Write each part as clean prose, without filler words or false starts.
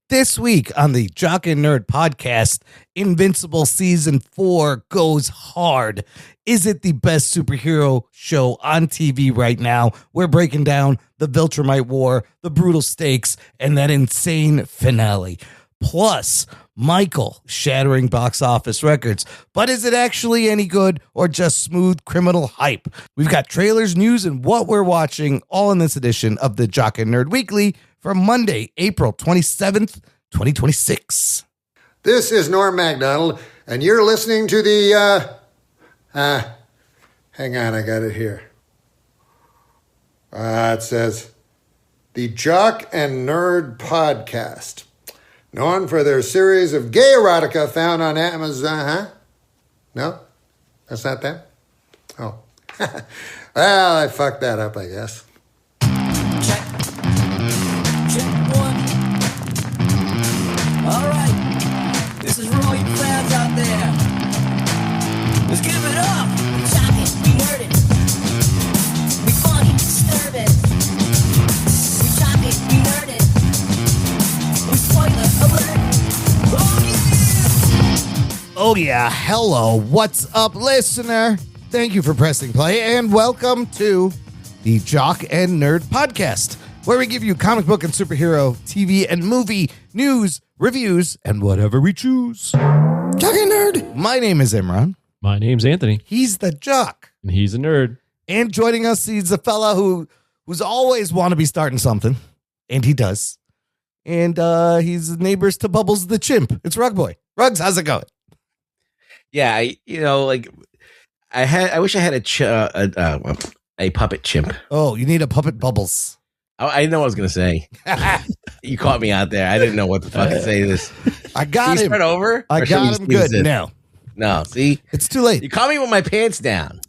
This week on the Jock and Nerd Podcast, Invincible Season 4 goes hard. Is it the best superhero show on TV right now? We're breaking down the Viltrumite War, the brutal stakes, and that insane finale. Plus, Michael shattering box office records. But is it actually any good or just smooth criminal hype? We've got trailers, news, and what we're watching all in this edition of the Jock and Nerd Weekly for Monday, April 27th, 2026. This is Norm MacDonald, and you're listening to the, hang on, I got it here. It says, the Jock and Nerd Podcast. Known for their series of gay erotica found on Amazon, No? That's not them? Oh. Well, I fucked that up, I guess. Check one. All right. This is for all you fans out there. Let's give it up. We talk it, we heard it. We funny, disturb it. We talk it, we heard it. We spoiler alert. Oh yeah, hello, what's up, listener? Thank you for pressing play, and welcome to the Jock and Nerd Podcast, where we give you comic book and superhero, TV and movie news, reviews, and whatever we choose. Jock and Nerd. My name is Imran. My name's Anthony. He's the Jock. And he's a nerd. And joining us, he's a fella who's always want to be starting something, and he does. And he's neighbors to Bubbles the chimp. It's Rug Boy. Rugs, how's it going? Yeah, I wish I had a puppet chimp. Oh, you need a puppet Bubbles. I know what I was gonna say. You caught me out there. I didn't know what the fuck to say to this. I got Can you him. start over? I Or should got we him leave good. this? No, See, it's too late. you caught me with my pants down.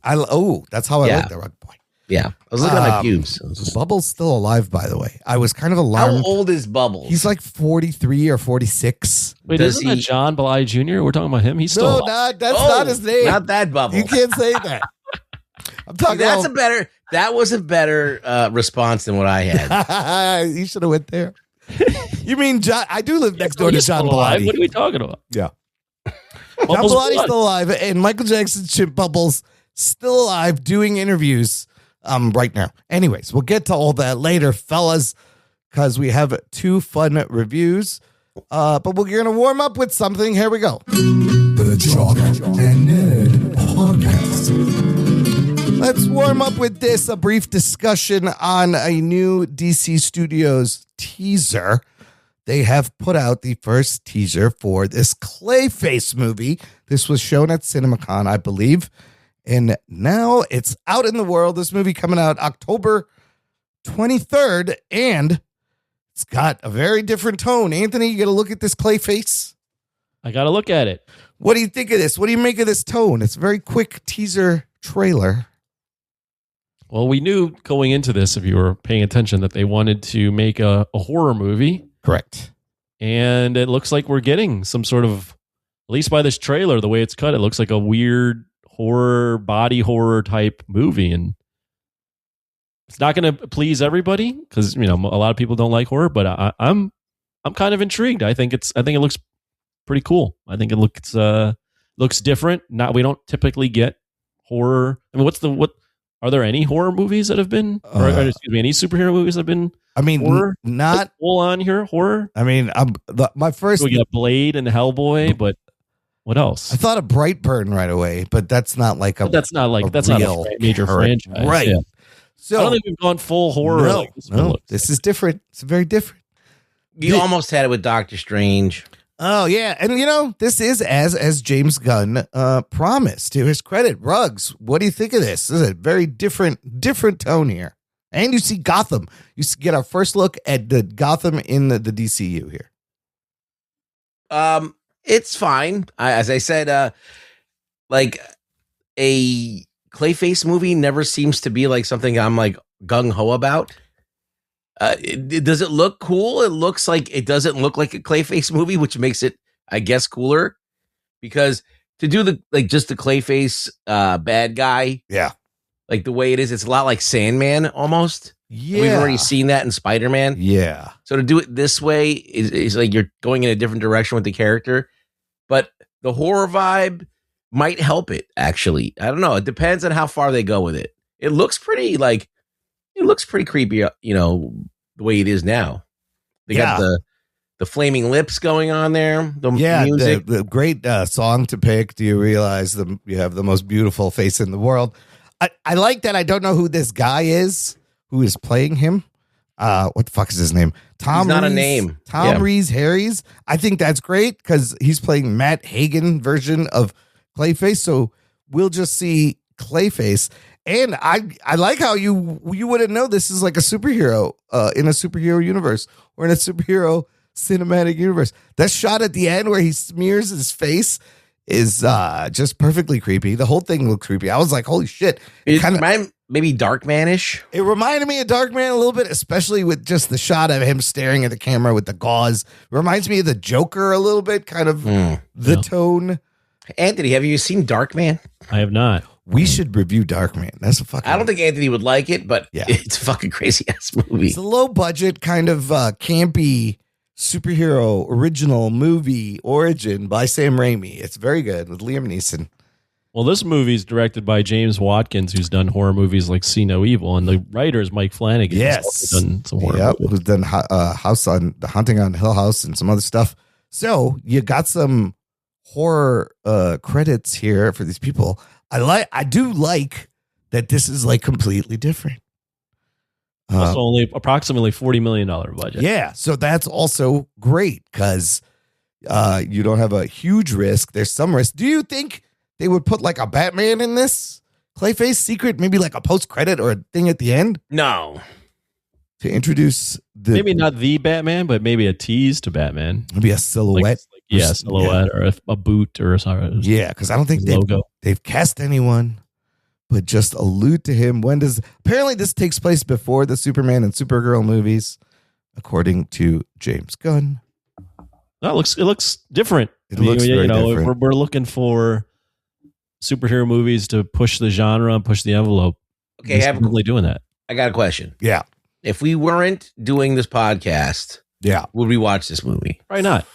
That's how I Yeah. like the Rug Boy. Yeah, I was looking at my pubes. Bubbles still alive, by the way. I was kind of How alarmed. old is Bubbles? He's like 43 or 46. Wait, Does isn't that he- John Bly Jr.? We're talking about him. He's still No, alive. that's not his name. Not that Bubbles. You can't say that. I'm talking That's about. That was a better response than what I had. You should have went there. You mean John? I do live next door to He's John still alive. Bellotti. What are we talking about? Yeah. John Bubbles Bellotti's blood. still alive, and Michael Jackson's chimp Bubbles still alive doing interviews right now. Anyways, we'll get to all that later, fellas, because we have two fun reviews. But we're going to warm up with something. Here we go. The Jock and Nerd Podcast. Let's warm up with this, a brief discussion on a new DC Studios teaser. They have put out the first teaser for this Clayface movie. This was shown at CinemaCon, I believe. And now it's out in the world. This movie coming out October 23rd. And it's got a very different tone. Anthony, you got to look at this Clayface. I got to look at it. What do you think of this? What do you make of this tone? It's a very quick teaser trailer. Well, we knew going into this, if you were paying attention, that they wanted to make a horror movie. Correct. And it looks like we're getting some sort of, at least by this trailer, the way it's cut, it looks like a weird horror, body horror type movie. And it's not going to please everybody because, a lot of people don't like horror, but I'm kind of intrigued. I think it looks pretty cool. I think it looks different. We don't typically get horror. I mean, are there any horror movies that have been, any superhero movies that have been? I mean, horror? not full on here horror. I mean, my first. We got Blade and Hellboy, but what else? I thought of Brightburn right away, but that's not like that's not a major franchise, right? Yeah. So I don't think we've gone full horror. No, like this one looks. This is different. It's very different. You almost had it with Doctor Strange. Oh yeah, and this is as James Gunn promised. To his credit, Ruggs, what do you think of this? This is a very different tone here, and you see Gotham. You get our first look at the Gotham in the DCU here. It's fine. As I said, like a Clayface movie never seems to be like something I'm like gung ho about. Does it look cool? It looks like it doesn't look like a Clayface movie, which makes it, I guess, cooler. Because to do the just the Clayface bad guy, yeah, like the way it is, it's a lot like Sandman almost. Yeah. We've already seen that in Spider-Man. Yeah. So to do it this way is like you're going in a different direction with the character. But the horror vibe might help it, actually. I don't know. It depends on how far they go with it. It looks pretty creepy, the way it is now. They got the flaming lips going on there. The music. The great song to pick. Do you realize you have the most beautiful face in the world? I like that. I don't know who this guy is who is playing him. What the fuck is his name? Tom. He's not Rees, a name. Tom Rees Harries. I think that's great because he's playing Matt Hagen version of Clayface. So we'll just see Clayface. And I like how you wouldn't know this is like a superhero in a superhero universe or in a superhero cinematic universe. That shot at the end where he smears his face is just perfectly creepy. The whole thing looked creepy. I was like, holy shit. Maybe Darkman-ish. It reminded me of Darkman a little bit, especially with just the shot of him staring at the camera with the gauze. Reminds me of the Joker a little bit, kind of the tone. Anthony, have you seen Darkman? I have not. We should review Darkman. That's a fucking... I don't think Anthony would like it, but it's a fucking crazy-ass movie. It's a low-budget kind of campy superhero original movie origin by Sam Raimi. It's very good with Liam Neeson. Well, this movie is directed by James Watkins, who's done horror movies like See No Evil, and the writer is Mike Flanagan. Yes, who's also done some horror movies. Who's done The Haunting on Hill House and some other stuff. So you got some horror credits here for these people. I do like that this is like completely different. Also only approximately $40 million budget. Yeah, so that's also great because you don't have a huge risk. There's some risk. Do you think they would put like a Batman in this Clayface secret, maybe like a post-credit or a thing at the end? No. To introduce maybe not the Batman, but maybe a tease to Batman. Maybe a silhouette. Silhouette or a boot or something. Yeah, because I don't think logo. They've cast anyone, but just allude to him. Apparently this takes place before the Superman and Supergirl movies, according to James Gunn. No, it looks different. It looks very different. If we're looking for superhero movies to push the genre and push the envelope. Okay, I'm really doing that. I got a question. Yeah. If we weren't doing this podcast, would we watch this movie? Why not?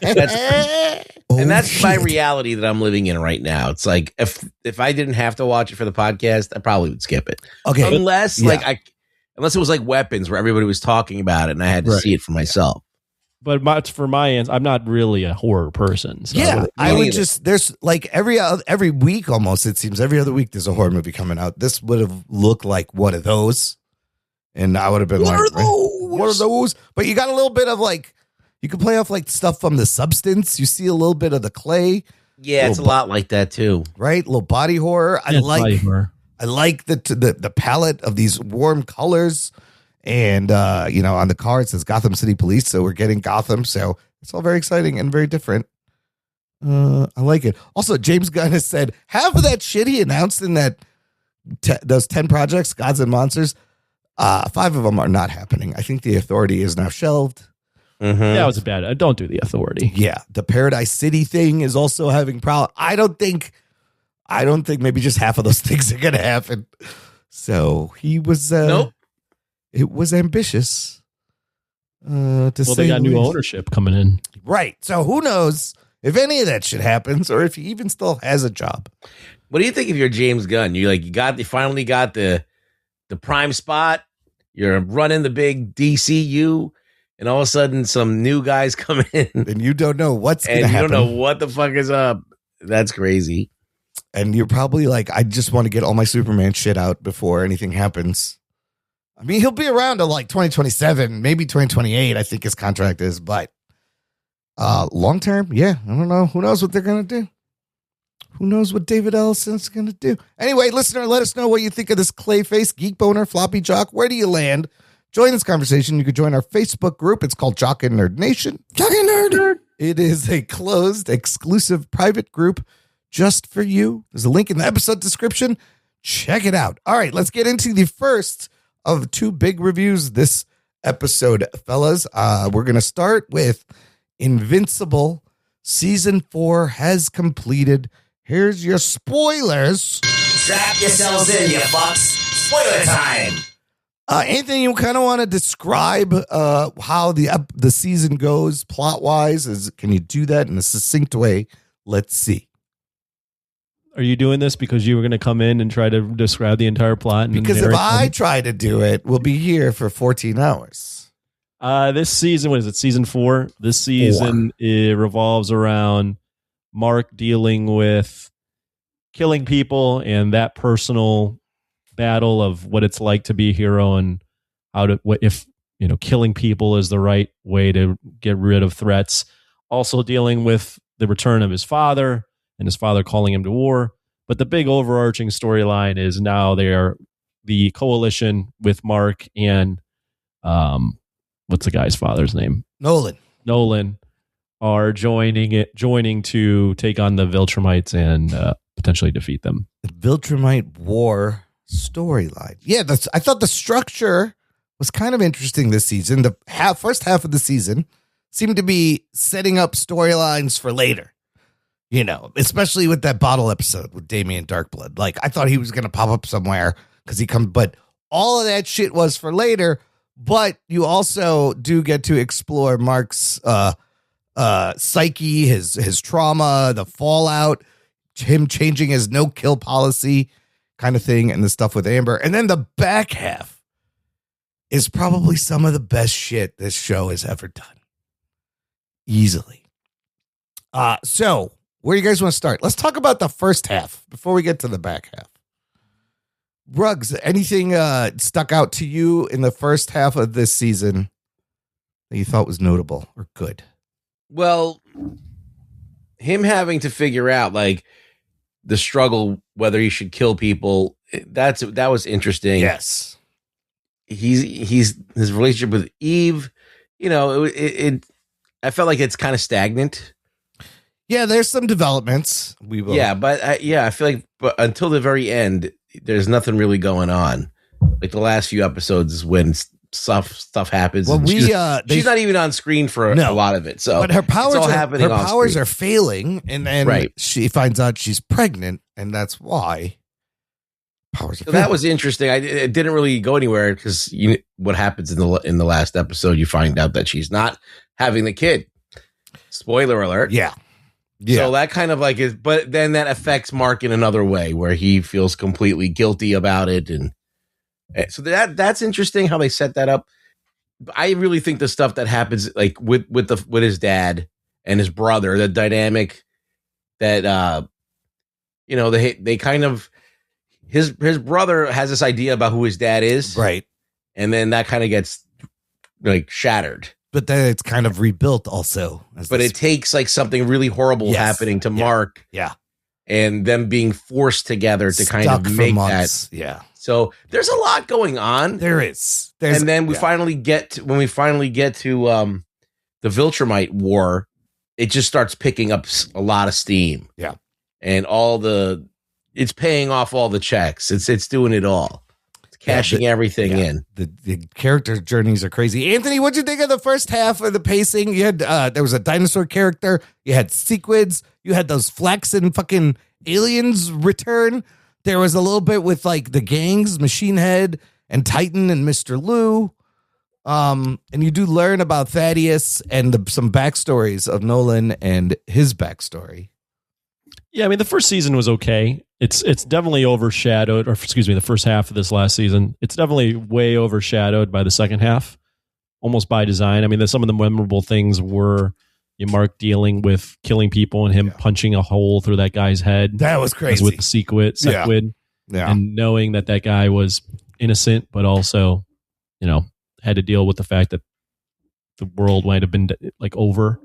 That's my reality that I'm living in right now. It's like if I didn't have to watch it for the podcast, I probably would skip it. Okay, unless it was like Weapons, where everybody was talking about it and I had to see it for myself. But for my ends, I'm not really a horror person. So I would just, there's like every week almost, it seems every other week there's a horror movie coming out. This would have looked like one of those. And I would have been what are those? But you got a little bit of like, you can play off like stuff from The Substance. You see a little bit of the Clay. Yeah, it's a lot like that too. Right? A little body horror. I like the palette of these warm colors. And, on the card it says Gotham City Police. So we're getting Gotham. So it's all very exciting and very different. I like it. Also, James Gunn has said half of that shit he announced in that those 10 projects, Gods and Monsters, 5 of them are not happening. I think The Authority is now shelved. Mm-hmm. That was bad. Don't do The Authority. Yeah. The Paradise City thing is also having problems. I don't think maybe just half of those things are going to happen. So he was, nope. It was ambitious. They got new ownership coming in. Right. So who knows if any of that shit happens or if he even still has a job. What do you think if you're James Gunn? You finally got the prime spot. You're running the big DCU, and all of a sudden some new guys come in. And you don't know what's going to happen. And you don't know what the fuck is up. That's crazy. And you're probably like, I just want to get all my Superman shit out before anything happens. I mean, he'll be around to like 2027, maybe 2028, I think his contract is. But long term, I don't know. Who knows what they're going to do? Who knows what David Ellison's going to do? Anyway, listener, let us know what you think of this Clayface, Geek Boner, Floppy Jock. Where do you land? Join this conversation. You can join our Facebook group. It's called Jock and Nerd Nation. Jock and Nerd. It is a closed, exclusive, private group just for you. There's a link in the episode description. Check it out. All right, let's get into the first of 2 big reviews this episode, fellas. We're going to start with Invincible. Season 4 has completed. Here's your spoilers. Strap yourselves in, you fucks. Spoiler time. Anthony, you kind of want to describe how the season goes plot wise? Can you do that in a succinct way? Let's see. Are you doing this because you were going to come in and try to describe the entire plot? And Because if I try to do it, we'll be here for 14 hours. This season, what is it? Season 4. This season it revolves around Mark dealing with killing people and that personal battle of what it's like to be a hero and if killing people is the right way to get rid of threats. Also dealing with the return of his father and his father calling him to war. But the big overarching storyline is now they are the coalition with Mark and what's the guy's father's name? Nolan are joining to take on the Viltrumites and potentially defeat them. The Viltrumite War storyline. Yeah, I thought the structure was kind of interesting this season. The first half of the season seemed to be setting up storylines for later. Especially with that bottle episode with Damien Darkblood. Like, I thought he was going to pop up somewhere but all of that shit was for later. But you also do get to explore Mark's psyche, his trauma, the fallout, him changing his no-kill policy kind of thing, and the stuff with Amber. And then the back half is probably some of the best shit this show has ever done. Easily. So where do you guys want to start? Let's talk about the first half before we get to the back half. Ruggs, anything stuck out to you in the first half of this season that you thought was notable or good? Well, him having to figure out like the struggle, whether he should kill people, that was interesting. Yes. He's his relationship with Eve, I felt like it's kind of stagnant. Yeah, there's some developments. Yeah, but I feel like until the very end, there's nothing really going on. Like the last few episodes is when stuff happens. Well, she's not even on screen for a lot of it. So, but her powers are screen. failing, and then she finds out she's pregnant, and that's why powers are failing. That was interesting. It didn't really go anywhere because what happens in the last episode, you find out that she's not having the kid. Spoiler alert. Yeah. So that kind of like is, but then that affects Mark in another way where he feels completely guilty about it. And so that's interesting how they set that up. I really think the stuff that happens like with his dad and his brother, the dynamic that, they kind of, his brother has this idea about who his dad is. Right. And then that kind of gets like shattered. But then it's kind of rebuilt also. But it takes like something really horrible happening to Mark. Yeah. And them being forced together to kind of make that. Yeah. So there's a lot going on. There is. And then we finally get to the Viltrumite War, it just starts picking up a lot of steam. Yeah. And it's paying off all the checks. It's doing it all. Cashing everything in. The character journeys are crazy. Anthony, what'd you think of the first half of the pacing? You had there was a dinosaur character, you had sequids, you had those flaxen fucking aliens return. There was a little bit with like the gangs, Machine Head and Titan and Mr. Lou. And you do learn about Thaddeus and some backstories of Nolan and his backstory. Yeah, I mean, the first season was okay. It's definitely overshadowed, the first half of this last season. It's definitely way overshadowed by the second half, almost by design. I mean, some of the memorable things were Mark dealing with killing people and him punching a hole through that guy's head. That was crazy. With the sequid. Yeah. And knowing that guy was innocent, but also, had to deal with the fact that the world might have been like over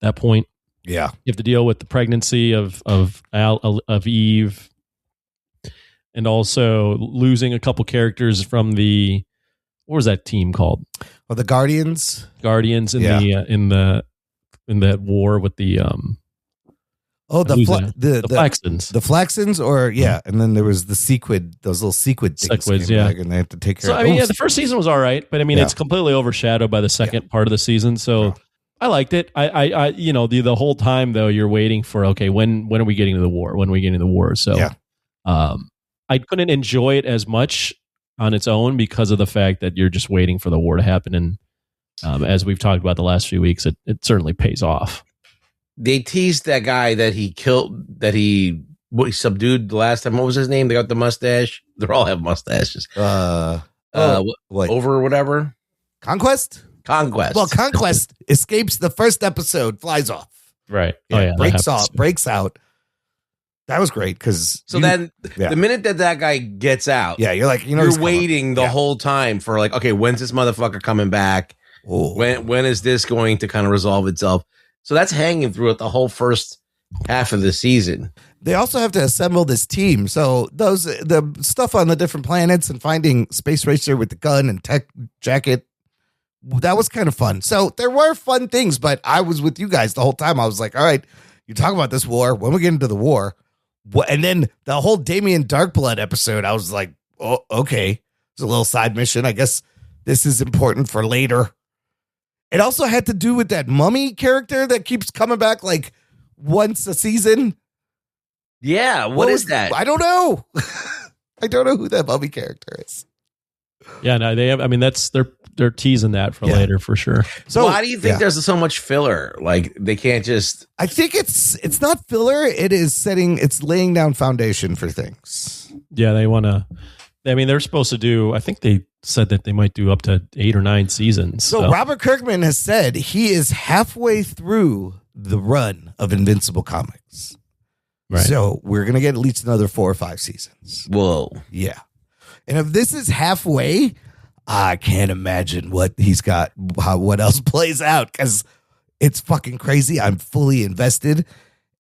that point. Yeah. You have to deal with the pregnancy of Eve, and also losing a couple characters from what was that team called? Well, the Guardians in that war with the Flaxons. The Flaxons, and then there was the sequid, those little sequid things. And they have to take care of. I mean, the first season was all right, but I mean, it's completely overshadowed by the second part of the season. So I liked it. I the whole time though, you're waiting for, okay, when are we getting to the war? When are we getting to the war? So, I couldn't enjoy it as much on its own because of the fact that you're just waiting for the war to happen. And as we've talked about the last few weeks, it certainly pays off. They teased that guy that he killed, that he subdued the last time. What was his name? They got the mustache. They all have mustaches. What? Over whatever. Conquest? Conquest. Well, Conquest escapes the first episode, flies off. Right. Breaks out. That was great because the minute that guy gets out, you're like, you're waiting the whole time for like, okay, when's this motherfucker coming back? Oh. When is this going to kind of resolve itself? So that's hanging throughout the whole first half of the season. They also have to assemble this team. So the stuff on the different planets and finding Space Racer with the gun and tech jacket, that was kind of fun. So there were fun things, but I was with you guys the whole time. I was like, all right, you talk about this war. When we get into the war, and then the whole Damien Darkblood episode, I was like, oh, okay, it's a little side mission. I guess this is important for later. It also had to do with that mummy character that keeps coming back like once a season. Yeah, what is that? I don't know. I don't know who that mummy character is. Yeah, no, they have. I mean, they're teasing that for later for sure. So why do you think there's so much filler? Like they can't just. I think it's not filler. It's laying down foundation for things. Yeah, they want to. I mean, they're supposed to do. I think they said that they might do up to 8 or 9 seasons. So Robert Kirkman has said he is halfway through the run of Invincible comics. Right. So we're gonna get at least another 4 or 5 seasons. Whoa. Yeah. And if this is halfway, I can't imagine what he's got, what else plays out, because it's fucking crazy. I'm fully invested,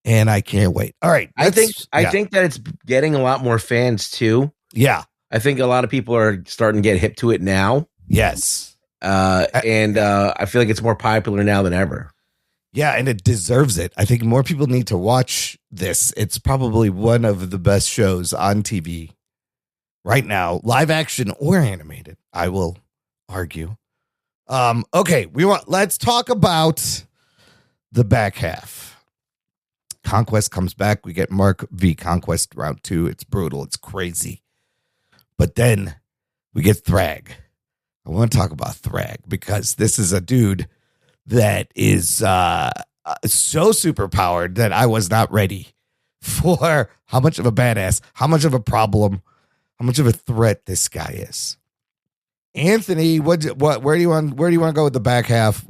and I can't wait. All right. I think that it's getting a lot more fans, too. Yeah. I think a lot of people are starting to get hip to it now. Yes. And I feel like it's more popular now than ever. Yeah, and it deserves it. I think more people need to watch this. It's probably one of the best shows on TV right now, live action or animated, I will argue. Okay, let's talk about the back half. Conquest comes back. We get Mark v. Conquest round 2. It's brutal. It's crazy. But then we get Thrag. I want to talk about Thrag because this is a dude that is so super powered that I was not ready for how much of a badass, how much of a problem, how much of a threat this guy is. Anthony, where do you want to go with the back half?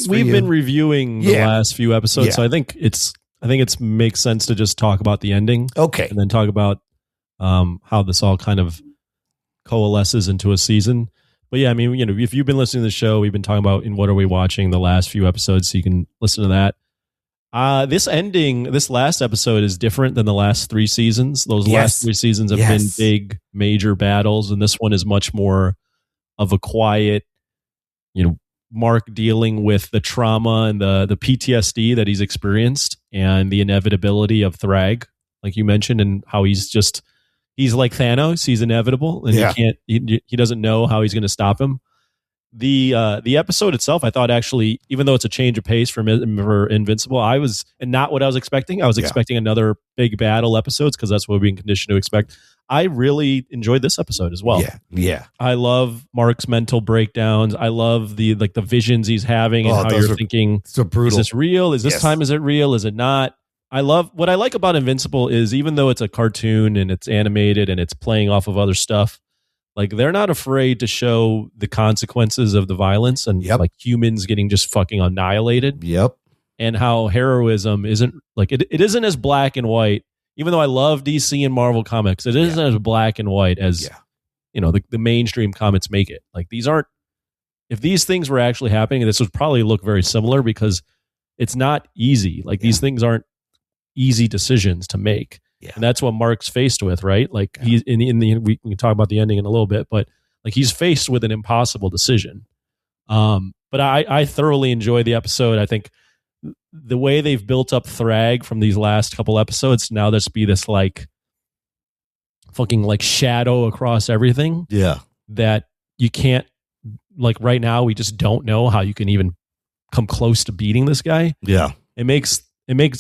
We've been reviewing the last few episodes, so I think it's makes sense to just talk about the ending, okay, and then talk about how this all kind of coalesces into a season. But yeah, I mean, if you've been listening to the show, we've been talking about in What Are We Watching the last few episodes, so you can listen to that. This last episode is different than the last 3 seasons. Those last 3 seasons have been big, major battles, and this one is much more of a quiet, Mark dealing with the trauma and the PTSD that he's experienced and the inevitability of Thrag, like you mentioned, and how he's like Thanos. He's inevitable, and he doesn't know how he's going to stop him. The episode itself, I thought actually, even though it's a change of pace for Invincible, and not what I was expecting. I was expecting another big battle episodes because that's what we've been conditioned to expect. I really enjoyed this episode as well. Yeah. I love Mark's mental breakdowns. I love the visions he's having and how you're thinking, so brutal. Is this real? Is this time? Is it real? Is it not? What I like about Invincible is even though it's a cartoon and it's animated and it's playing off of other stuff, like they're not afraid to show the consequences of the violence and like humans getting just fucking annihilated. Yep. And how heroism isn't like it isn't as black and white. Even though I love DC and Marvel comics, it isn't as black and white as the mainstream comics make it. Like these aren't. If these things were actually happening, this would probably look very similar because it's not easy. Like these things aren't easy decisions to make. Yeah. And that's what Mark's faced with, right? Like he's we can talk about the ending in a little bit, but like he's faced with an impossible decision. But I thoroughly enjoy the episode. I think the way they've built up Thrag from these last couple episodes, now there's be this like fucking like shadow across everything. Yeah. That you can't, like right now, we just don't know how you can even come close to beating this guy. Yeah. It makes, I mean,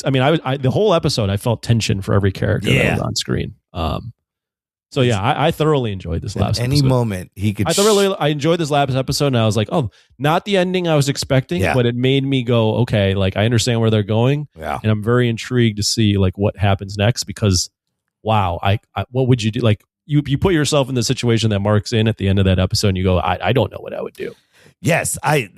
the whole episode, I felt tension for every character that was on screen. So yeah, I thoroughly enjoyed this last At any episode. moment, he could. I enjoyed this last episode, and I was like, oh, not the ending I was expecting, Yeah. but it made me go, okay, like I understand where they're going, Yeah. and I'm very intrigued to see like what happens next because, wow, I what would you do? Like you put yourself in the situation that Mark's in at the end of that episode, and you go, I don't know what I would do. Yes, I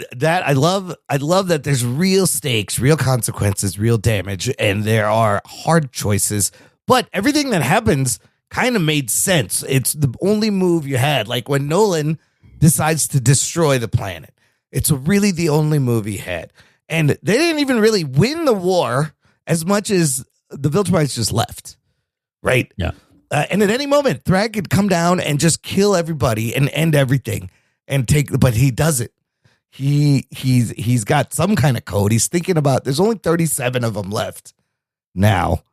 love that there's real stakes, real consequences, real damage, and there are hard choices. But everything that happens kind of made sense. It's the only move you had. Like when Nolan decides to destroy the planet, it's really the only move he had. And they didn't even really win the war as much as the Viltrumites just left. Right? Yeah. And at any moment, Thrag could come down and just kill everybody and end everything and but he doesn't. He's got some kind of code. He's thinking about, there's only 37 of them left now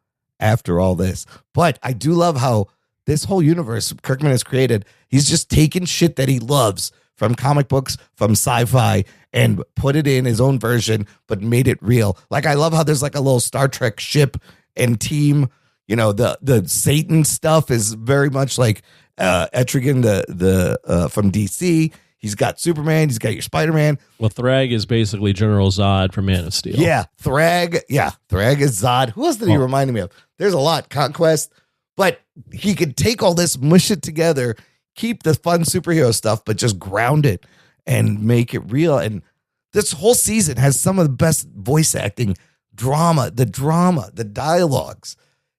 after all this. But I do love how this whole universe Kirkman has created, he's just taken shit that he loves from comic books, from sci-fi, and put it in his own version, but made it real. Like, I love how there's like a little Star Trek ship and team. You know, the Satan stuff is very much like Etrigan, the from DC. He's got Superman. He's got your Spider-Man. Well, Thrag is basically General Zod from Man of Steel. Yeah, Thrag. Yeah, Thrag is Zod. Who else did he remind me of? There's a lot. Conquest. But he could take all this, mush it together, keep the fun superhero stuff, but just ground it and make it real. And this whole season has some of the best voice acting, the dialogues.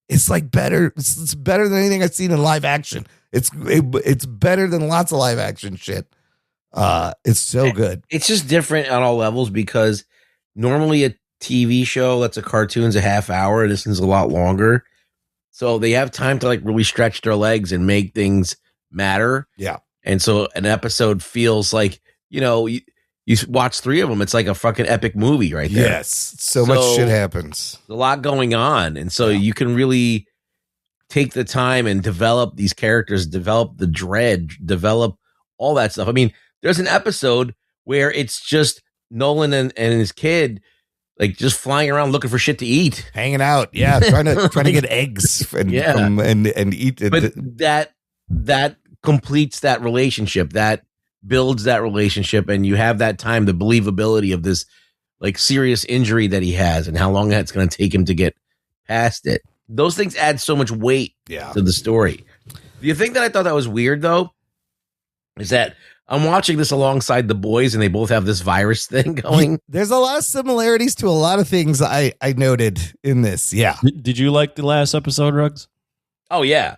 It's like better. It's better than anything I've seen in live action. It's better than lots of live action shit. It's so good. It's just different on all levels because normally a TV show that's a cartoon's a half hour. This one's a lot longer. So they have time to like really stretch their legs and make things matter. Yeah. And so an episode feels like, you know, you watch 3 of them. It's like a fucking epic movie right there. Yes. So much shit happens. There's a lot going on. And so you can really take the time and develop these characters, develop the dread, develop all that stuff. I mean, there's an episode where it's just Nolan and his kid like just flying around looking for shit to eat, hanging out, trying to get eggs and eat it. But that completes that relationship, that builds that relationship, and you have that time, the believability of this like serious injury that he has and how long that's going to take him to get past it. Those things add so much weight to the story. The thing that I thought that was weird though is that I'm watching this alongside the boys, and they both have this virus thing going. There's a lot of similarities to a lot of things I noted in this. Yeah. Did you like the last episode, Ruggs? Oh, yeah.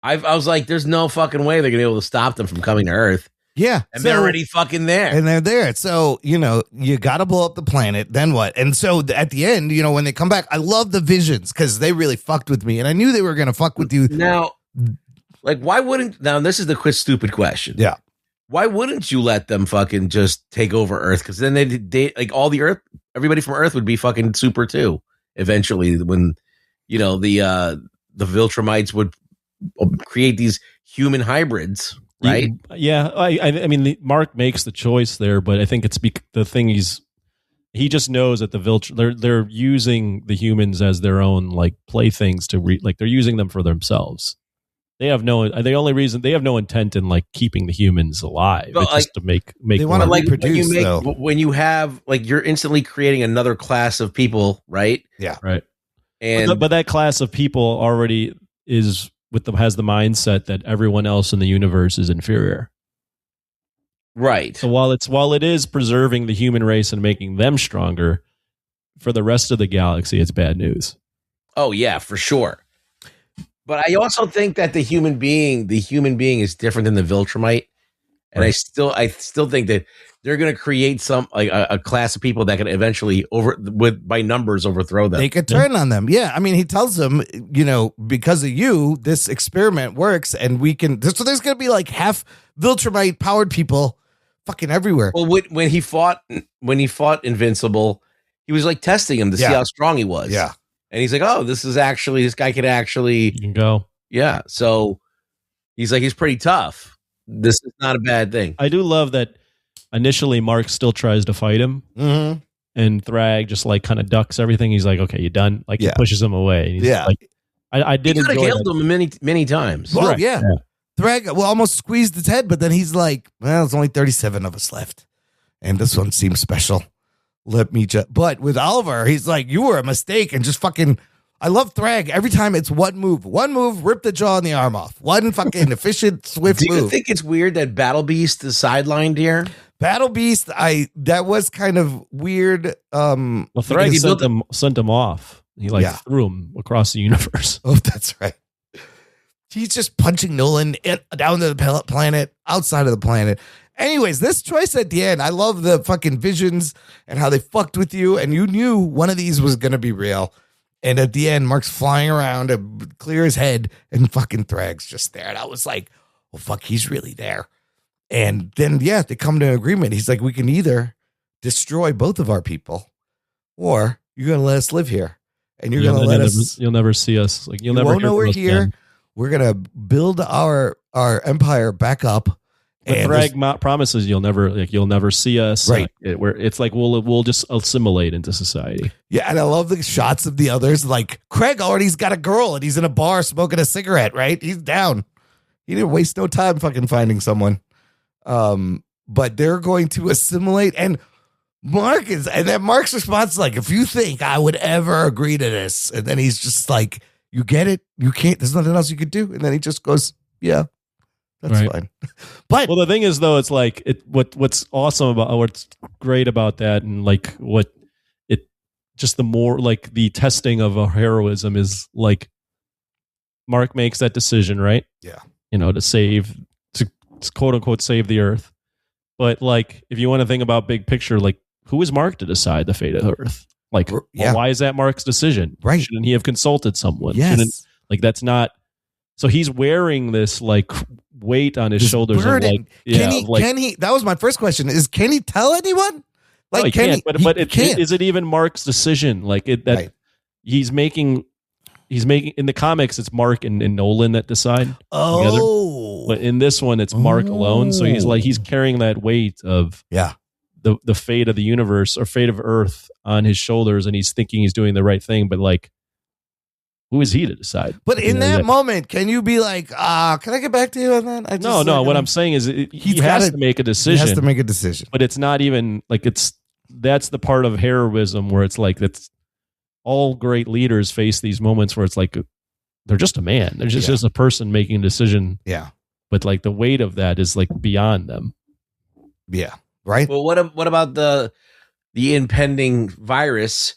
I was like, there's no fucking way they're going to be able to stop them from coming to Earth. Yeah. And they're already fucking there. And they're there. So, you know, you got to blow up the planet. Then what? And so at the end, you know, when they come back, I love the visions because they really fucked with me. And I knew they were going to fuck with you. Now, like, why wouldn't... Now, this is the quick, stupid question. Yeah. Why wouldn't you let them fucking just take over Earth? Because then they like all the Earth, everybody from Earth would be fucking super too. Eventually, when you know the Viltrumites would create these human hybrids, right? Yeah, I mean, Mark makes the choice there, but I think it's the thing he just knows that they're using the humans as their own like playthings like they're using them for themselves. They have no intent in like keeping the humans alive. But it's like, just to make they want to money. like produce when you have like you're instantly creating another class of people, right? Yeah, right. And but that class of people already has the mindset that everyone else in the universe is inferior. Right. So while it is preserving the human race and making them stronger, for the rest of the galaxy, it's bad news. Oh yeah, for sure. But I also think that the human being is different than the Viltrumite, and right. I still think that they're going to create some like a class of people that can eventually by numbers overthrow them. They could turn on them. Yeah, I mean, he tells them, you know, because of you, this experiment works, and we can. So there's going to be like half Viltrumite powered people, fucking everywhere. Well, when he fought Invincible, he was like testing him to see how strong he was. Yeah. And he's like, oh, this guy could actually you can go. Yeah. So he's like, he's pretty tough. This is not a bad thing. I do love that initially Mark still tries to fight him. Mm-hmm. And Thrag just like kind of ducks everything. He's like, okay, you done? Like he pushes him away. And he's like, I did He could have enjoy killed that. him many times. Well, Correct. yeah. Thrag almost squeezed his head, but then he's like, well, there's only 37 of us left. And this one seems special. Let me just. But with Oliver, he's like, you were a mistake. And just fucking. I love Thrag. Every time it's one move, rip the jaw and the arm off. One fucking efficient, swift Do you move. think it's weird that Battle Beast is sidelined here? Battle Beast, that was kind of weird. Well, Thrag sent him off. He threw him across the universe. Oh, that's right. He's just punching Nolan down to the planet, outside of the planet. Anyways, this choice at the end, I love the fucking visions and how they fucked with you, and you knew one of these was going to be real. And at the end, Mark's flying around to clear his head, and fucking Thrag's just there. And I was like, well, fuck, he's really there. And then, yeah, they come to an agreement. He's like, we can either destroy both of our people, or you're going to let us live here. And you're going to let us. You'll never see us. Like you'll you never won't know we're here. Again. We're going to build our empire back up. But And Thrag promises you'll never see us. Right. It's like we'll just assimilate into society. yeah, and I love the shots of the others. Like Craig already's got a girl and he's in a bar smoking a cigarette, right? He's down. He didn't waste no time fucking finding someone. But they're going to assimilate, and then Mark's response is like, if you think I would ever agree to this, and then he's just like, you get it? You can't, there's nothing else you could do. And then he just goes, yeah, that's Right. fine. But Well, the thing is, though, it's like what's awesome about what's great about that, and like just the more like the testing of a heroism is like Mark makes that decision, right? Yeah. To quote unquote save the earth. But like, if you want to think about big picture, like who is Mark to decide the fate of the earth? Like, Yeah. why is that Mark's decision? Right. Shouldn't he have consulted someone? yes, Like that's not. So he's wearing this like weight on his This shoulders. burden. Of like, Can he? That was my first question. Can he tell anyone? no, he can't. But can't. is it even Mark's decision? Like that Right. he's making in the comics, it's Mark and Nolan that decide. Oh, But in this one, it's Mark alone. So he's carrying that weight of yeah. the fate of the universe or fate of Earth on his shoulders, and he's thinking he's doing the right thing. But like, who is he to decide? But in that moment, can you be like, can I get back to you on that? No. What I'm saying is, he has to make a He decision. has to make a decision. But it's not even like that's the part of heroism where it's like that's all great leaders face these moments where it's like they're just a man. They're just a person making a decision. Yeah. But like the weight of that is like beyond them. Yeah. Right. Well, what about the impending virus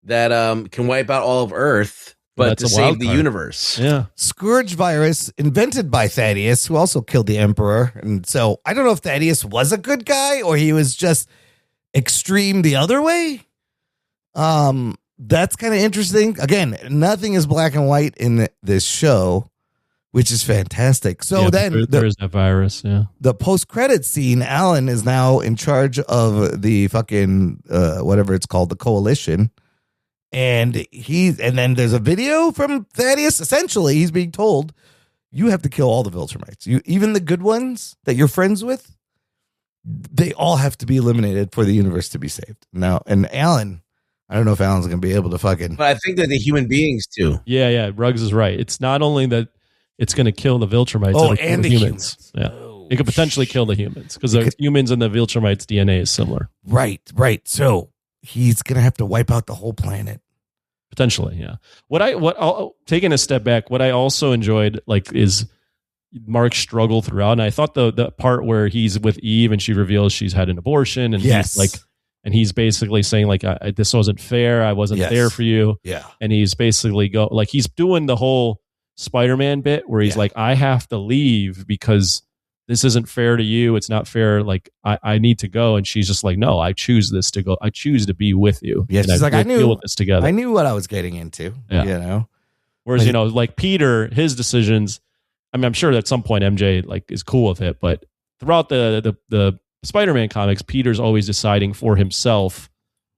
that can wipe out all of Earth, but That's to a wild save the card. universe? Yeah. Scourge virus invented by Thaddeus, who also killed the Emperor. And so I don't know if Thaddeus was a good guy or he was just extreme the other way. That's kind of interesting. Again, nothing is black and white in this show, which is fantastic. So Yeah, then there's that virus. Yeah. the post-credit scene, Alan is now in charge of the fucking whatever it's called, the coalition. And then there's a video from Thaddeus. Essentially, he's being told, you have to kill all the Viltrumites. Even the good ones that you're friends with, they all have to be eliminated for the universe to be saved. Now, and Alan, I don't know if Alan's going to be able to fucking. But I think that the human beings too. Yeah. Ruggs is right. It's not only that it's going to kill the Viltrumites, Oh, it'll kill and the humans. Yeah. Oh, It could potentially kill the humans because the humans and the Viltrumites' DNA is similar. Right. So he's going to have to wipe out the whole planet. Potentially, yeah. Taking a step back, what I also enjoyed like is Mark's struggle throughout, and I thought the part where he's with Eve and she reveals she's had an abortion, and Yes. he's basically saying like this wasn't fair, I wasn't Yes. there for you, Yeah. and he's basically he's doing the whole Spider-Man bit where he's like, I have to leave because this isn't fair to you. It's not fair. Like I need to go. And she's just like, no, I choose this to go. I choose to be with you. Yeah, and she's like, I we'll knew- deal with this together. I knew what I was getting into. Yeah. You know? Whereas, But- like Peter, his decisions, I mean, I'm sure at some point MJ like is cool with it, but throughout the Spider-Man comics, Peter's always deciding for himself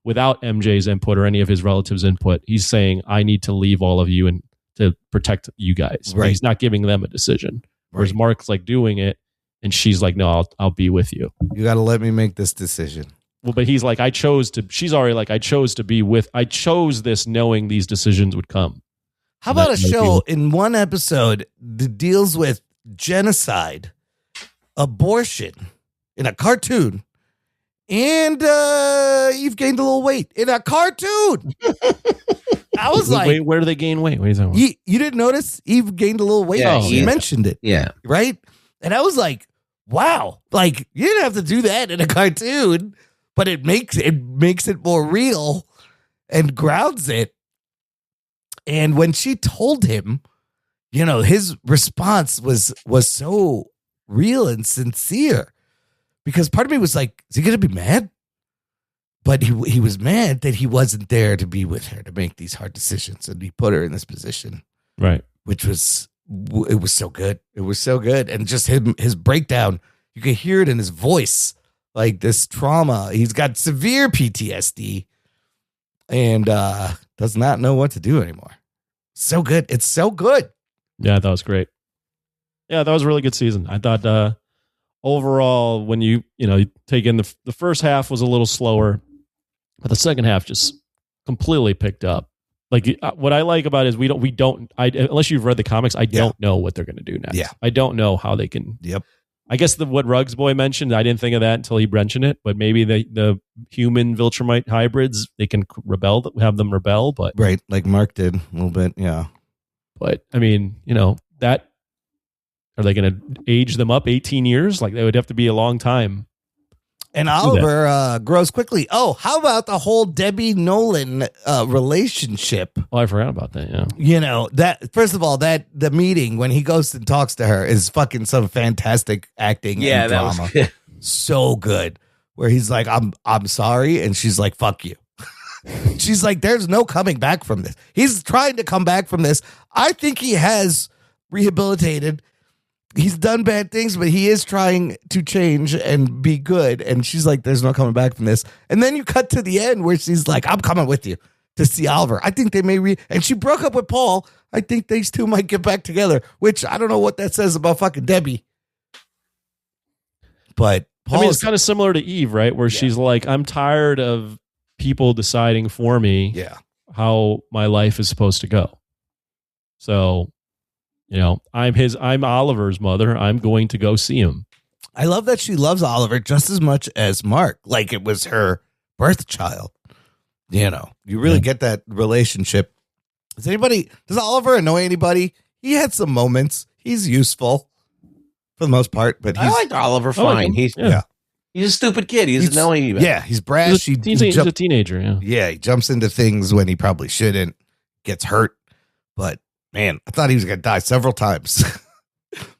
without MJ's input or any of his relatives' input. He's saying, I need to leave all of you and to protect you guys. But Right. he's not giving them a decision. Whereas Right. Mark's like doing it and she's like, no, I'll be with you. You got to let me make this decision. Well, but he's like, she's already like, I chose this knowing these decisions would come. How about a That- show in one episode that deals with genocide, abortion in a cartoon, and you've gained a little weight in a cartoon? I was like, wait, where do they gain weight? What are you talking about? you didn't notice Eve gained a little weight? Yeah, She mentioned it. Yeah. Right? And I was like, wow, like you didn't have to do that in a cartoon, but it makes it more real and grounds it. And when she told him, you know, his response was so real and sincere, because part of me was like, is he going to be mad? But he was mad that he wasn't there to be with her to make these hard decisions, and he put her in this position, Right. which was so good. It was so good, and just his breakdown, you could hear it in his voice, like this trauma. He's got severe PTSD, and does not know what to do anymore. So good. It's so good. Yeah, that was great. Yeah, that was a really good season. I thought overall, when you take in the first half was a little slower, but the second half just completely picked up. Like what I like about it is we don't unless you've read the comics, I don't know what they're going to do next. Yeah. I don't know how they can. Yep. I guess what Ruggs Boy mentioned, I didn't think of that until he mentioned it, but maybe the human Viltrumite hybrids, they can have them rebel, but Right, like Mark did a little bit. Yeah. But I mean, that are they going to age them up 18 years? Like they would have to be a long time. And Oliver grows quickly. Oh, how about the whole Debbie Nolan relationship? Oh, I forgot about that. Yeah. You know, that first of all, that the meeting when he goes and talks to her is fucking some fantastic acting Yeah, and that drama. was So good. Where he's like, I'm sorry, and she's like, fuck you. She's like, there's no coming back from this. He's trying to come back from this. I think he has rehabilitated. He's done bad things, but he is trying to change and be good. And she's like, there's no coming back from this. And then you cut to the end where she's like, I'm coming with you to see Oliver. I think they may and she broke up with Paul. I think these two might get back together, which I don't know what that says about fucking Debbie. But Paul, I mean, it's kind of similar to Eve, right? Where she's like, I'm tired of people deciding for me how my life is supposed to go. So, I'm Oliver's mother. I'm going to go see him. I love that she loves Oliver just as much as Mark, like it was her birth child. You really get that relationship. Does Oliver annoy anybody? He had some moments. He's useful for the most part, but I liked Oliver fine. He's a stupid kid. He doesn't know anything. Yeah, he's brash. He's a teenager. Yeah. Yeah, he jumps into things when he probably shouldn't, gets hurt. But man, I thought he was going to die several times.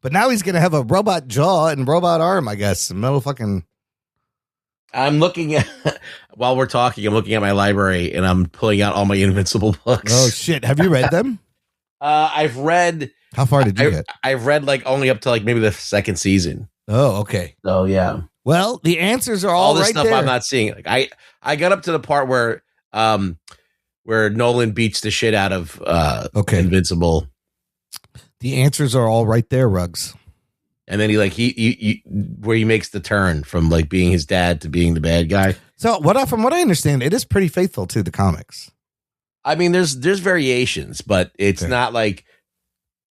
But now he's going to have a robot jaw and robot arm, I guess. A metal fucking... I'm looking at, while we're talking, I'm looking at my library and I'm pulling out all my Invincible books. Oh, shit. Have you read them? I've read... How far did you get? I've read only up to maybe the second season. Oh, okay. So, yeah. Well, the answers are all this right stuff there. I'm not seeing. I got up to the part where Nolan beats the shit out of Invincible. The answers are all right there, Ruggs. And then he where he makes the turn from being his dad to being the bad guy. So from what I understand, it is pretty faithful to the comics. I mean, there's variations, but it's not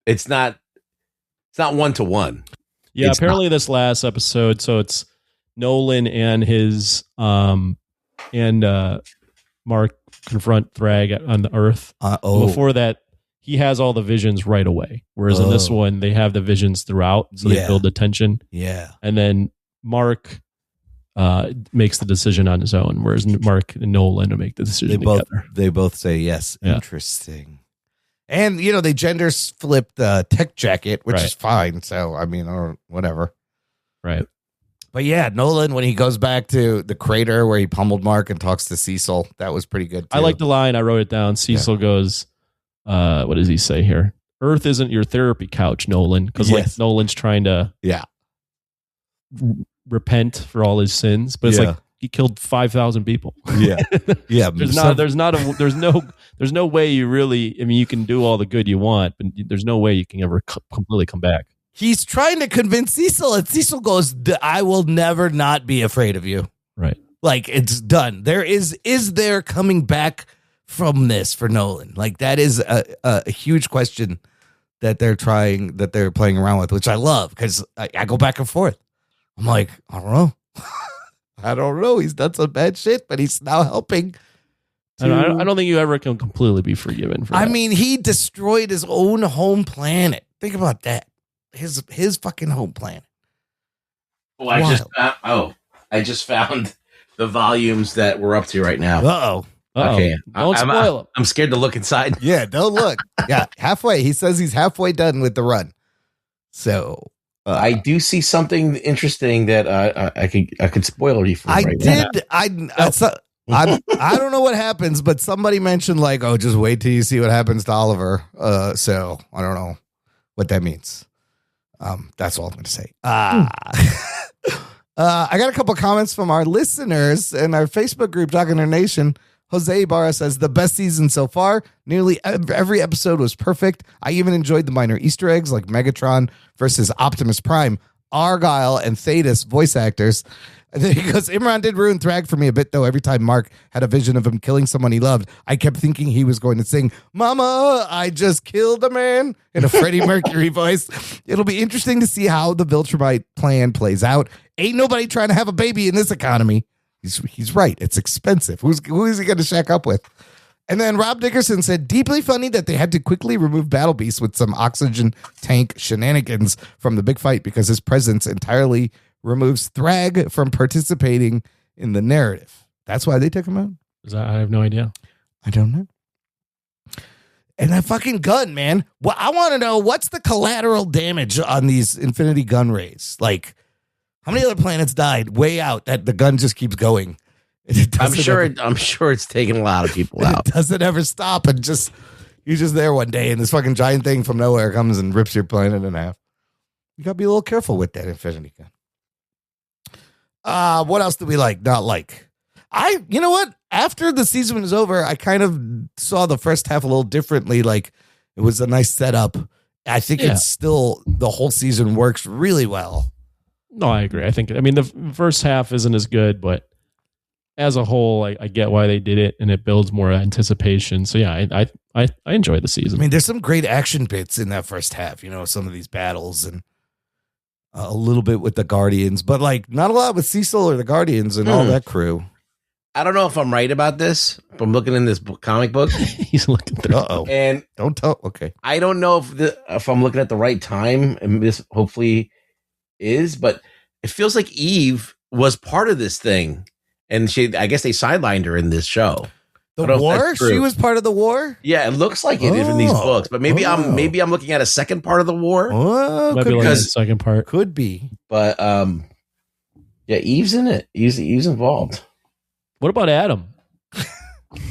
it's not 1-to-1. Yeah, It's apparently this last episode, so it's Nolan and his Mark confront Thrag on the Earth. Before that, he has all the visions right away. Whereas in this one, they have the visions throughout, so they build the tension. Yeah. And then Mark makes the decision on his own, whereas Mark and Nolan make the decision together. They both say yes. Yeah. Interesting. And, they gender flip the tech jacket, which is fine. So, I mean, or whatever. Right. But yeah, Nolan, when he goes back to the crater where he pummeled Mark and talks to Cecil, that was pretty good, too. I like the line. I wrote it down. Cecil goes, what does he say here? Earth isn't your therapy couch, Nolan. Because Nolan's trying to repent for all his sins. But it's he killed 5,000 people. Yeah. Yeah. There's no way you really, I mean, you can do all the good you want, but there's no way you can ever completely come back. He's trying to convince Cecil, and Cecil goes, I will never not be afraid of you. Right. Like, it's done. There is there coming back from this for Nolan? Like, that is a huge question that they're playing around with, which I love, because I go back and forth. I'm like, I don't know. I don't know. He's done some bad shit, but he's now helping. I don't think you ever can completely be forgiven for that. I mean, he destroyed his own home planet. Think about that. His fucking home planet. Oh, I just found the volumes that we're up to right now. Uh-oh. Okay, Don't spoil them. I'm scared to look inside. Yeah, don't look. Yeah, halfway. He says he's halfway done with the run. So I do see something interesting that I could spoil you for. I right did. now. I don't know what happens, but somebody mentioned like, oh, just wait till you see what happens to Oliver. So I don't know what that means. That's all I'm going to say. I got a couple comments from our listeners in our Facebook group, Jock and Nerd Nation. Jose Ibarra says, the best season so far. Nearly every episode was perfect. I even enjoyed the minor Easter eggs like Megatron versus Optimus Prime, Argyle, and Thetis voice actors. And then he goes, Imran did ruin Thrag for me a bit, though. Every time Mark had a vision of him killing someone he loved, I kept thinking he was going to sing, Mama, I just killed a man, in a Freddie Mercury voice. It'll be interesting to see how the Viltrumite plan plays out. Ain't nobody trying to have a baby in this economy. He's right. It's expensive. Who is he going to shack up with? And then Rob Dickerson said, deeply funny that they had to quickly remove Battle Beast with some oxygen tank shenanigans from the big fight because his presence entirely removes Thrag from participating in the narrative. That's why they took him out? I have no idea. I don't know. And that fucking gun, man. Well, I want to know, what's the collateral damage on these Infinity Gun rays? Like, how many other planets died way out that the gun just keeps going? I'm sure it's taking a lot of people out. It doesn't ever stop, and you're just there one day and this fucking giant thing from nowhere comes and rips your planet in half. You gotta be a little careful with that Infinity Gun. What else do we not like? You know what? After the season was over, I kind of saw the first half a little differently. Like, it was a nice setup. I think it's still, the whole season works really well. No, I agree. I mean, the first half isn't as good, but as a whole, I get why they did it, and it builds more anticipation. So yeah, I enjoy the season. I mean, there's some great action bits in that first half, some of these battles, and a little bit with the Guardians, but like not a lot with Cecil or the Guardians and all that crew. I don't know if I'm right about this, but I'm looking in this comic book. He's looking through. Uh-oh. And don't tell. Okay. I don't know if I'm looking at the right time, and this hopefully is, but it feels like Eve was part of this thing, and I guess they sidelined her in this show. The war? She was part of the war? Yeah, it looks like it in these books, but maybe I'm looking at a second part of the war. Oh, might be looking at the second part. Could be. But yeah, Eve's in it. Eve's involved. What about Adam?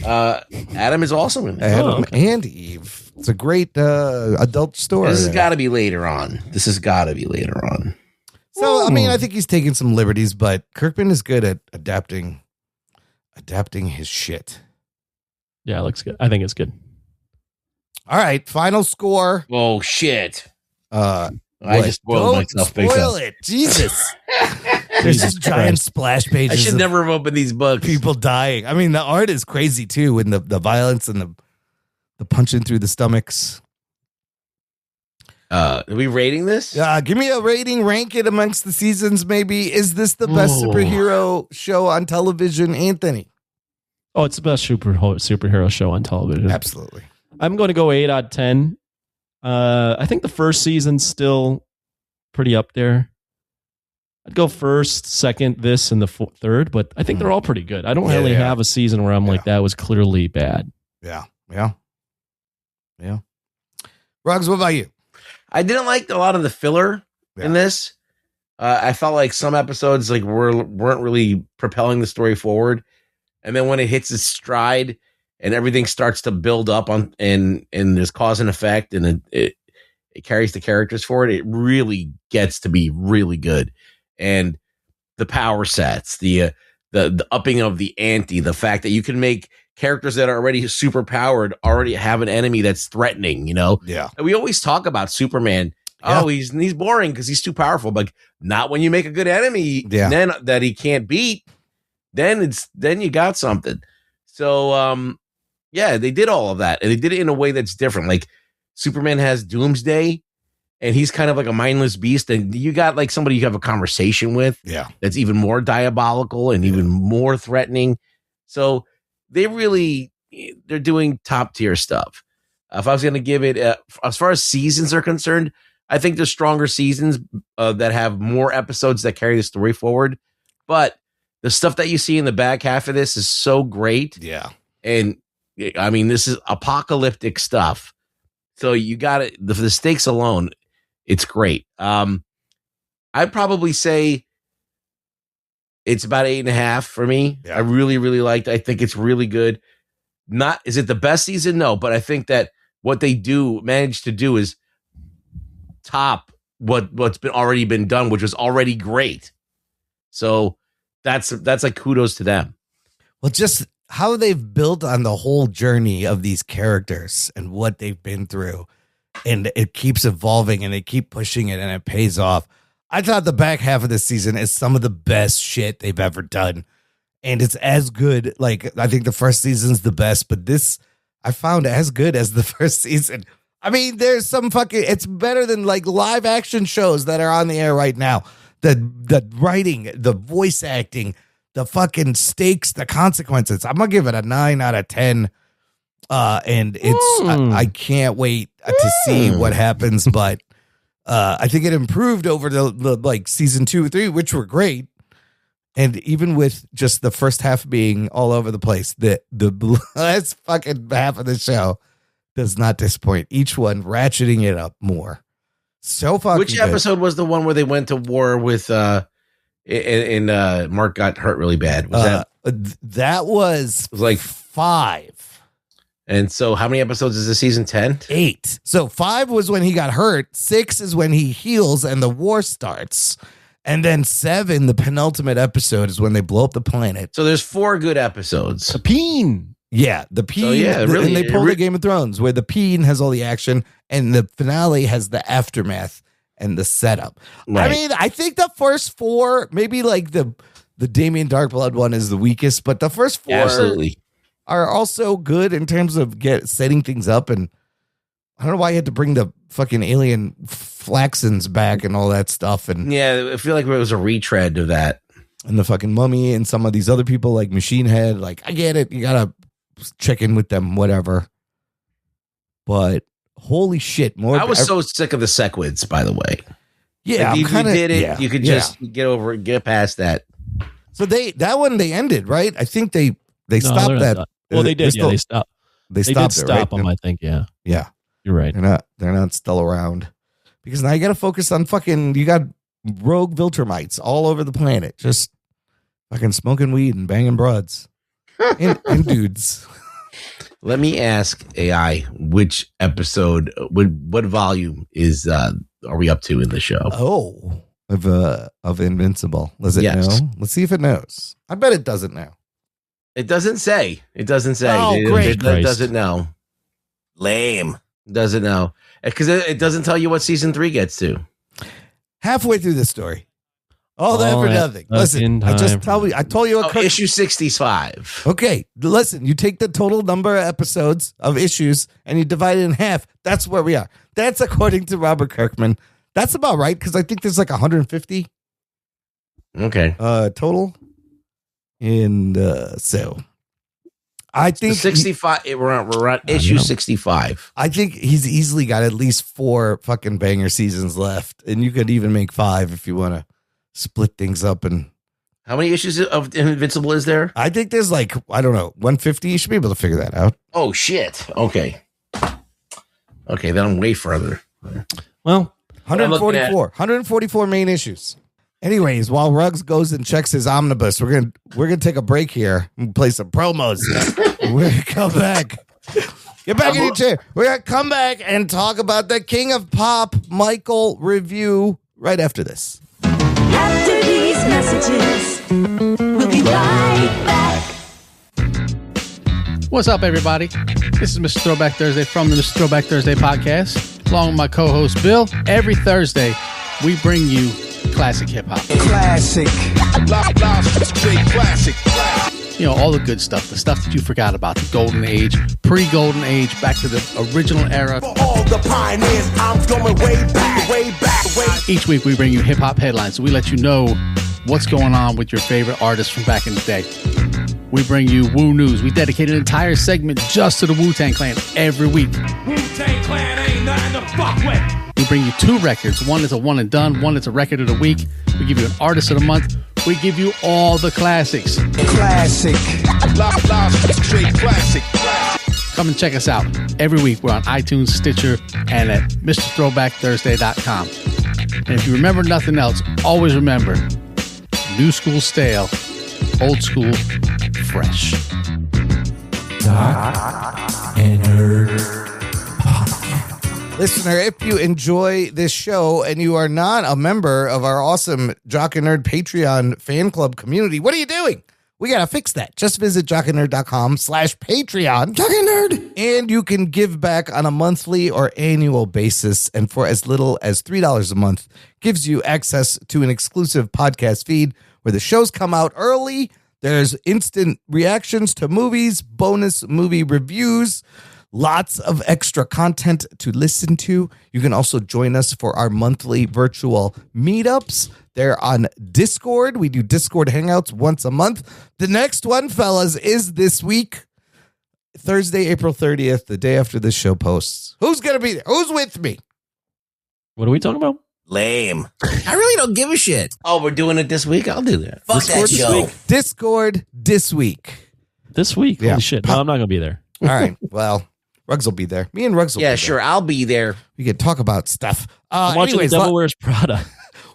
Adam is also in it. Adam and Eve. It's a great adult story. This has got to be later on. So, I mean, I think he's taking some liberties, but Kirkman is good at adapting his shit. Yeah, it looks good. I think it's good. All right, final score. Oh, shit. I just spoiled myself. Spoil it. Jesus. There's just giant splash pages. I should never have opened these books. People dying. I mean, the art is crazy, too, and the violence and the punching through the stomachs. Are we rating this? Give me a rating, rank it amongst the seasons, maybe. Is this the best superhero show on television, Anthony? Oh, it's the best superhero show on television. Absolutely. I'm going to go 8 out of 10. I think the first season's still pretty up there. I'd go first, second, this, and the third, but I think they're all pretty good. I don't really have a season where I'm like, that was clearly bad. Yeah. Ruggs, what about you? I didn't like a lot of the filler in this. I felt like some episodes weren't really propelling the story forward, and then when it hits its stride and everything starts to build up on and there's cause and effect, and it carries the characters forward, it really gets to be really good. And the power sets, the upping of the ante, the fact that you can make characters that are already super powered already have an enemy that's threatening, Yeah. And we always talk about Superman. Oh, he's boring because he's too powerful, but not when you make a good enemy then that he can't beat. Then you got something. So Yeah, they did all of that, and they did it in a way that's different. Like Superman has Doomsday, and he's kind of like a mindless beast, and you got like somebody you have a conversation with. Yeah. That's even more diabolical and even more threatening. So they're doing top tier stuff. If I was going to give it, as far as seasons are concerned, I think there's stronger seasons that have more episodes that carry the story forward. But the stuff that you see in the back half of this is so great. Yeah. And I mean, this is apocalyptic stuff. So you got it. The stakes alone, it's great. I'd probably say it's about 8.5 for me. Yeah. I really, really liked it. I think it's really good. Is it the best season? No, but I think that what they manage to do is top what's already been done, which was already great. So that's like kudos to them. Well, just how they've built on the whole journey of these characters and what they've been through. And it keeps evolving and they keep pushing it and it pays off. I thought the back half of this season is some of the best shit they've ever done. And it's as good. Like, I think the first season's the best, but this I found as good as the first season. I mean, there's some it's better than like live action shows that are on the air right now. The writing, the voice acting, the fucking stakes, the consequences. I'm going to give it a 9 out of 10. And it's, I can't wait to see what happens, but I think it improved over the like season 2 or 3, which were great. And even with just the first half being all over the place, the last fucking half of the show does not disappoint. Each one ratcheting it up more. So fucking Which episode was the one where they went to war with and Mark got hurt really bad? Was that was like 5. And so how many episodes is the season? 10? 8. So 5 was when he got hurt. 6 is when he heals and the war starts. And then 7, the penultimate episode, is when they blow up the planet. So there's 4 good episodes. The Peen. Yeah, the Peen. So yeah, really, and they pull the Game of Thrones, where the Peen has all the action, and the finale has the aftermath and the setup. Right. I mean, I think the first 4, maybe like the Damien Darkblood one is the weakest, but the first 4 absolutely are also good in terms of setting things up. And I don't know why you had to bring the fucking alien Flaxens back and all that stuff. And yeah, I feel like it was a retread of that. And the fucking Mummy and some of these other people like Machine Head. Like, I get it. You got to check in with them, whatever. But holy shit. I was so sick of the Sequids, by the way. Yeah. Like, you did it. Yeah, you could just get over it, get past that. So that one they ended, right? I think they stopped that. Not. Well, they did. They stopped. They did stop them, I think. Yeah. Yeah. You're right. They're not still around because now you got to focus on you got rogue Viltrumites all over the planet, just fucking smoking weed and banging broads and dudes. Let me ask AI which episode, what volume are we up to in the show? Oh, of Invincible. Does it know? Let's see if it knows. I bet it doesn't know. It doesn't say. Oh, great. It doesn't know. Lame. Doesn't know. Because it doesn't tell you what season 3 gets to. Halfway through the story. All that for nothing. Listen, I told you issue 65. Okay, listen, you take the total number of episodes of issues and you divide it in half. That's where we are. That's according to Robert Kirkman. That's about right because I think there's like 150. Okay. Total. And so I think 65. We're on issue 65. I think he's easily got at least 4 fucking banger seasons left, and you could even make 5 if you want to split things up. And how many issues of Invincible is there? I think there's like, I don't know, 150. You should be able to figure that out. Oh shit. Okay, then I'm way further. Well, 144 main issues. Anyways, while Ruggs goes and checks his omnibus, we're gonna take a break here and play some promos. We're gonna come back. Get back in your chair. We're gonna come back and talk about the King of Pop Michael review right after this. After these messages, we'll be right back. What's up, everybody? This is Mr. Throwback Thursday from the Mr. Throwback Thursday podcast, along with my co-host Bill. Every Thursday, we bring you classic hip hop. Classic. You You know, all the good stuff, the stuff that you forgot about, the golden age, pre-golden age, back to the original era. For all the pioneers, I'm going way back, way back, way back. Each week we bring you hip-hop headlines, so we let you know what's going on with your favorite artists from back in the day. We bring you Wu News. We dedicate an entire segment just to the Wu-Tang Clan every week. Wu-Tang Clan ain't nothing to fuck with. We bring you 2 records. One is a one and done. One is a record of the week. We give you an artist of the month. We give you all the classics. Classic. Live, straight classic. Come and check us out. Every week we're on iTunes, Stitcher, and at MrThrowbackThursday.com. And if you remember nothing else, always remember, new school stale, old school fresh. Jock and Nerd. Listener, if you enjoy this show and you are not a member of our awesome Jock and Nerd Patreon fan club community, what are you doing? We got to fix that. Just visit jockandnerd.com/Patreon. Jock and Nerd. And you can give back on a monthly or annual basis. And for as little as $3 a month, gives you access to an exclusive podcast feed where the shows come out early. There's instant reactions to movies, bonus movie reviews, lots of extra content to listen to. You can also join us for our monthly virtual meetups. They're on Discord. We do Discord hangouts once a month. The next one, fellas, is this week, Thursday, April 30th, the day after this show posts. Who's going to be there? Who's with me? What are we talking about? Lame. I really don't give a shit. Oh, we're doing it this week? I'll do that. Fuck that show. Discord this week. This week? Yeah. Holy shit. No, I'm not going to be there. All right. Well, Ruggs will be there. Me and Ruggs will be there. Yeah, sure. I'll be there. We can talk about stuff. I'm watching anyways, Devil Wears Prada.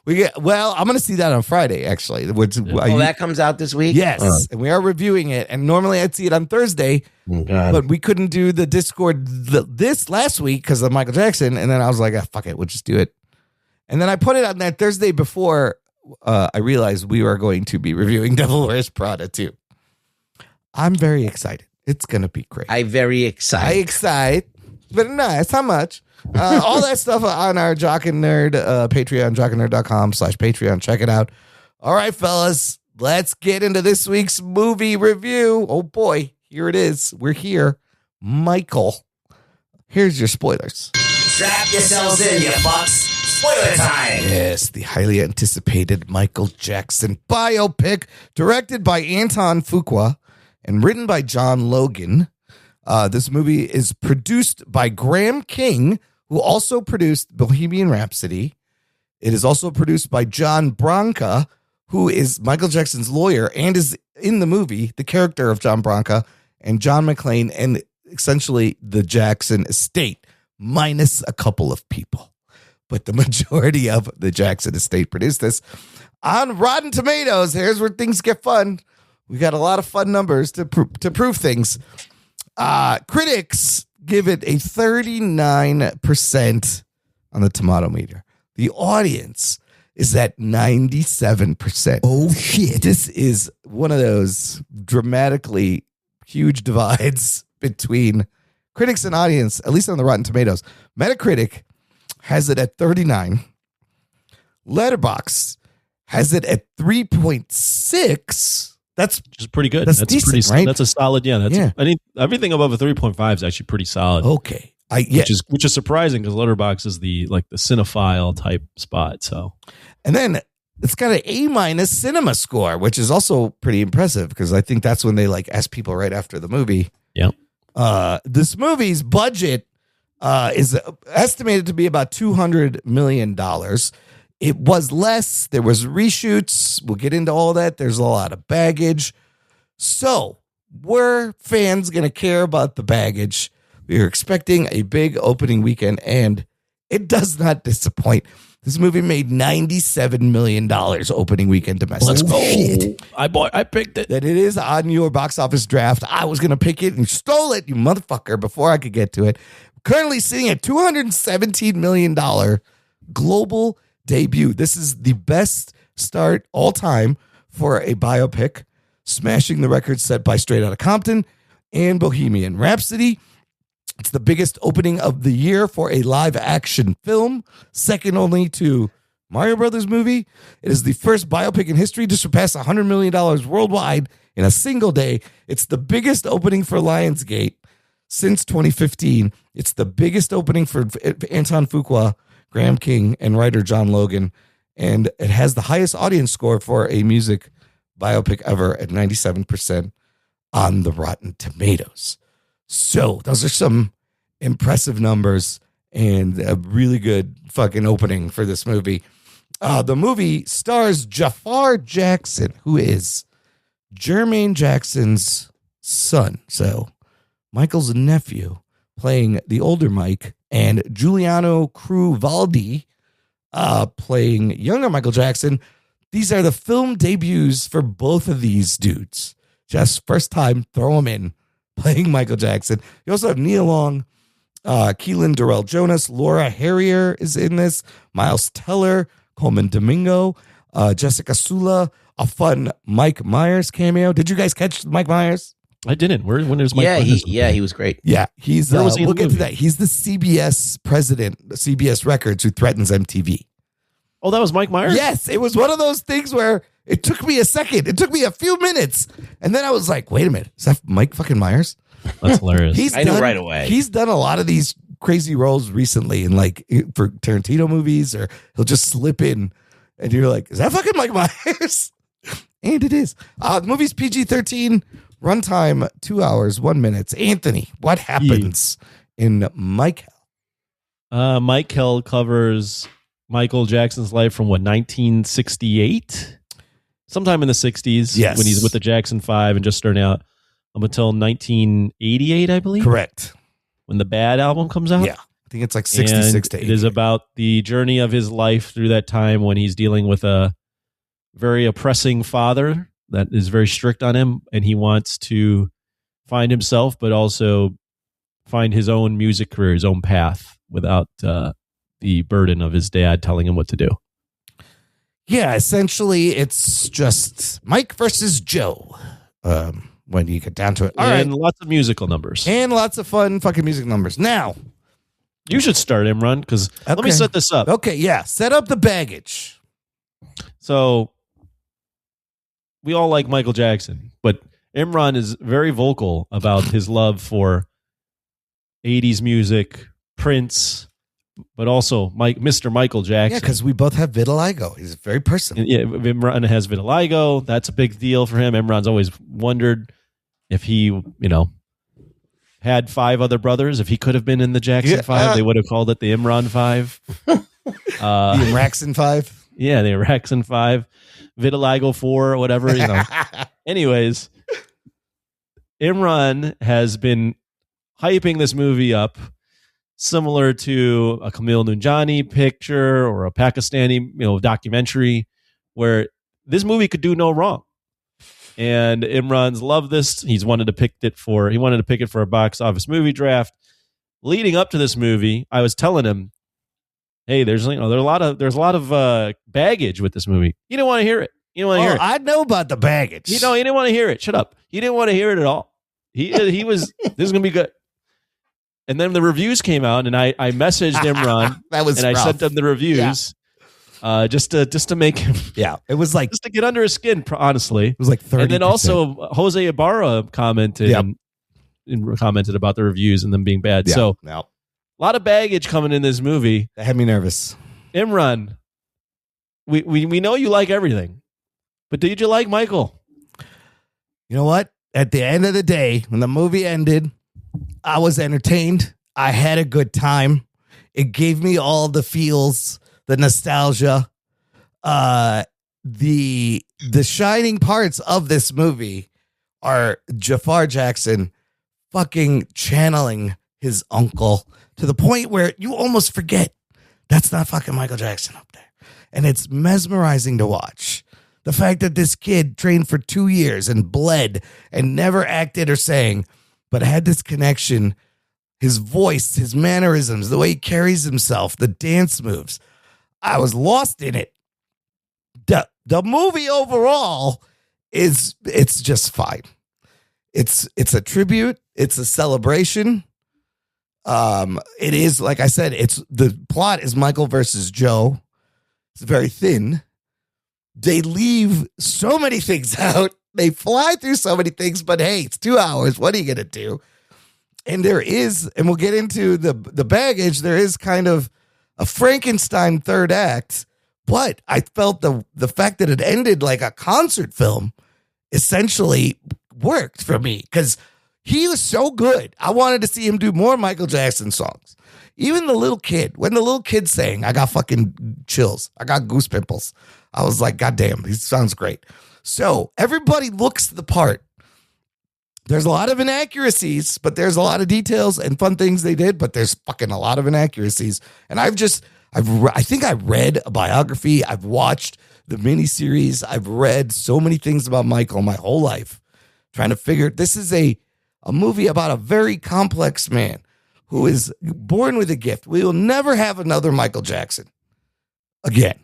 I'm going to see that on Friday, actually. That comes out this week? Yes, and we are reviewing it. And normally I'd see it on Thursday, but we couldn't do the Discord this last week because of Michael Jackson. And then I was like, fuck it, we'll just do it. And then I put it on that Thursday before I realized we were going to be reviewing Devil Wears Prada too. I'm very excited. It's going to be great. I excite. But no, it's not much. All that stuff on our Jock and Nerd Patreon, jockandnerd.com/Patreon. Check it out. All right, fellas, let's get into this week's movie review. Oh boy, here it is. We're here. Michael, here's your spoilers. Strap yourselves in, you fucks. Spoiler time. Yes, the highly anticipated Michael Jackson biopic, directed by Anton Fuqua and written by John Logan. This movie is produced by Graham King, who also produced Bohemian Rhapsody. It is also produced by John Branca, who is Michael Jackson's lawyer and is in the movie, the character of John Branca, and John McClane, and essentially the Jackson estate, minus a couple of people. But the majority of the Jackson estate produced this. On Rotten Tomatoes, here's where things get fun. We got a lot of fun numbers to prove things. Critics give it a 39% on the tomato meter. The audience is at 97%. Oh, shit. This is one of those dramatically huge divides between critics and audience, at least on the Rotten Tomatoes. Metacritic has it at 39. Letterboxd has it at 3.6. That's Which is pretty good. That's decent, pretty, right? That's a solid. Yeah. Yeah. I think everything above a 3.5 is actually pretty solid. okay. Which is surprising because Letterboxd is the cinephile type spot. So, and then it's got an A- cinema score, which is also pretty impressive because I think that's when they ask people right after the movie. yeah. This movie's budget is estimated to be about $200 million. It was less. There was reshoots. We'll get into all that. There's a lot of baggage. So were fans going to care about the baggage? We are expecting a big opening weekend, and it does not disappoint. This movie made $97 million opening weekend domestic. Let's go. Shit. I picked it. That it is on your box office draft. I was going to pick it and you stole it, you motherfucker, before I could get to it. Currently sitting at $217 million global debut. This is the best start all time for a biopic, smashing the record set by Straight Outta Compton and Bohemian Rhapsody. It's the biggest opening of the year for a live action film, second only to Mario Brothers movie. It is the first biopic in history to surpass $100 million worldwide in a single day. It's the biggest opening for Lionsgate since 2015. It's the biggest opening for Anton Fuqua, Graham King, and writer John Logan. And it has the highest audience score for a music biopic ever at 97% on the Rotten Tomatoes. So those are some impressive numbers and a really good fucking opening for this movie. The movie stars Jafar Jackson, who is Jermaine Jackson's son. So Michael's nephew, playing the older Mike, and Giuliano Cruvaldi playing younger Michael Jackson. These are the film debuts for both of these dudes. Just first time, throw them in, playing Michael Jackson. You also have Nia Long, Keelan Durrell Jonas, Laura Harrier is in this, Miles Teller, Coleman Domingo, Jessica Sula, a fun Mike Myers cameo. Did you guys catch Mike Myers? I didn't. When is Mike? He was great. Yeah, he's. Where was he in we'll the get to movie? that. He's the CBS president, CBS Records, who threatens MTV. Oh, that was Mike Myers? Yes, it was one of those things where it took me a second. It took me a few minutes, and then I was like, "Wait a minute, is that Mike fucking Myers?" That's hilarious. I knew right away. He's done a lot of these crazy roles recently, in like for Tarantino movies, or he'll just slip in, and you're like, "Is that fucking Mike Myers?" And it is. The movie's PG-13, runtime 2 hours 1 minute. Anthony, what happens in Mike Hell? Mike Hell covers Michael Jackson's life from 1968, sometime in the 60s. Yes. When he's with the Jackson 5 and just starting out, up until 1988, I believe. Correct. When the Bad album comes out. Yeah, I think it's like 66 And to 80. it is about the journey of his life through that time when he's dealing with a very oppressing father that is very strict on him, and he wants to find himself, but also find his own music career, his own path, without the burden of his dad telling him what to do. Yeah, essentially, it's just Mike versus Joe. When you get down to it, all right, And lots of musical numbers. and lots of fun fucking music numbers. Now, You should start, Imran, because let me Okay. set this up. okay, yeah, set up the baggage. So we all like Michael Jackson, but Imran is very vocal about his love for 80s music, Prince, but also Mr. Michael Yeah, Jackson. because we both have vitiligo. He's very personal. And yeah, Imran has vitiligo. That's a big deal for him. Imran's always wondered if he, had 5 other brothers. If he could have been in the Jackson Yeah. 5, they would have called it the Imran 5. The Raxon 5. Yeah, the Raxon 5, vitiligo 4, or whatever. Anyways, Imran has been hyping this movie up, similar to a Camille Nunjani picture or a Pakistani, documentary, where this movie could do no wrong. And Imran's loved this. He wanted to pick it for a box office movie draft. Leading up to this movie, I was telling him, "Hey, there's a lot of baggage with this movie. You don't want to hear it. You don't want to hear it. I know about the baggage. He didn't want to hear it. Shut up. He didn't want to hear it at all. He was. This is gonna be good." And then the reviews came out, and I messaged Imran that was and I rough. sent him the reviews, just to make him, Yeah, it was like just to get under his skin, honestly. 30%. And then also Jose Ibarra commented Yep. and commented about the reviews and them being bad. Yeah, So no, a lot of baggage coming in this movie. that had me nervous. Imran, we know you like everything, but did you like Michael? You know what? At the end of the day, when the movie ended, I was entertained. I had a good time. It gave me all the feels, the nostalgia. The shining parts of this movie are Jafar Jackson fucking channeling his uncle to the point where you almost forget that's not fucking Michael Jackson up there. And it's mesmerizing to watch. The fact that this kid trained for 2 years and bled and never acted or sang, but had this connection, his voice, his mannerisms, the way he carries himself, the dance moves. I was lost in it. The movie overall it's just fine. It's a tribute. It's a celebration. It is, like I said, the plot is Michael versus Joe. It's very thin. They leave so many things out They fly through so many things, but hey, it's 2 hours. What are you going to do? And there is, and we'll get into the baggage, there is kind of a Frankenstein third act, but I felt the fact that it ended like a concert film essentially worked for me because he was so good. I wanted to see him do more Michael Jackson songs. Even the little kid, when the little kid sang, I got fucking chills. I got goose pimples. I was like, God damn, he sounds great. So everybody looks the part. There's a lot of inaccuracies, but there's a lot of details and fun things they did, but there's fucking a lot of inaccuracies. And I think I read a biography. I've watched the miniseries. I've read so many things about Michael my whole life, trying to figure, this is a movie about a very complex man who is born with a gift. We will never have another Michael Jackson again.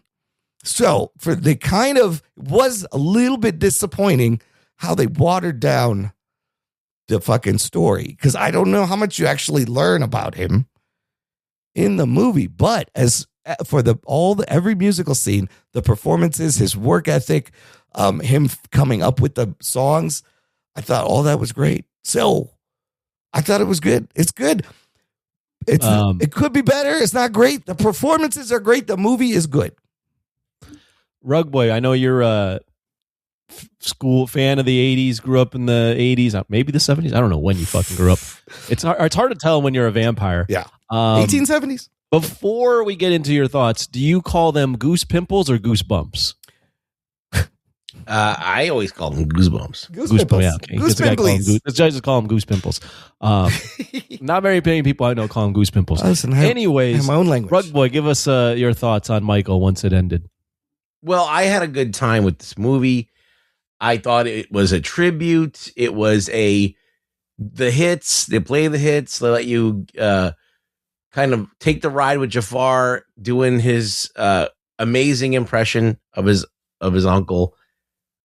So they kind of was a little bit disappointing how they watered down the fucking story, because I don't know how much you actually learn about him in the movie. But as for every musical scene, the performances, his work ethic, him coming up with the songs, I thought all that was great. So I thought it was good. It's good. It could be better. It's not great. The performances are great. The movie is good. Rug Boy, I know you're a school fan of the 80s, grew up in the 80s, maybe the 70s. I don't know when you fucking grew up. It's hard to tell when you're a vampire. Yeah. 1870s. Before we get into your thoughts, do you call them goose pimples or goose bumps? I always call them goosebumps. Goose pimples. Yeah, okay. Goose pimples. This guy just call them goose pimples. Not very many people I know call them goose pimples. Listen, anyways, I have my own language. Rug Boy, give us your thoughts on Michael once it ended. Well, I had a good time with this movie. I thought it was a tribute. It was the hits. They play the hits. They let you kind of take the ride with Jafar doing his amazing impression of his uncle.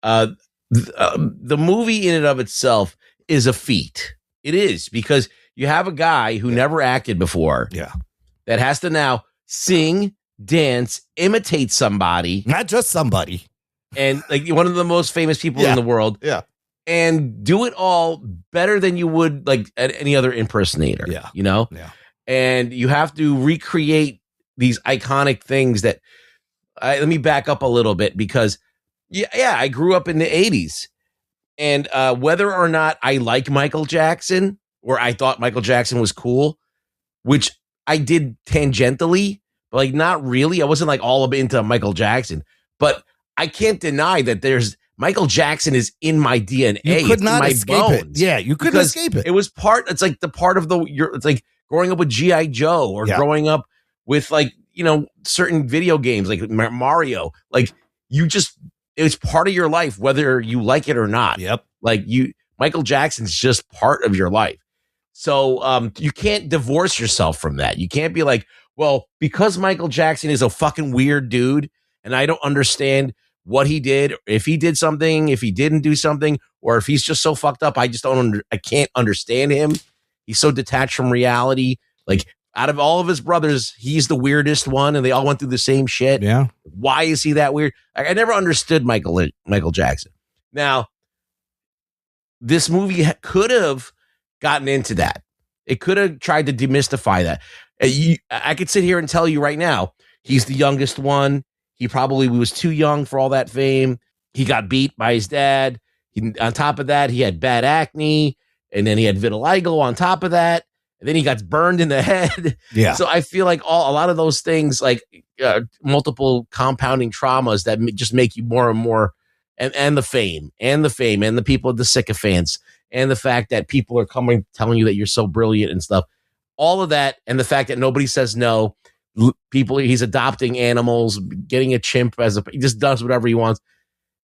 The movie in and of itself is a feat. It is, because you have a guy who never acted before. Yeah. That has to now sing, dance, imitate somebody. Not just somebody. And like one of the most famous people in the world. Yeah. And do it all better than you would like at any other impersonator. Yeah. You know? Yeah. And you have to recreate these iconic things that let me back up a little bit, because I grew up in the 80s. And whether or not I like Michael Jackson, or I thought Michael Jackson was cool, which I did tangentially, but like not really. I wasn't like all up into Michael Jackson. But I can't deny that Michael Jackson is in my DNA. You could not it's in my escape bones. it. Yeah, you couldn't escape it. It was it's like the part of it's like growing up with G.I. Joe, or growing up with like, certain video games like Mario. Like it's part of your life, whether you like it or not. Yep. Like Michael Jackson's just part of your life. So you can't divorce yourself from that. You can't be like, well, because Michael Jackson is a fucking weird dude and I don't understand what he did, if he did something, if he didn't do something, or if he's just so fucked up, I can't understand him. He's so detached from reality. Like, out of all of his brothers, he's the weirdest one, and they all went through the same shit. Yeah. Why is he that weird? I never understood Michael Jackson. Now, this movie could have gotten into that. It could have tried to demystify that. I could sit here and tell you right now, he's the youngest one. He probably was too young for all that fame. He got beat by his dad. On top of that, he had bad acne, and then he had vitiligo on top of that. And then he got burned in the head. Yeah. So I feel like a lot of those things, like multiple compounding traumas that just make you more and more, and the fame and the people, the sycophants, and the fact that people are coming telling you that you're so brilliant and stuff. All of that, and the fact that nobody says no. He's adopting animals, getting a chimp he just does whatever he wants.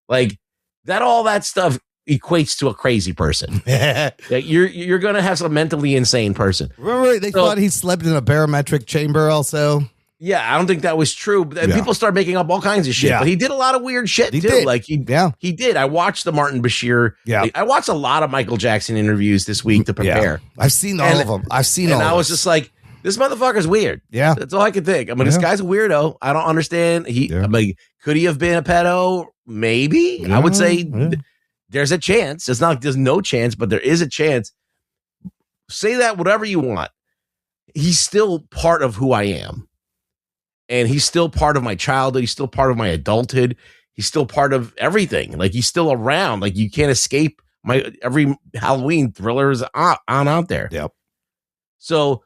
Like that, all that stuff equates to a crazy person. You're gonna have some mentally insane person. Remember, they thought he slept in a barometric chamber also. Yeah, I don't think that was true. But people start making up all kinds of shit. Yeah. But he did a lot of weird shit too. Did. Like he did. I watched the Martin Bashir. Yeah. I watched a lot of Michael Jackson interviews this week to prepare. Yeah. I've seen all of them. And I was just like, this motherfucker's weird. Yeah. That's all I could think. I mean, this guy's a weirdo. I don't understand. I'm like, could he have been a pedo? Maybe. I would say there's a chance. It's not like there's no chance, but there is a chance. Say that whatever you want. He's still part of who I am. And he's still part of my childhood. He's still part of my adulthood. He's still part of everything. Like, he's still around. Like, you can't escape my every Halloween thriller is on out there. Yep. So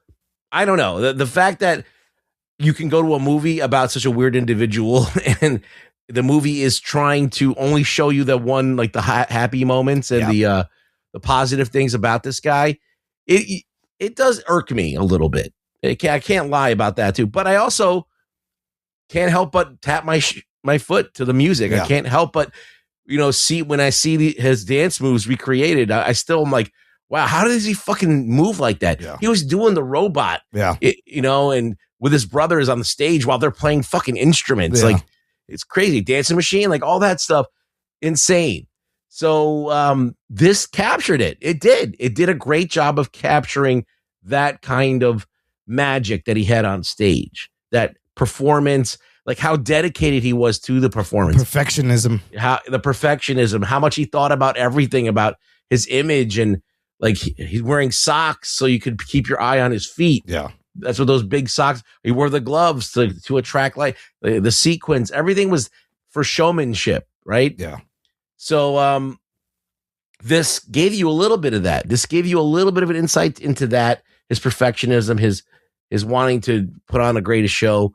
I don't know. The fact that you can go to a movie about such a weird individual and the movie is trying to only show you the one, like the happy moments and the positive things about this guy. It does irk me a little bit. I can't lie about that too. But I also can't help but tap my foot to the music. Yeah. I can't help but, see when I see his dance moves recreated, I still am like, wow, how does he fucking move like that? Yeah. He was doing the robot, and with his brothers on the stage while they're playing fucking instruments. Yeah. Like, it's crazy. Dancing Machine, like all that stuff, insane. So this captured it. It did a great job of capturing that kind of magic that he had on stage, that performance, like how dedicated he was to the performance. Perfectionism. How much he thought about everything, about his image, and like he's wearing socks so you could keep your eye on his feet. Yeah. That's what those big socks. He wore the gloves to attract light. The sequins, everything was for showmanship, right? Yeah. So this gave you a little bit of that. This gave you a little bit of an insight into that, his perfectionism, his wanting to put on the greatest show,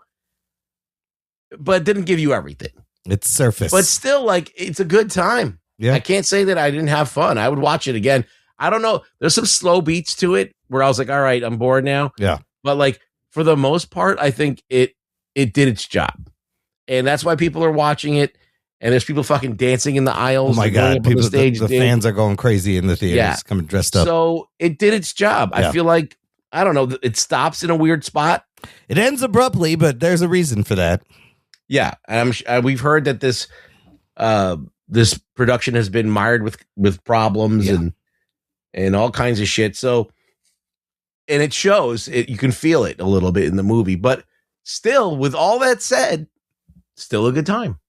but it didn't give you everything. It's surface. But still, like, it's a good time. Yeah. I can't say that I didn't have fun. I would watch it again. I don't know. There's some slow beats to it where I was like, all right, I'm bored now. Yeah. But like, for the most part, I think it did its job. And that's why people are watching it. And there's people fucking dancing in the aisles. Oh my God. People, the fans are going crazy in the theaters, coming dressed up. So it did its job. Yeah. I feel like, I don't know, it stops in a weird spot. It ends abruptly, but there's a reason for that. Yeah. And we've heard that this production has been mired with problems and all kinds of shit. So, and it shows it, you can feel it a little bit in the movie, but still, with all that said, still a good time.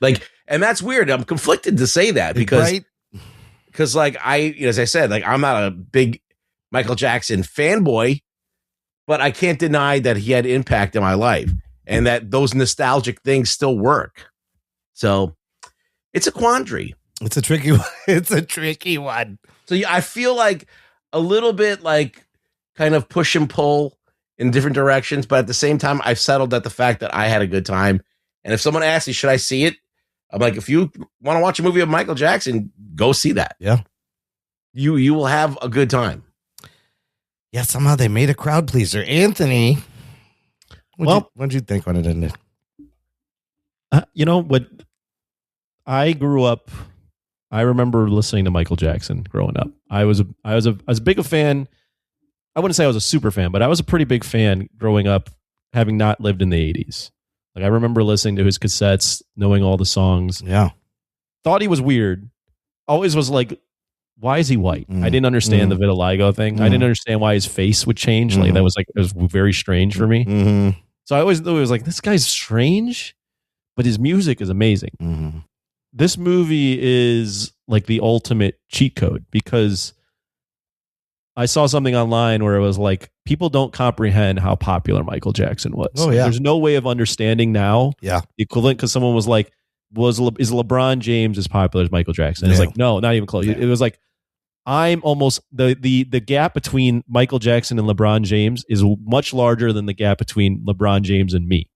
Like, and that's weird. I'm conflicted to say that because like as I said, like, I'm not a big Michael Jackson fanboy, but I can't deny that he had impact in my life and that those nostalgic things still work. So it's a quandary. It's a tricky one. It's a tricky one. So I feel like a little bit like kind of push and pull in different directions, but at the same time, I've settled at the fact that I had a good time. And if someone asks me, should I see it? I'm like, if you want to watch a movie of Michael Jackson, go see that. Yeah. You will have a good time. Yeah, somehow they made a crowd pleaser. Anthony, what'd you think when it ended? You know what? I grew up. I remember listening to Michael Jackson growing up. I was as big a fan. I wouldn't say I was a super fan, but I was a pretty big fan growing up, having not lived in the 80s. Like, I remember listening to his cassettes, knowing all the songs. Yeah. Thought he was weird. Always was like, why is he white? I didn't understand the vitiligo thing. I didn't understand why his face would change. Like, that was like, it was very strange for me. So I always thought, it was like, this guy's strange, but his music is amazing. This movie is like the ultimate cheat code, because I saw something online where it was like, people don't comprehend how popular Michael Jackson was. Oh, yeah. There's no way of understanding now Yeah. the equivalent, because someone was like, is LeBron James as popular as Michael Jackson? It's Yeah. like, no, not even close. It was like, I'm almost the gap between Michael Jackson and LeBron James is much larger than the gap between LeBron James and me.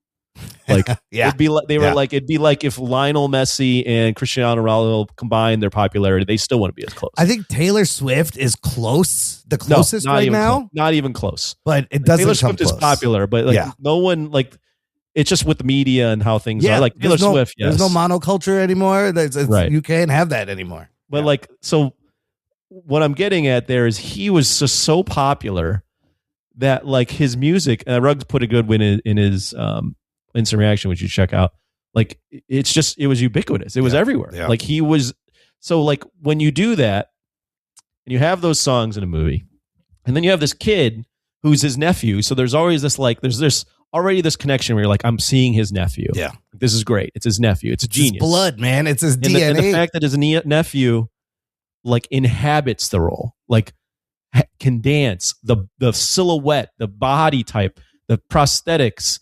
Like, Yeah. it'd be like it'd be like if Lionel Messi and Cristiano Ronaldo combined their popularity, they still wouldn't be as close. I think Taylor Swift is the closest not right even now, close. Not even close. but it doesn't Taylor come Swift is close. popular, but like no one, like, it's just with the media and how things are. Like Taylor Swift, yes. There's no monoculture anymore. Right. You can't have that anymore. But like, so what I'm getting at there is he was just so popular that like his music, and Ruggs put a good win in his instant reaction, which you check out. Like, it was ubiquitous. It was everywhere. Yeah. Like, he was, so like when you do that and you have those songs in a movie, and then you have this kid who's his nephew. So there's always this, like, there's this already this connection where you're like, I'm seeing his nephew. Yeah. This is great. It's his nephew. It's a genius. His blood, man. It's his And DNA. the fact that his nephew like inhabits the role, like can dance, the silhouette, the body type, the prosthetics,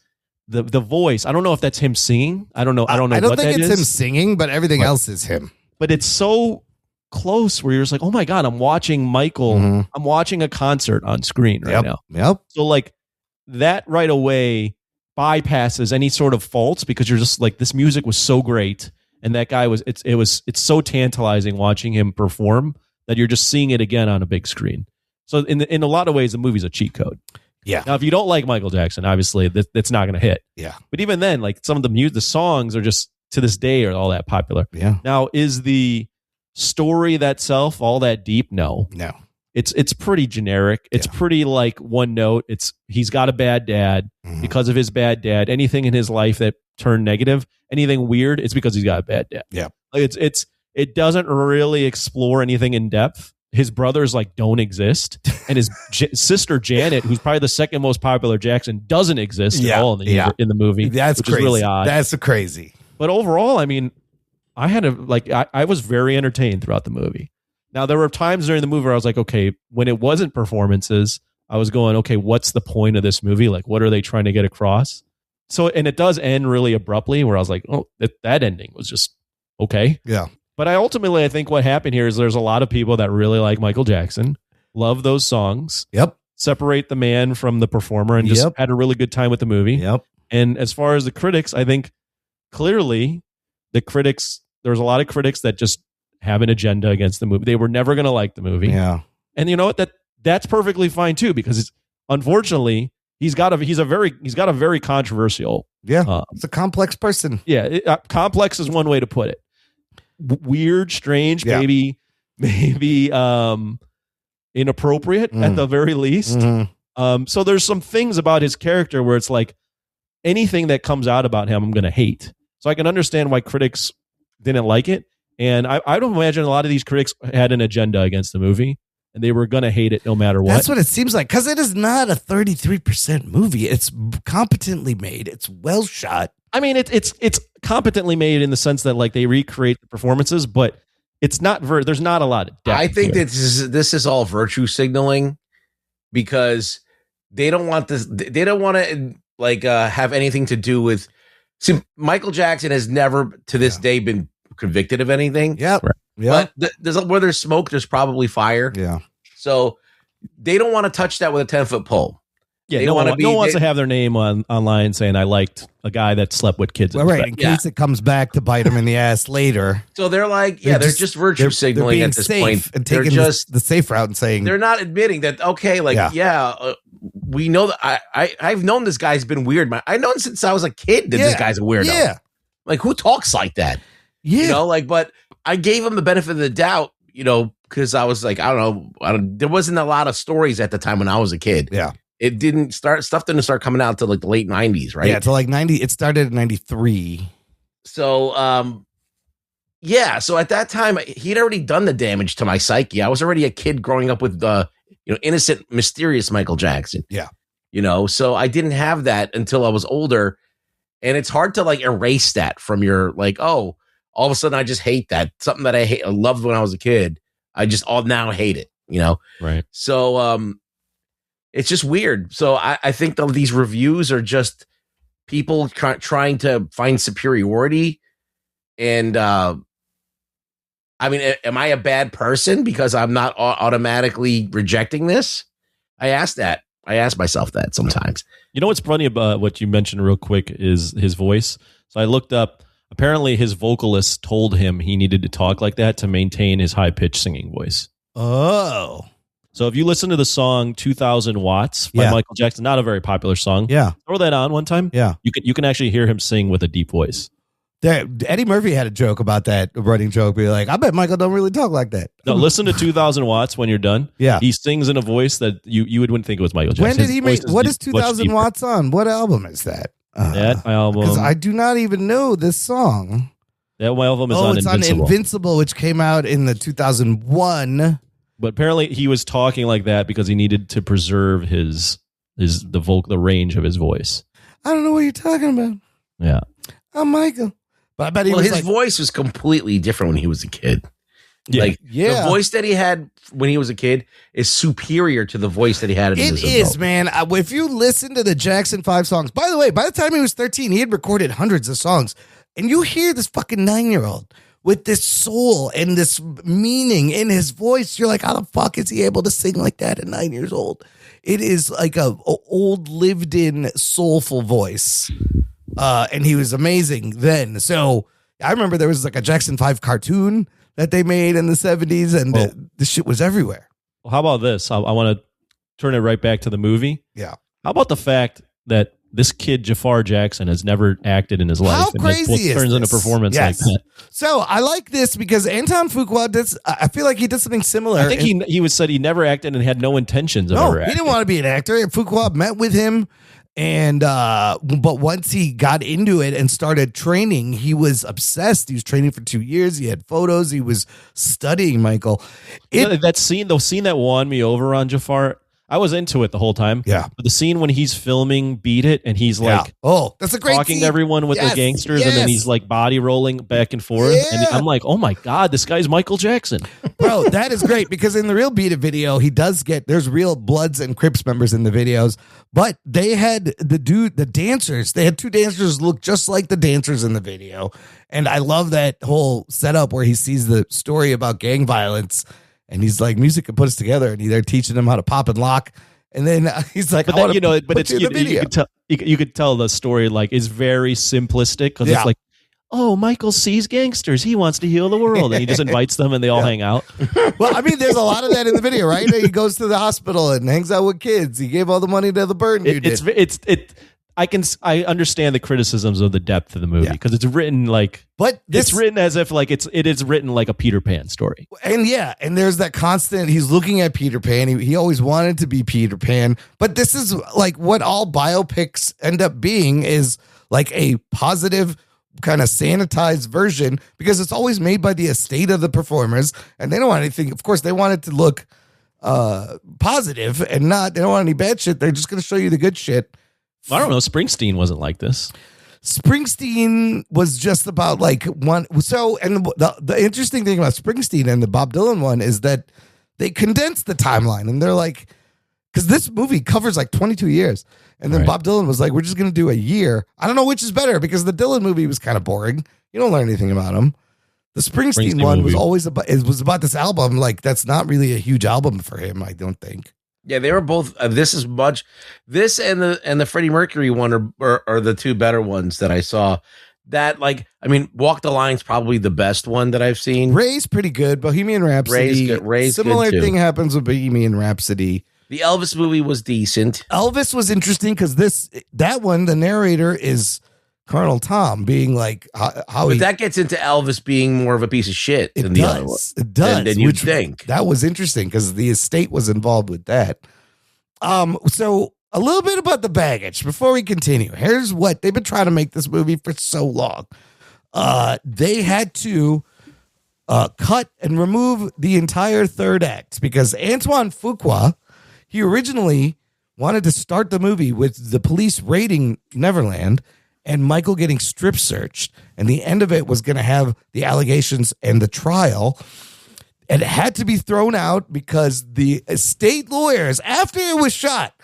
the voice. I don't know if that's him singing. I don't know. I don't think it's him singing, but everything else is him. But it's so close where you're just like, oh my God, I'm watching Michael. Mhm. I'm watching a concert on screen right now. Yep. So like that right away bypasses any sort of faults because you're just like, this music was so great. And that guy it's so tantalizing watching him perform that you're just seeing it again on a big screen. So in a lot of ways, the movie's a cheat code. Yeah. Now, if you don't like Michael Jackson, obviously that's not going to hit. Yeah. But even then, like some of the songs are just to this day are all that popular. Yeah. Now, is the story that self all that deep? No. It's pretty generic. It's pretty like one note. He's got a bad dad. Because of his bad dad. Anything in his life that turned negative, anything weird, it's because he's got a bad dad. Yeah. Like it doesn't really explore anything in depth. His brothers like don't exist, and his sister Janet, who's probably the second most popular Jackson, doesn't exist at all in the movie. That's which crazy. is really odd. That's crazy. But overall, I mean, I was very entertained throughout the movie. Now, there were times during the movie where I was like, okay, when it wasn't performances, I was going, okay, what's the point of this movie? Like, what are they trying to get across? So, and it does end really abruptly where I was like, oh, that ending was just okay. Yeah. But I think what happened here is there's a lot of people that really like Michael Jackson, love those songs. Yep. Separate the man from the performer and just had a really good time with the movie. Yep. And as far as the critics, I think clearly there's a lot of critics that just have an agenda against the movie. They were never going to like the movie. Yeah. And you know what? That's perfectly fine too, because unfortunately he's got a very controversial. Yeah. It's a complex person. Yeah. Complex is one way to put it. Weird, strange, maybe inappropriate at the very least. So there's some things about his character where it's like anything that comes out about him, I'm going to hate. So I can understand why critics didn't like it. And I don't imagine a lot of these critics had an agenda against the movie and they were going to hate it no matter what. That's what it seems like. Because it is not a 33% movie. It's competently made. It's well shot. I mean, it's competently made in the sense that like they recreate the performances, but it's not there's not a lot of depth. I think here. that this is all virtue signaling because they don't want this. They don't want to like have anything to do with. See, Michael Jackson has never to this day been convicted of anything. Yep. Right. Yep. But where there's smoke, there's probably fire. Yeah. So they don't want to touch that with a 10-foot pole. Yeah, no one wants to have their name online saying I liked a guy that slept with kids. Well, right, in case it comes back to bite him in the ass later. So they're like, they're just virtue signaling at this point. And taking just the safe route and saying they're not admitting that. Okay, like we know that I've known this guy's been weird. I've known since I was a kid that this guy's a weirdo. Yeah, like who talks like that? Yeah, you know, like. But I gave him the benefit of the doubt, you know, because I was like, I don't know, there wasn't a lot of stories at the time when I was a kid. Yeah. Stuff didn't start coming out until like the late 90s, right? Yeah, to like 90. It started in 93. So, so at that time, he'd already done the damage to my psyche. I was already a kid growing up with, innocent, mysterious Michael Jackson. Yeah. You know, so I didn't have that until I was older. And it's hard to like erase that from your like, oh, all of a sudden I just hate that. Something that I loved when I was a kid. I just now hate it, you know? Right. So, it's just weird. So I think these reviews are just people trying to find superiority. And I mean, am I a bad person because I'm not automatically rejecting this? I ask myself that sometimes. You know what's funny about what you mentioned real quick is his voice. So I looked up. Apparently, his vocalist told him he needed to talk like that to maintain his high-pitched singing voice. Oh. So if you listen to the song 2000 Watts by Michael Jackson, not a very popular song. Yeah. Throw that on one time. Yeah. You can actually hear him sing with a deep voice. Eddie Murphy had a joke about that, a running joke. Be like, I bet Michael don't really talk like that. No, listen to 2000 Watts when you're done. Yeah. He sings in a voice that you wouldn't think it was Michael Jackson. When did he make, what is 2000 Watts on? What album is that? That album. Because I do not even know this song. That album is on Invincible. It's on Invincible, which came out in the 2001. But apparently he was talking like that because he needed to preserve the range of his voice. I don't know what you're talking about. Yeah. I'm Michael. But I bet he Well, was his voice was completely different when he was a kid. Yeah. Like Yeah. the voice that he had when he was a kid is superior to the voice that he had in It his is, adult. man. If you listen to the Jackson 5 songs, by the way, by the time he was 13, he had recorded hundreds of songs. And you hear this fucking 9-year-old with this soul and this meaning in his voice. You're like, how the fuck is he able to sing like that at 9 years old? It is like a old, lived-in, soulful voice. And he was amazing then. So I remember there was like a Jackson 5 cartoon that they made in the 70s, and the shit was everywhere. Well, how about this? I want to turn it right back to the movie. Yeah. How about the fact that this kid, Jafar Jackson, has never acted in his life? How and crazy is turns into this? performance Yes. like that. So I like this because Anton Fuqua did. I feel like he did something similar. I think he was said he never acted and had no intentions of No, ever he acting. didn't want to be an actor. Fuqua met with him, and but once he got into it and started training, he was obsessed. He was training for 2 years. He had photos. He was studying Michael. That scene, the scene that won me over on Jafar, I was into it the whole time. Yeah. But the scene when he's filming Beat It and he's like oh, that's a great talking scene. to everyone with Yes, the gangsters and then yes. he's like body rolling back and forth. And Yeah. I'm like, oh my God, this guy's Michael Jackson. Bro, that is great because in the real Beat It video, he does there's real Bloods and Crips members in the videos, but they had the dancers, they had two dancers look just like the dancers in the video. And I love that whole setup where he sees the story about gang violence and he's like, music can put us together. And they're teaching him how to pop and lock. And then he's like, But I then, wanna but put it's you in the video. you could tell the story like is very simplistic because Yeah. it's like, oh, Michael sees gangsters. He wants to heal the world. And he just invites them and they all hang out. Well, I mean, there's a lot of that in the video, right? He goes to the hospital and hangs out with kids. He gave all the money to the burn dude. I understand the criticisms of the depth of the movie because it's written like, But it's written as if like it is written like a Peter Pan story. And and there's that constant, he's looking at Peter Pan. He always wanted to be Peter Pan. But this is like what all biopics end up being is like a positive kind of sanitized version because it's always made by the estate of the performers. And they don't want anything. Of course, they want it to look positive and they don't want any bad shit. They're just going to show you the good shit. I don't know. Springsteen wasn't like this. Springsteen was just about like one. So, and the interesting thing about Springsteen and the Bob Dylan one is that they condensed the timeline and they're like, because this movie covers like 22 years. And then Right. Bob Dylan was like, we're just going to do a year. I don't know which is better because the Dylan movie was kind of boring. You don't learn anything about him. The Springsteen one was movie. always about, it was about this album. Like, that's not really a huge album for him, I don't think. Yeah, they were both. This and the Freddie Mercury one are the two better ones that I saw. That Walk the Line's probably the best one that I've seen. Ray's pretty good. Bohemian Rhapsody. Ray's similar good too. thing happens with Bohemian Rhapsody. The Elvis movie was decent. Elvis was interesting because that one, the narrator is Colonel Tom being like how But that gets into Elvis being more of a piece of shit than the other one. It does. Than you'd which think. That was interesting because the estate was involved with that. So a little bit about the baggage before we continue. Here's what they've been trying to make this movie for so long. They had to cut and remove the entire third act because Antoine Fuqua, he originally wanted to start the movie with the police raiding Neverland and Michael getting strip searched. And the end of it was going to have the allegations and the trial. And it had to be thrown out because the state lawyers, after it was shot,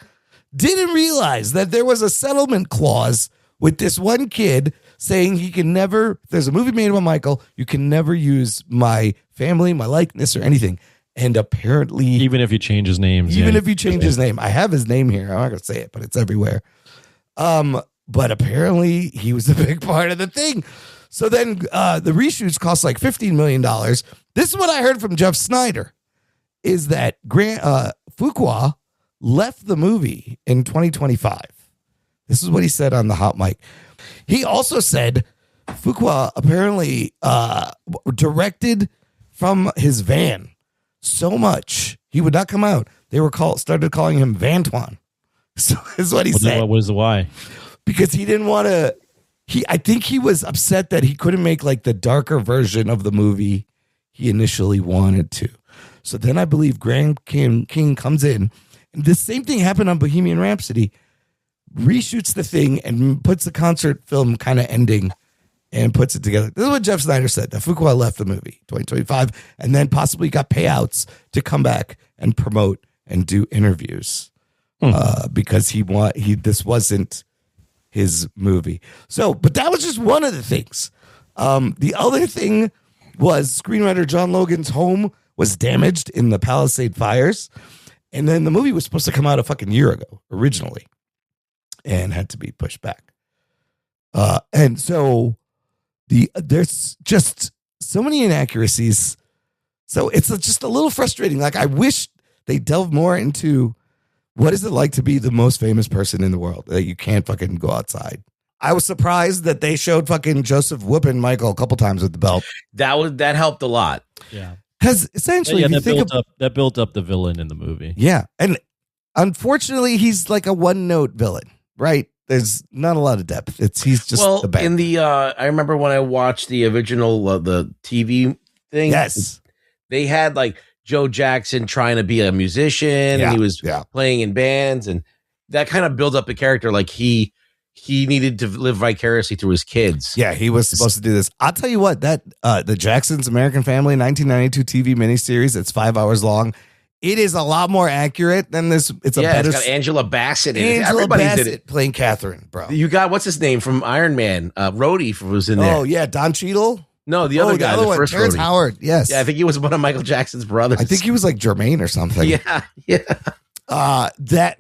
didn't realize that there was a settlement clause with this one kid saying he can never, if there's a movie made about Michael, you can never use my family, my likeness, or anything. And apparently, Even if you change his name. if you change his name, I have his name here. I'm not going to say it, but it's everywhere. But apparently he was a big part of the thing. So then the reshoots cost like $15 million. This is what I heard from Jeff Snyder, is that Fuqua left the movie in 2025. This is what he said on the hot mic. He also said Fuqua apparently directed from his van so much he would not come out. They started calling him Vantuan. So is what he said. What was the why? Because he didn't want to. I think he was upset that he couldn't make like the darker version of the movie he initially wanted to. So then I believe Graham King comes in, and the same thing happened on Bohemian Rhapsody. reshoots the thing and puts the concert film kind of ending and puts it together. This is what Jeff Snyder said, that Fuqua left the movie 2025 and then possibly got payouts to come back and promote and do interviews because this wasn't his movie. So, but that was just one of the things. The other thing was screenwriter John Logan's home was damaged in the Palisade fires. And then the movie was supposed to come out a fucking year ago originally and had to be pushed back. And so there's just so many inaccuracies. So it's just a little frustrating. Like, I wish they delved more into what is it like to be the most famous person in the world that you can't fucking go outside. I was surprised that they showed fucking Joseph whooping Michael a couple times with the belt. That helped a lot. Yeah. Because essentially, if you think that built up the villain in the movie. Yeah. And unfortunately, he's like a one-note villain, right? There's not a lot of depth. He's just the bad. In the I remember when I watched the original the TV thing. Yes. They had like Joe Jackson trying to be a musician and he was playing in bands, and that kind of built up the character. Like he needed to live vicariously through his kids. Yeah, he was supposed to do this. I'll tell you what, that the Jacksons American Family 1992 TV miniseries, it's 5 hours long. It is a lot more accurate than this. It's better. It's got Angela Bassett in it. Angela Everybody Bassett did it. playing Catherine, bro. You got, what's his name from Iron Man? Rhodey was in there. Oh, yeah, Don Cheadle? No, the other guy, the one, first Terrence Rhodey. Howard, yes. Yeah, I think he was one of Michael Jackson's brothers. I think he was like Jermaine or something. Yeah. That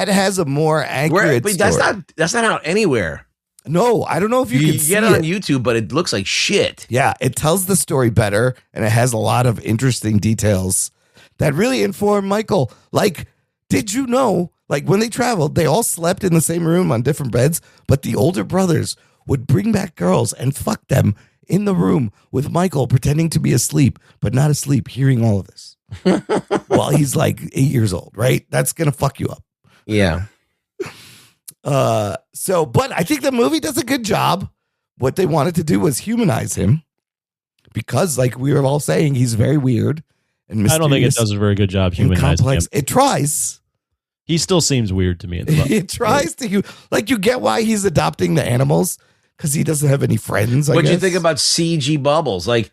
has a more accurate but story. that's not out anywhere. No, I don't know if you can see get it on YouTube, but it looks like shit. Yeah, it tells the story better, and it has a lot of interesting details that really inform Michael. Like, did you know, like when they traveled, they all slept in the same room on different beds, but the older brothers would bring back girls and fuck them in the room with Michael pretending to be asleep, but not asleep, hearing all of this while he's like 8 years old, right? That's going to fuck you up. Yeah. But I think the movie does a good job. What they wanted to do was humanize him because, like we were all saying, he's very weird and mysterious. I don't think it does a very good job humanizing complex. him. It tries. He still seems weird to me. It tries to you get why he's adopting the animals because he doesn't have any friends. What do you think about CG bubbles? Like,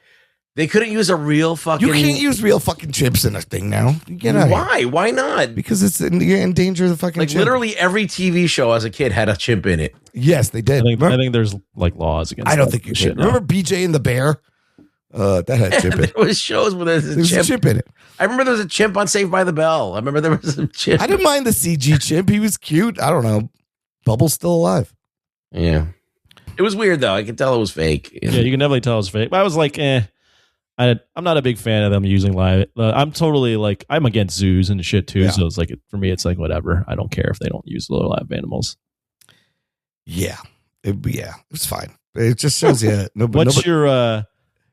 they couldn't use a real fucking. You can't use real fucking chips in a thing now. Get out of Why? here. Why not? Because you're in danger of the fucking like chip. literally every TV show as a kid had a chimp in it. Yes, they did. I think there's like laws against. I don't think you should. Remember BJ and the Bear? That had a chip in it. There was shows where there's a chip in it. I remember there was a chimp on Saved by the Bell. I remember there was a chimp. I didn't mind the CG chimp. He was cute. I don't know. Bubble's still alive. Yeah. It was weird though. I could tell it was fake. Yeah, you can definitely tell it's fake. But I was like, I'm not a big fan of them using live. I'm totally like, I'm against zoos and shit too. Yeah. So it's like, for me, it's like whatever. I don't care if they don't use the live animals. Yeah, it was fine. It just shows you.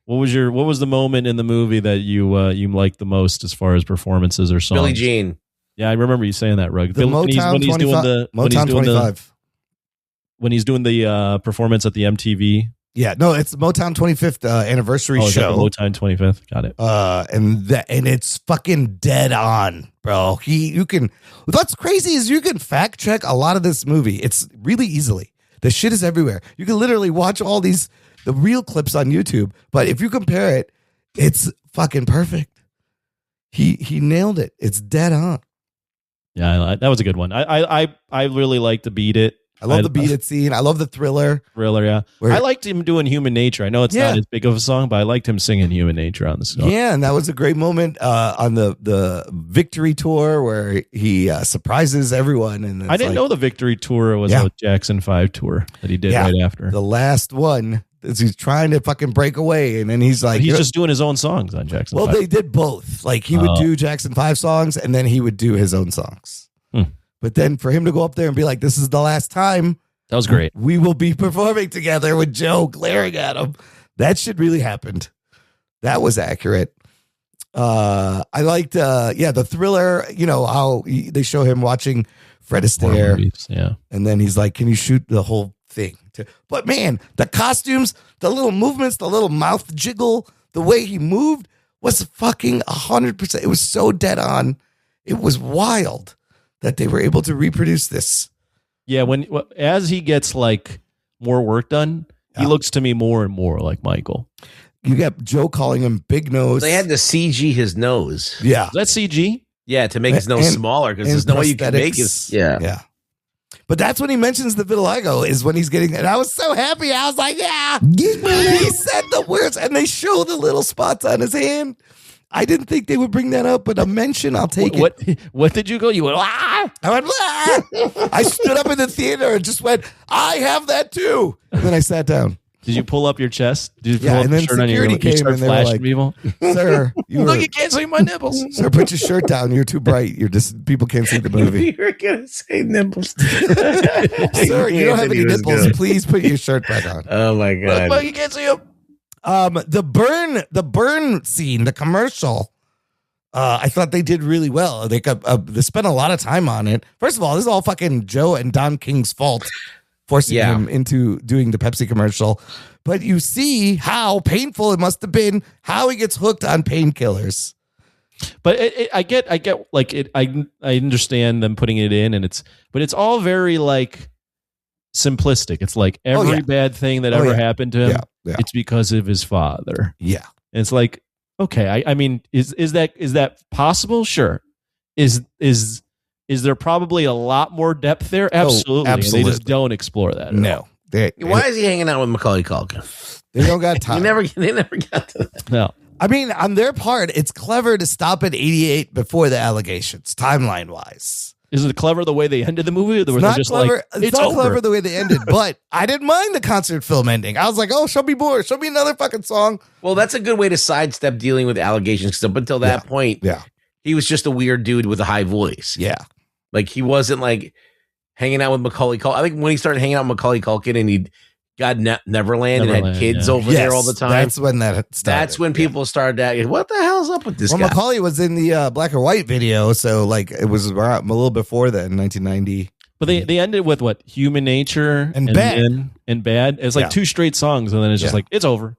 What was the moment in the movie that you liked the most as far as performances or songs? Billie Jean. Yeah, I remember you saying that, Rug. When he's doing the performance at the MTV. Yeah, no, it's the Motown 25th anniversary show. Motown 25th, got it. And it's fucking dead on, bro. What's crazy is you can fact check a lot of this movie. It's really easily. The shit is everywhere. You can literally watch all the real clips on YouTube. But if you compare it, it's fucking perfect. He nailed it. It's dead on. Yeah, that was a good one. I really like to Beat It. I love the Beat It scene. I love the Thriller. Yeah. I liked him doing Human Nature. I know it's not as big of a song, but I liked him singing Human Nature on the song. Yeah, and that was a great moment on the Victory Tour where he surprises everyone. And I didn't know the Victory Tour was a Jackson 5 tour that he did right after. The last one is he's trying to fucking break away, and then he's like... He's just doing his own songs on Jackson 5. Well, they did both. Like, he would do Jackson 5 songs, and then he would do his own songs. But then for him to go up there and be like, this is the last time. That was great. We will be performing together with Joe glaring at him. That shit really happened. That was accurate. I liked, the Thriller, how they show him watching Fred Astaire. Yeah. And then he's like, can you shoot the whole thing? But man, the costumes, the little movements, the little mouth jiggle, the way he moved was fucking 100%. It was so dead on. It was wild that they were able to reproduce this Yeah, as he gets like more work done, he looks to me more and more like Michael. You got Joe calling him Big Nose. They had to CG his nose. Yeah. Is that CG? Yeah, to make his nose smaller because there's no way you can make it. Yeah. Yeah. But that's when he mentions the vitiligo is when he's getting, and I was so happy. I was like, yeah, he said the words and they show the little spots on his hand. I didn't think they would bring that up, but a mention, I'll take it. What did you go? You went, ah! I went, ah! I stood up in the theater and just went, I have that too. And then I sat down. Did you pull up your chest? Did you pull up and your then shirt on your security you came start and they were flashing like, people? Sir, Look, you can't see my nipples. Sir, put your shirt down. You're too bright. You're just, people can't see the movie. You're going to say nipples. Sir, you don't have any nipples. Please put your shirt back on. Oh, my God. Look, you can't see them. The burn scene, the commercial, I thought they did really well. They spent a lot of time on it. First of all, this is all fucking Joe and Don King's fault, forcing him into doing the Pepsi commercial. But you see how painful it must have been, how he gets hooked on painkillers. But I get like it. I understand them putting it in, but it's all very like simplistic. It's like every bad thing that ever happened to him, it's because of his father. Yeah, and it's like, okay, I mean, is that possible? Sure. Is there probably a lot more depth there? Absolutely. And they just don't explore that. No. Why is he hanging out with Macaulay Culkin? They don't got time. They never got to that. No. I mean, on their part, it's clever to stop at 88 before the allegations, timeline wise. Is it clever the way they ended the movie? Or It's not just clever. like, it's not clever the way they ended, but I didn't mind the concert film ending. I was like, oh, show me more. Show me another fucking song. Well, that's a good way to sidestep dealing with allegations. Because up until that point, he was just a weird dude with a high voice. Yeah. Like, he wasn't like hanging out with Macaulay Culkin. I think when he started hanging out with Macaulay Culkin and he got Neverland and had kids over there all the time. That's when that started. That's when people started asking, what the hell's up with this guy? Macaulay was in the black or white video, so like it was around a little before that in 1990. But they ended with what? Human Nature and Bad. And Bad. It's like two straight songs, and then it's just like, it's over.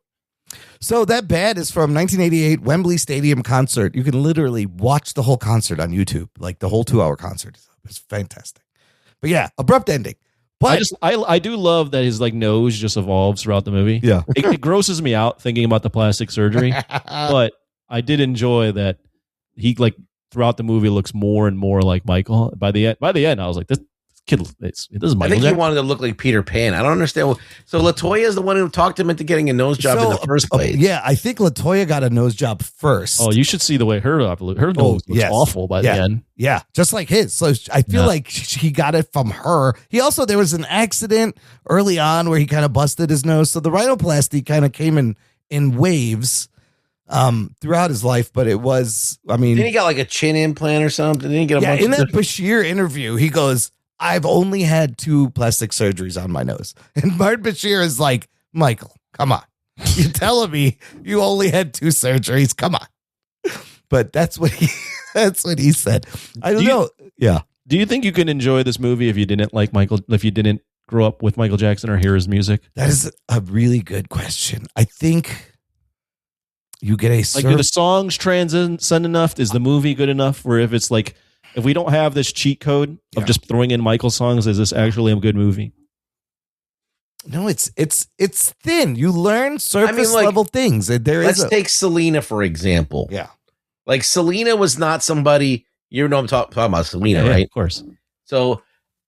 So that Bad is from 1988 Wembley Stadium concert. You can literally watch the whole concert on YouTube, like the whole 2-hour concert. It's fantastic. But yeah, abrupt ending. But I do love that his like nose just evolves throughout the movie. Yeah, it grosses me out thinking about the plastic surgery, but I did enjoy that he like throughout the movie looks more and more like Michael. By the end, I was like, this kid, it doesn't. I think he wanted to look like Peter Pan. I don't understand. So LaToya is the one who talked him into getting a nose job in the first place. Yeah, I think LaToya got a nose job first. Oh, you should see the way her nose looks awful by the end. Yeah, just like his. So I feel like he got it from her. There was an accident early on where he kind of busted his nose. So the rhinoplasty kind of came in waves throughout his life. But it was, I mean. Then he got like a chin implant or something. Then he got a bunch in that Bashir interview, he goes, I've only had 2 plastic surgeries on my nose. And Martin Bashir is like, Michael, come on. You're telling me you only had 2 surgeries. Come on. But that's what he said. I don't know. Yeah. Do you think you could enjoy this movie if you didn't like Michael, if you didn't grow up with Michael Jackson or hear his music? That is a really good question. I think you get do the songs transcend enough? Is the movie good enough where if it's like, if we don't have this cheat code of just throwing in Michael songs, is this actually a good movie? No, it's thin. You learn surface level things. Let's take Selena, for example. Yeah. Like Selena was not somebody, I'm talking about Selena, right? Of course. So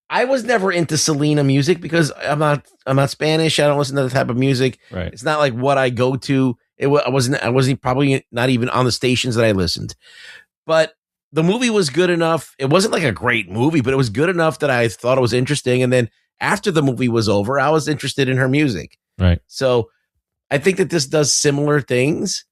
I was never into Selena music because I'm not Spanish. I don't listen to that type of music. Right. It's not like what I go to. I wasn't probably not even on the stations that I listened, but the movie was good enough. It wasn't like a great movie, but it was good enough that I thought it was interesting. And then after the movie was over, I was interested in her music. Right. So I think that this does similar things.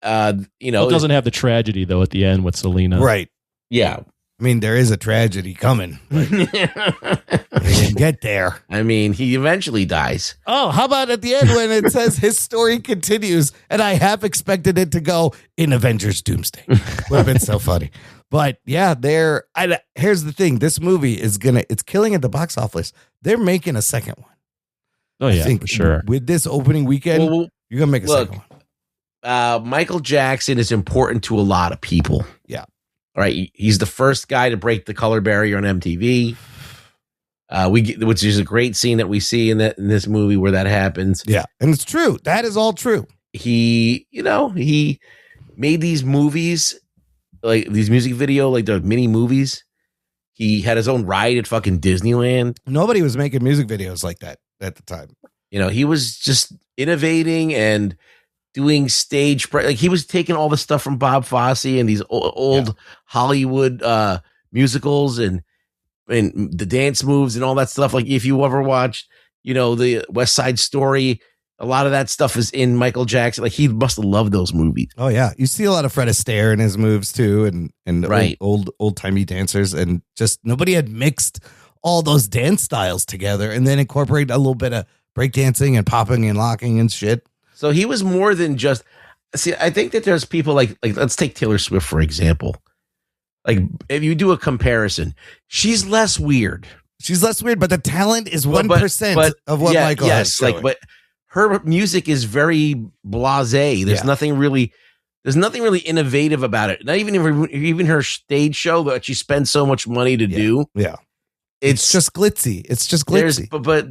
It doesn't have the tragedy though at the end with Selena. Right. Yeah. I mean, there is a tragedy coming. They didn't get there. I mean, he eventually dies. Oh, how about at the end when it says his story continues, and I have expected it to go in Avengers Doomsday. Would have been so funny. But yeah, here's the thing. This movie it's killing at the box office. They're making a second one. Oh yeah, I think, for sure. With this opening weekend, you're going to make a second one. Michael Jackson is important to a lot of people. Yeah. All right. He's the first guy to break the color barrier on MTV. Which is a great scene that we see in this movie where that happens. Yeah, and it's true. That is all true. He made these movies, like these music video, like the mini movies. He had his own ride at fucking Disneyland. Nobody was making music videos like that at the time. He was just innovating and doing stage like he was taking all the stuff from Bob Fosse and these old Hollywood musicals and the dance moves and all that stuff. Like if you ever watched, the West Side Story, a lot of that stuff is in Michael Jackson. Like he must have loved those movies. Oh yeah, you see a lot of Fred Astaire in his moves too, and right. old timey dancers, and just nobody had mixed all those dance styles together and then incorporated a little bit of breakdancing and popping and locking and shit. So he was more than just. See, I think that there's people like let's take Taylor Swift for example. Like if you do a comparison, she's less weird. She's less weird, but the talent is 1% of what Michael has. Like, but her music is very blasé. There's nothing really innovative about it. Not even her stage show that she spends so much money to do. Yeah, it's just glitzy. It's just glitzy. But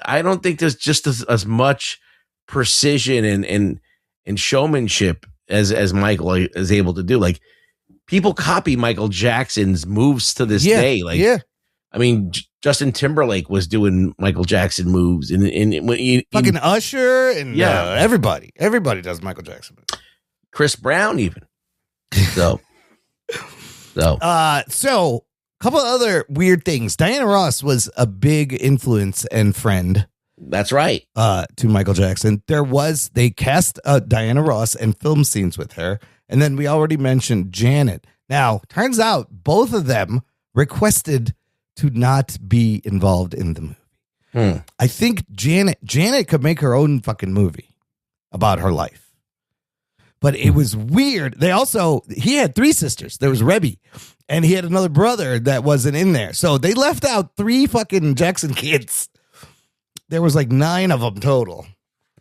I don't think there's just as much precision and showmanship as Michael is able to do. Like people copy Michael Jackson's moves to this day. Like, I mean, Justin Timberlake was doing Michael Jackson moves, and fucking Usher and everybody does Michael Jackson moves. Chris Brown even. So a couple of other weird things. Diana Ross was a big influence and friend. That's right. To Michael Jackson. They cast Diana Ross and film scenes with her, and then we already mentioned Janet. Now, turns out both of them requested to not be involved in the movie. I think Janet could make her own fucking movie about her life. But it was weird. He had 3 sisters. There was Rebby, and he had another brother that wasn't in there. So they left out 3 fucking Jackson kids. There was like 9 of them total.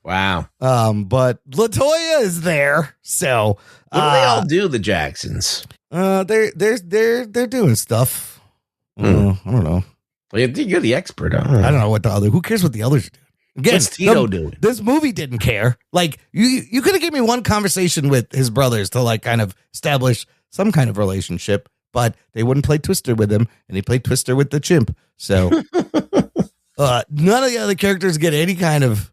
Wow. But LaToya is there. So what do they all do, the Jacksons? They're doing stuff. I don't know. Well, you're the expert. I don't know what who cares what the others are doing? Again, what's Tito doing? This movie didn't care. Like you could have given me one conversation with his brothers to like kind of establish some kind of relationship, but they wouldn't play Twister with him, and he played Twister with the chimp. So none of the other characters get any kind of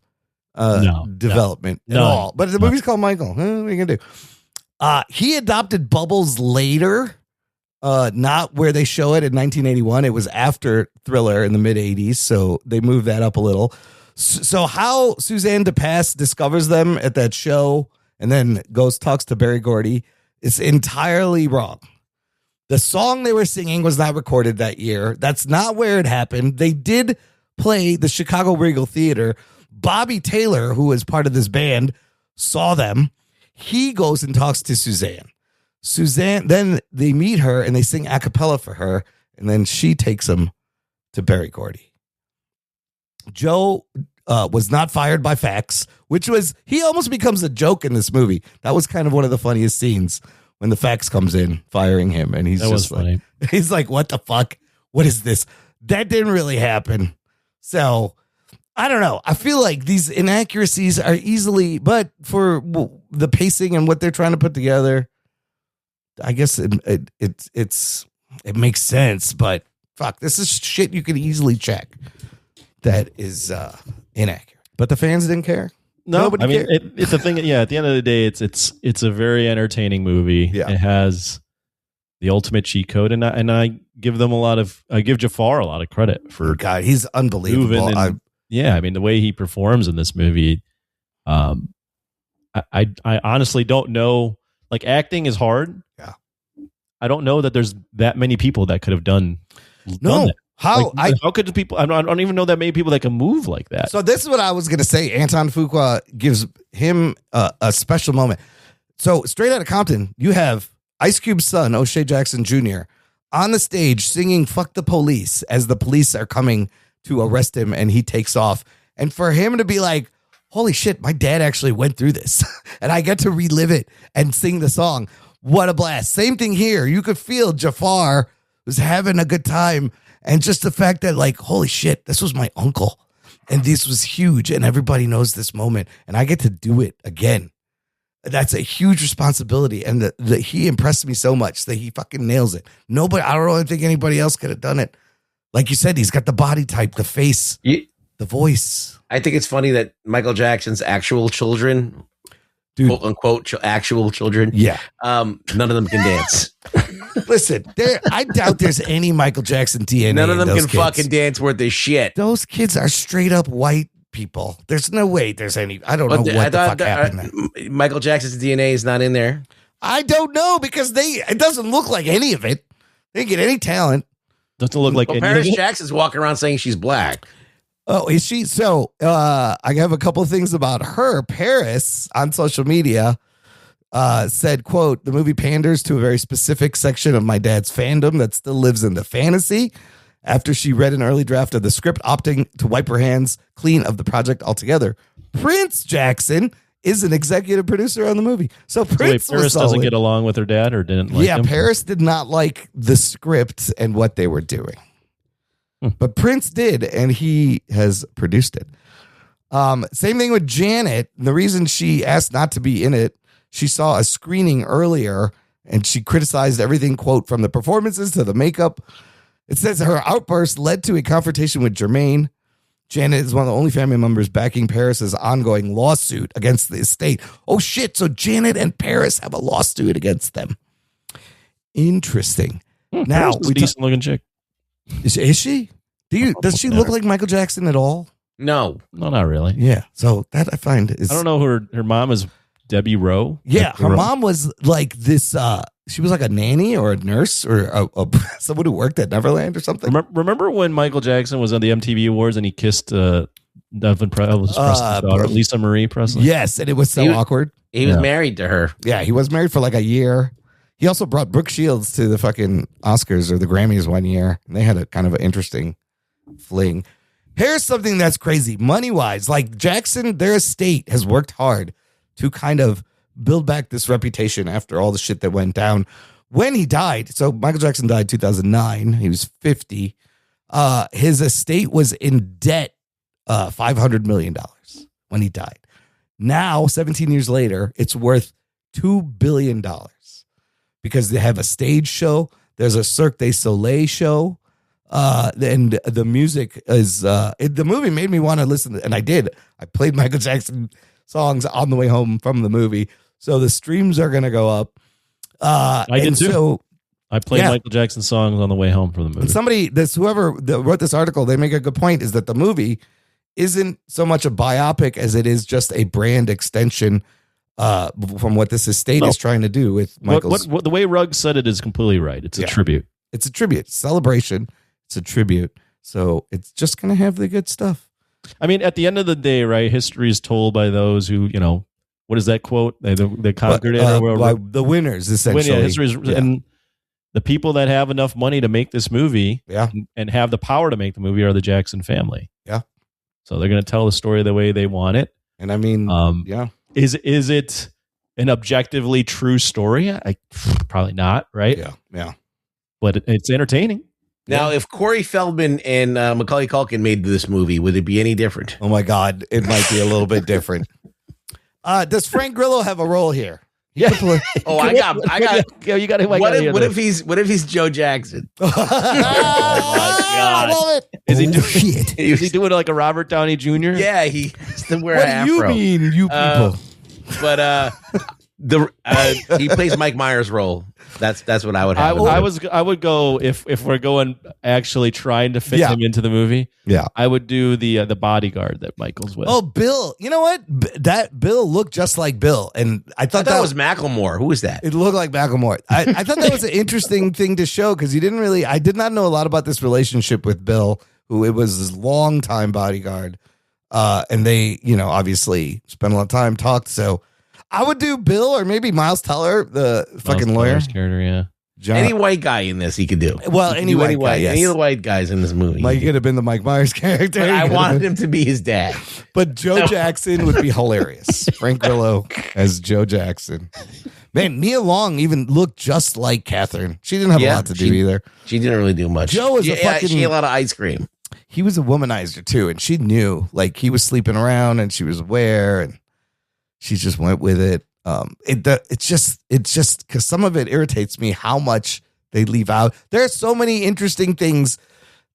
development at all. But the movie's called Michael. What are you gonna do? He adopted Bubbles later. Not where they show it in 1981. It was after Thriller in the mid 80s. So they moved that up a little. So how Suzanne DePass discovers them at that show and then talks to Berry Gordy is entirely wrong. The song they were singing was not recorded that year. That's not where it happened. They did play the Chicago Regal Theater. Bobby Taylor, who was part of this band, saw them. He goes and talks to Suzanne. Then they meet her and they sing a cappella for her, and then she takes him to Berry Gordy. Joe was not fired by fax, he almost becomes a joke in this movie. That was kind of one of the funniest scenes when the fax comes in firing him, and he's just like, he's like, what the fuck? What is this? That didn't really happen. So I don't know. I feel like these inaccuracies are but for the pacing and what they're trying to put together, I guess it makes sense, but fuck, this is shit you can easily check that is inaccurate. But the fans didn't care. Nobody cared. It's a thing. Yeah, at the end of the day, it's a very entertaining movie. Yeah. It has the ultimate cheat code, and I give Jafar a lot of credit for God. He's unbelievable. The way he performs in this movie. I honestly don't know. Like, acting is hard. Yeah. I don't know that there's that many people that could have done that. How could people? I don't even know that many people that can move like that. So this is what I was going to say. Anton Fuqua gives him a special moment. So Straight Outta Compton, you have Ice Cube's son, O'Shea Jackson Jr., on the stage singing "Fuck the Police" as the police are coming to arrest him, and he takes off. And for him to be like, holy shit, my dad actually went through this and I get to relive it and sing the song. What a blast. Same thing here. You could feel Jafar was having a good time. And just the fact that, like, holy shit, this was my uncle. And this was huge. And everybody knows this moment. And I get to do it again. That's a huge responsibility. And he impressed me so much that he fucking nails it. Nobody, I don't really think anybody else could have done it. Like you said, he's got the body type, the face, the voice. I think it's funny that Michael Jackson's actual children, quote unquote, actual children, none of them can dance. Listen, I doubt there's any Michael Jackson DNA. None of them can kids. fucking dance worth their shit. Those kids are straight up white people. There's no way there's any. I don't know what the fuck happened there. Michael Jackson's DNA is not in there. I don't know because it doesn't look like any of it. They didn't get any talent. Doesn't look like any Paris of it. Jackson's walking around saying she's black. Oh, is she? So I have a couple of things about her. Paris on social media said, quote, the movie panders to a very specific section of my dad's fandom that still lives in the fantasy. After she read an early draft of the script, opting to wipe her hands clean of the project altogether. Prince Jackson is an executive producer on the movie. So Prince doesn't get along with her dad or didn't like him? Paris did not like the script and what they were doing. But Prince did, and he has produced it. Same thing with Janet. The reason she asked not to be in it, she saw a screening earlier, and she criticized everything, quote, from the performances to the makeup. It says her outburst led to a confrontation with Jermaine. Janet is one of the only family members backing Paris's ongoing lawsuit against the estate. Oh, shit. So Janet and Paris have a lawsuit against them. Interesting. Now, we decent looking chick. Is she? Does she look like Michael Jackson at all? No, not really. Yeah. So that I find is. I don't know who her mom is. Debbie Rowe. Yeah, her mom was like this. She was like a nanny or a nurse or someone who worked at Neverland or something. Remember when Michael Jackson was on the MTV Awards and he kissed Elvis Presley's daughter, Lisa Marie Presley? Yes, and it was so awkward. He was married to her. Yeah, he was married for like a year. He also brought Brooke Shields to the fucking Oscars or the Grammys one year. And they had a kind of an interesting fling. Here's something that's crazy. Money-wise, like Jackson, their estate has worked hard to kind of build back this reputation after all the shit that went down when he died. So Michael Jackson died 2009. He was 50. His estate was in debt $500 million when he died. Now, 17 years later, it's worth $2 billion because they have a stage show. There's a Cirque du Soleil show. And the music is, the movie made me want to listen to, and I did. I played Michael Jackson songs on the way home from the movie. So the streams are going to go up. I did too. So, I played Michael Jackson songs on the way home from the movie. And whoever wrote this article, they make a good point is that the movie isn't so much a biopic as it is just a brand extension from what this estate is trying to do with Michael's. What the way Ruggs said it is completely right. It's a tribute. It's a tribute. Celebration. It's a tribute. So it's just going to have the good stuff. I mean, at the end of the day, right, history is told by those who, what is that quote? They conquered it or whatever. The winners, essentially. And the people that have enough money to make this movie and have the power to make the movie are the Jackson family. Yeah. So they're going to tell the story the way they want it. And I mean, Is it an objectively true story? Probably not, right? Yeah. But it's entertaining. Now, if Corey Feldman and Macaulay Culkin made this movie, would it be any different? Oh my God, it might be a little bit different. Does Frank Grillo have a role here? Yeah. I got. You got to. What if he's Joe Jackson? Oh my God! I love it. Is he doing like a Robert Downey Jr.? Yeah, he has to wear What an do you afro. mean, you people? But he plays Mike Myers' role. That's what I would have. I would go if we're going actually trying to fit him into the movie. Yeah, I would do the bodyguard that Michael's with. Oh, Bill. You know what? That Bill looked just like Bill, and I thought that was Macklemore. Who was that? It looked like Macklemore. I thought that was an interesting thing to show because you didn't really. I did not know a lot about this relationship with Bill, who it was his longtime bodyguard, and they, obviously spent a lot of time talked. So I would do Bill or maybe Miles Teller, the fucking lawyer. Character, yeah. John. Any white guy in this he could do. Well, any white guy, yes. Any of the white guys in this movie. Like, he could have been the Mike Myers character. But I wanted him to be his dad. But Joe Jackson would be hilarious. Frank Grillo as Joe Jackson. Man, Nia Long even looked just like Catherine. She didn't have a lot to do either. She didn't really do much. Joe was she ate a lot of ice cream. He was a womanizer too, and she knew, like, he was sleeping around, and she was aware, and she just went with it. It's just because some of it irritates me how much they leave out. There are so many interesting things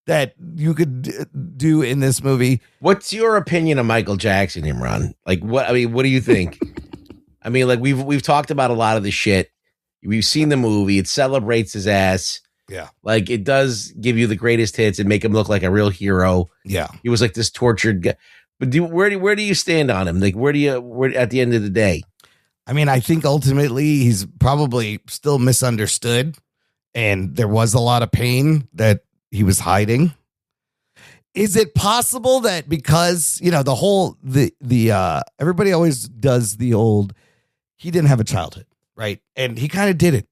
that you could do in this movie. What's your opinion of Michael Jackson, Imran? Like, what do you think? I mean, like, we've talked about a lot of the shit. We've seen the movie. It celebrates his ass. Yeah. Like, it does give you the greatest hits and make him look like a real hero. Yeah. He was like this tortured guy. But where do you stand on him? Like, where at the end of the day? I mean, I think ultimately he's probably still misunderstood, and there was a lot of pain that he was hiding. Is it possible that because, everybody always does the old, he didn't have a childhood, right? And he kind of did it.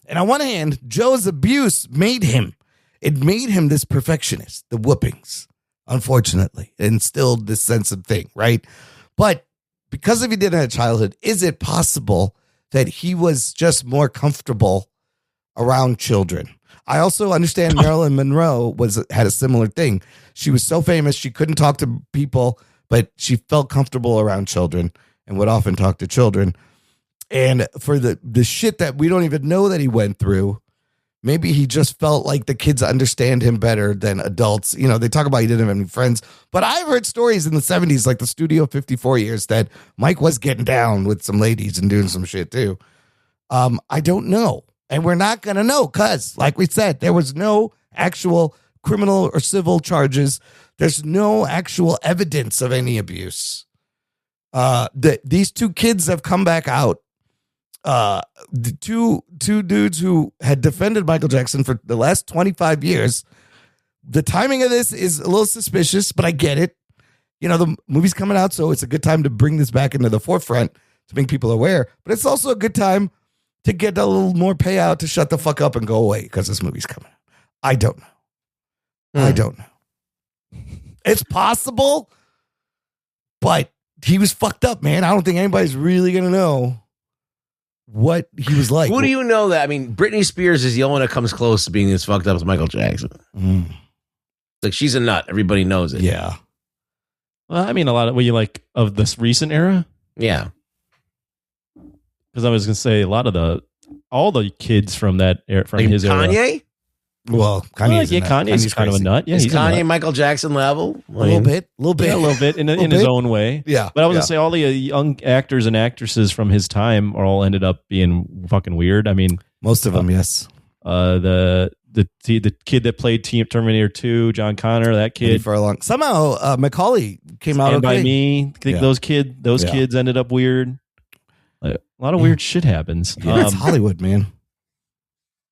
And on one hand, Joe's abuse made him this perfectionist, the whoopings, unfortunately, instilled this sense of thing, right? But because if he didn't have a childhood, is it possible that he was just more comfortable around children? I also understand Marilyn Monroe had a similar thing. She was so famous, she couldn't talk to people, but she felt comfortable around children and would often talk to children. And for the shit that we don't even know that he went through, maybe he just felt like the kids understand him better than adults. They talk about he didn't have any friends, but I've heard stories in the 70s, like the Studio 54 years, that Mike was getting down with some ladies and doing some shit too. I don't know. And we're not going to know because, like we said, there was no actual criminal or civil charges. There's no actual evidence of any abuse. These two kids have come back out. The two dudes who had defended Michael Jackson for the last 25 years. The timing of this is a little suspicious, but I get it. The movie's coming out, so it's a good time to bring this back into the forefront to make people aware. But it's also a good time to get a little more payout to shut the fuck up and go away because this movie's coming out. I don't know. I don't know. It's possible, but he was fucked up, man. I don't think anybody's really going to know what he was like. Who do you know that? I mean, Britney Spears is the only one that comes close to being as fucked up as Michael Jackson. Like, she's a nut. Everybody knows it. Yeah. Well, I mean, a lot of of this recent era. Yeah. Because I was going to say all the kids from that era, from like his Kanye? era. Well, Kanye's Kanye's kind of a nut. Yeah, is he's Kanye Michael Jackson level? A little bit in his own way. Yeah. But I was going to say all the young actors and actresses from his time all ended up being fucking weird. I mean, most of them, yes. The kid that played Terminator 2, John Connor, that kid. For a long somehow Macaulay came out Stand okay. By Me. I think those kids ended up weird. Like, a lot of weird shit happens. Yeah, it's Hollywood, man.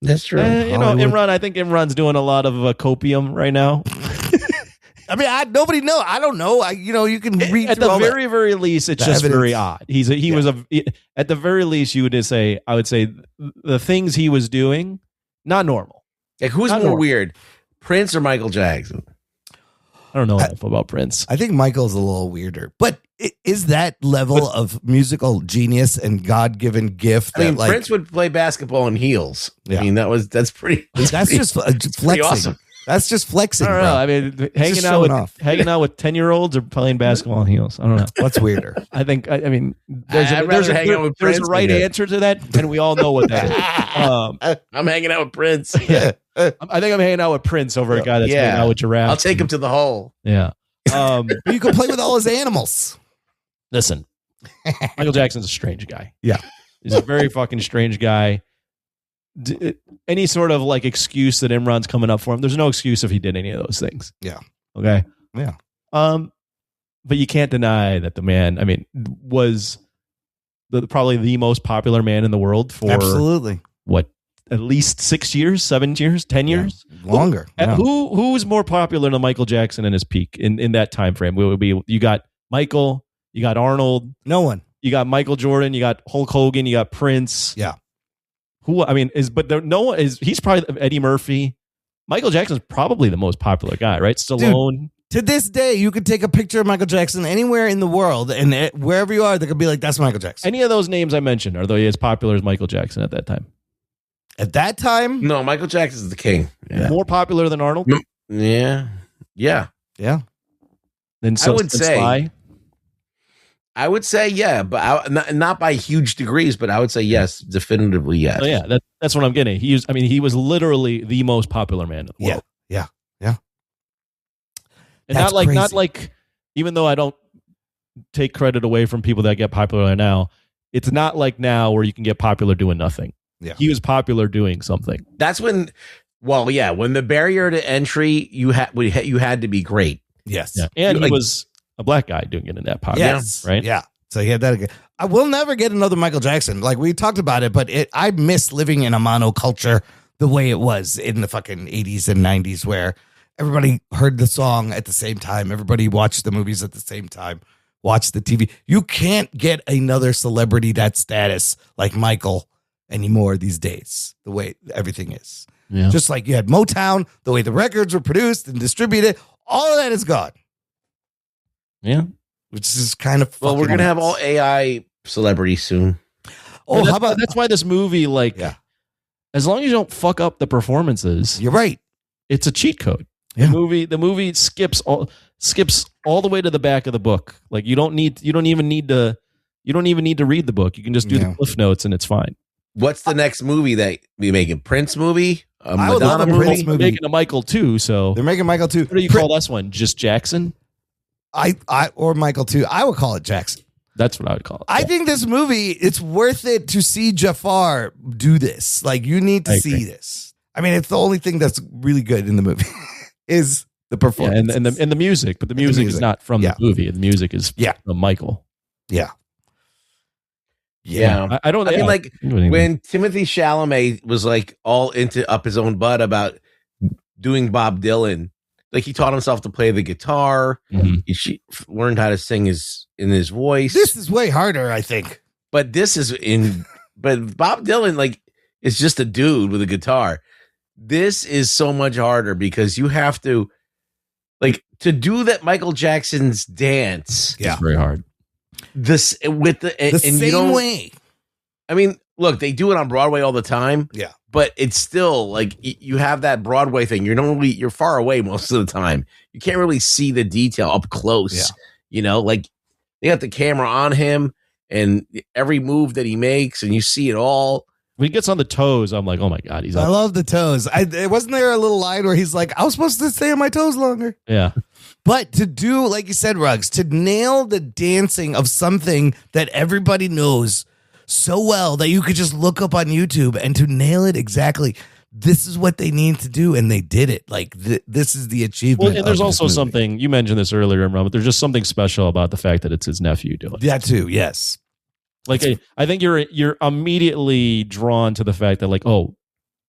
That's true. Imran. I think Imran's doing a lot of copium right now. I mean, nobody knows. I don't know. You can read at the very least. It's just evidence. very odd. He was at the very least. You would just say, I would say the things he was doing, not normal. Like, who's more weird, Prince or Michael Jackson? I don't know enough about Prince. I think Michael's a little weirder, but is that level of musical genius and God-given gift? I mean, Prince would play basketball in heels. Yeah. I mean, that's pretty. That's just flexing. Awesome. That's just flexing. I don't know. I mean, hanging out with 10-year-olds or playing basketball in heels. I don't know. What's weirder? I think. I mean, there's I'd rather hang out with there's Prince a right answer to that, and we all know what that is. I'm hanging out with Prince. Yeah. I think I'm hanging out with Prince over a guy that's hanging out with giraffes. I'll take him to the hole. Yeah. You can play with all his animals. Listen, Michael Jackson's a strange guy. Yeah. He's a very fucking strange guy. Any sort of excuse that Imran's coming up for him, there's no excuse if he did any of those things. Yeah. Okay. Yeah. But you can't deny that the man, I mean, was probably the most popular man in the world for absolutely at least 6 years, 7 years, 10 years, longer. Who's more popular than Michael Jackson in his peak in that time frame? You got Michael, you got Arnold, no one. You got Michael Jordan, you got Hulk Hogan, you got Prince. Yeah. He's probably Eddie Murphy. Michael Jackson's probably the most popular guy, right? Stallone. Dude, To this day, you could take a picture of Michael Jackson anywhere in the world, and wherever you are, they could be like, that's Michael Jackson. Any of those names I mentioned, are they as popular as Michael Jackson at that time? At that time? No, Michael Jackson's the king. Yeah. More popular than Arnold? Yeah. Yeah. Then I would say- Sly? I would say, yeah, but not by huge degrees, but I would say yes, definitively yes. Oh, yeah, that's what I'm getting. He was literally the most popular man in the world. Yeah. And That's not crazy. like, even though I don't take credit away from people that get popular now, it's not like now where you can get popular doing nothing. Yeah. He was popular doing something. That's when, when the barrier to entry, you had to be great. Yes. Yeah. And he Like- was a black guy doing it in that pocket. Yes. Right? Yeah. So he had that again. I will never get another Michael Jackson. Like we talked about it, but I miss living in a monoculture the way it was in the fucking 80s and 90s where everybody heard the song at the same time. Everybody watched the movies at the same time, watched the TV. You can't get another celebrity that status like Michael anymore these days, the way everything is. Yeah. Just like you had Motown, the way the records were produced and distributed, all of that is gone. Yeah. Which is kind of Well, we're fucking gonna have nuts. all AI celebrities soon. Oh, how about that's why this movie, like, Yeah. as long as you don't fuck up the performances, You're right. it's a cheat code. Yeah. The movie skips all the way to the back of the book. Like you don't even need to read the book. You can just do Yeah. the cliff notes and it's fine. What's the next movie that we making? Prince movie? A I would love Madonna a movie? Prince They're movie. making a Michael too, so They're making Michael too. what do you call this one? Just Jackson? Or Michael too. I would call it Jackson. That's what I would call it. I think this movie, it's worth it to see Jafar do this. Like you need to I see agree. this. I mean, it's the only thing that's really good in the movie is the yeah, performance. and the music, but the music is music. not from Yeah. the movie. The music is Yeah. from Michael. yeah. Yeah. I don't. I mean, yeah. like when Timothy Chalamet was like all into up his own butt about doing Bob Dylan, like he taught himself to play the guitar. Mhm. He learned how to sing in his voice. This is way harder, I think. But Bob Dylan, like, is just a dude with a guitar. This is so much harder because you have to, like, to do that Michael Jackson's dance. Yeah. It's very hard. This with the The and you same don't. way. I mean, look, they do it on Broadway all the time. Yeah. But it's still like you have that Broadway thing. You're far away most of the time. You can't really see the detail up close. Yeah. You know, like they got the camera on him and every move that he makes, and you see it all. When he gets on the toes, I'm like, oh my god, he's I up. love the toes. Wasn't there a little line where he's like, I was supposed to stay on my toes longer. Yeah. But to do, like you said, Ruggs, to nail the dancing of something that everybody knows so well that you could just look up on YouTube and to nail it exactly, this is what they need to do. And they did it. Like, this is the achievement. Well, and there's of this also movie. something, you mentioned this earlier, Ron, but there's just something special about the fact that it's his nephew doing it. That too, yes. Like, I think you're immediately drawn to the fact that, like, oh,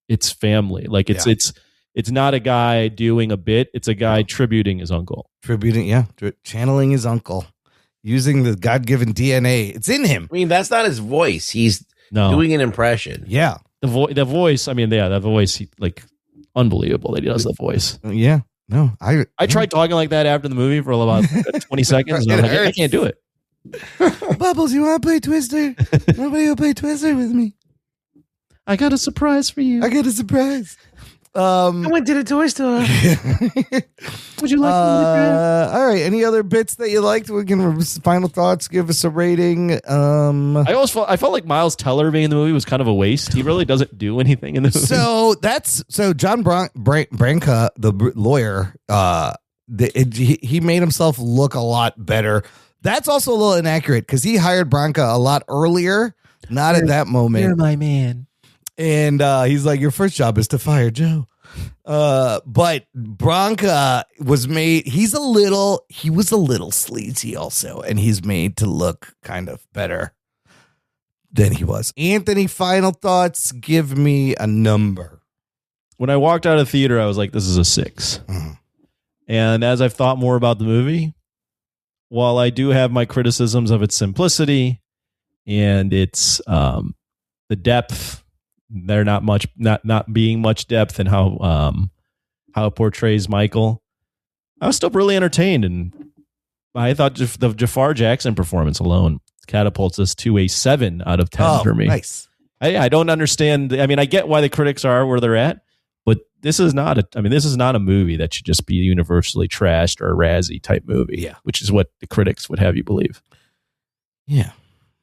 it's family. Like, it's not a guy doing a bit. It's a guy tributing his uncle. Channeling his uncle, using the God-given DNA. It's in him. I mean, that's not his voice. He's No, doing an impression. Yeah. the voice. I mean, yeah, that voice, like, unbelievable that he does the voice. Yeah. No, I tried talking like that after the movie for about 20 seconds. And I'm It like, I hurts. can't do it. Bubbles, you want to play Twister? Nobody will play Twister with me. I got a surprise for you. I got a surprise. went to the toy store. Would you like all right. Any other bits that you liked? We can final thoughts. Give us a rating. I felt like Miles Teller being in the movie was kind of a waste. He really doesn't do anything in the movie. So John Branca, the lawyer, he made himself look a lot better. That's also a little inaccurate because he hired Branca a lot earlier, not at that moment. You're my man. And he's like, your first job is to fire Joe. But Branca was made, he was a little sleazy also, and he's made to look kind of better than he was. Anthony, final thoughts. Give me a number. When I walked out of the theater, I was like, this is a 6. Mhm. And as I've thought more about the movie, while I do have my criticisms of its simplicity and its the depth, there not being much depth in how it portrays Michael. I was still really entertained, and I thought the Jafar Jackson performance alone catapults us to a 7 out of 10 for me. Nice. I don't understand. I mean, I get why the critics are where they're at, but this is not a movie that should just be universally trashed or a Razzie type movie. Yeah. Which is what the critics would have you believe. Yeah.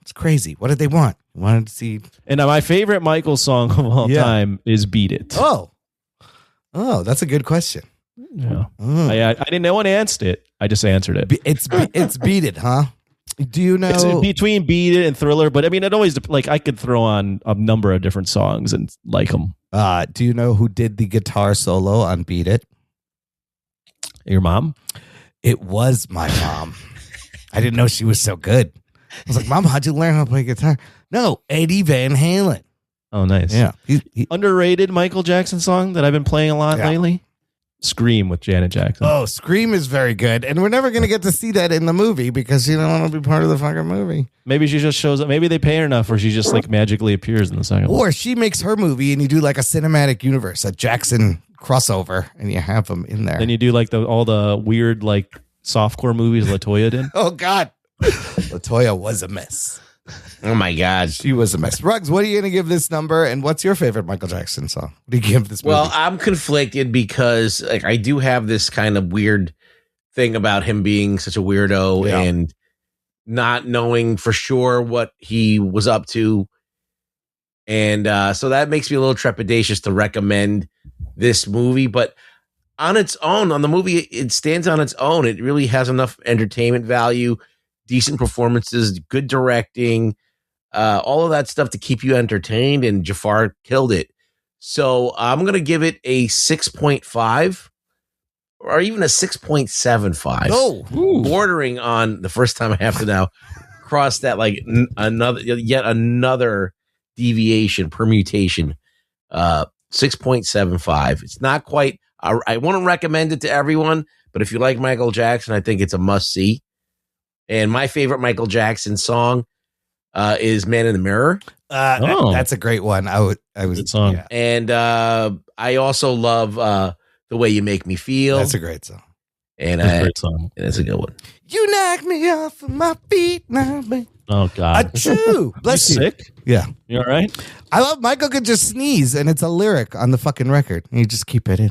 It's crazy. What did they want? Wanted to see. And my favorite Michael song of all time is Beat It. Oh, that's a good question. Yeah. I didn't know one answered it. I just answered it. It's Beat It, huh? Do you know? It's between Beat It and Thriller, but I mean, it always, like, I could throw on a number of different songs and like them. Do you know who did the guitar solo on Beat It? Your mom? It was my mom. I didn't know she was so good. I was like, Mom, how'd you learn how to play guitar? No, Eddie Van Halen. Oh, nice. Yeah. Underrated Michael Jackson song that I've been playing a lot lately. Scream with Janet Jackson. Oh, Scream is very good. And we're never going to get to see that in the movie because she don't want to be part of the fucking movie. Maybe she just shows up. Maybe they pay her enough where she just like magically appears in the second one. Or she makes her movie and you do like a cinematic universe, a Jackson crossover, and you have them in there. Then you do like all the weird like softcore movies LaToya did. Oh, God. LaToya was a mess. Oh my God. She was a mess. Ruggs, what are you going to give this number? And what's your favorite Michael Jackson song? What do you give this movie? Well, I'm conflicted because like I do have this kind of weird thing about him being such a weirdo and not knowing for sure what he was up to. And so that makes me a little trepidatious to recommend this movie. But on its own, on the movie, it stands on its own. It really has enough entertainment value, decent performances, good directing, all of that stuff to keep you entertained, and Jafar killed it. So I'm going to give it a 6.5 or even a 6.75. Oh, bordering on the first time I have to now cross that, like yet another deviation, permutation, 6.75. It's not quite, I wouldn't recommend it to everyone, but if you like Michael Jackson, I think it's a must see. And my favorite Michael Jackson song is "Man in the Mirror." That's a great one. I was good song. Yeah. And I also love "The Way You Make Me Feel." That's a great song. And That's a great song. That's a good one. You knock me off of my feet now, man. Oh God, Achoo! Bless you. Sick? Yeah, You all right? I love Michael could just sneeze and it's a lyric on the fucking record. And you just keep it in.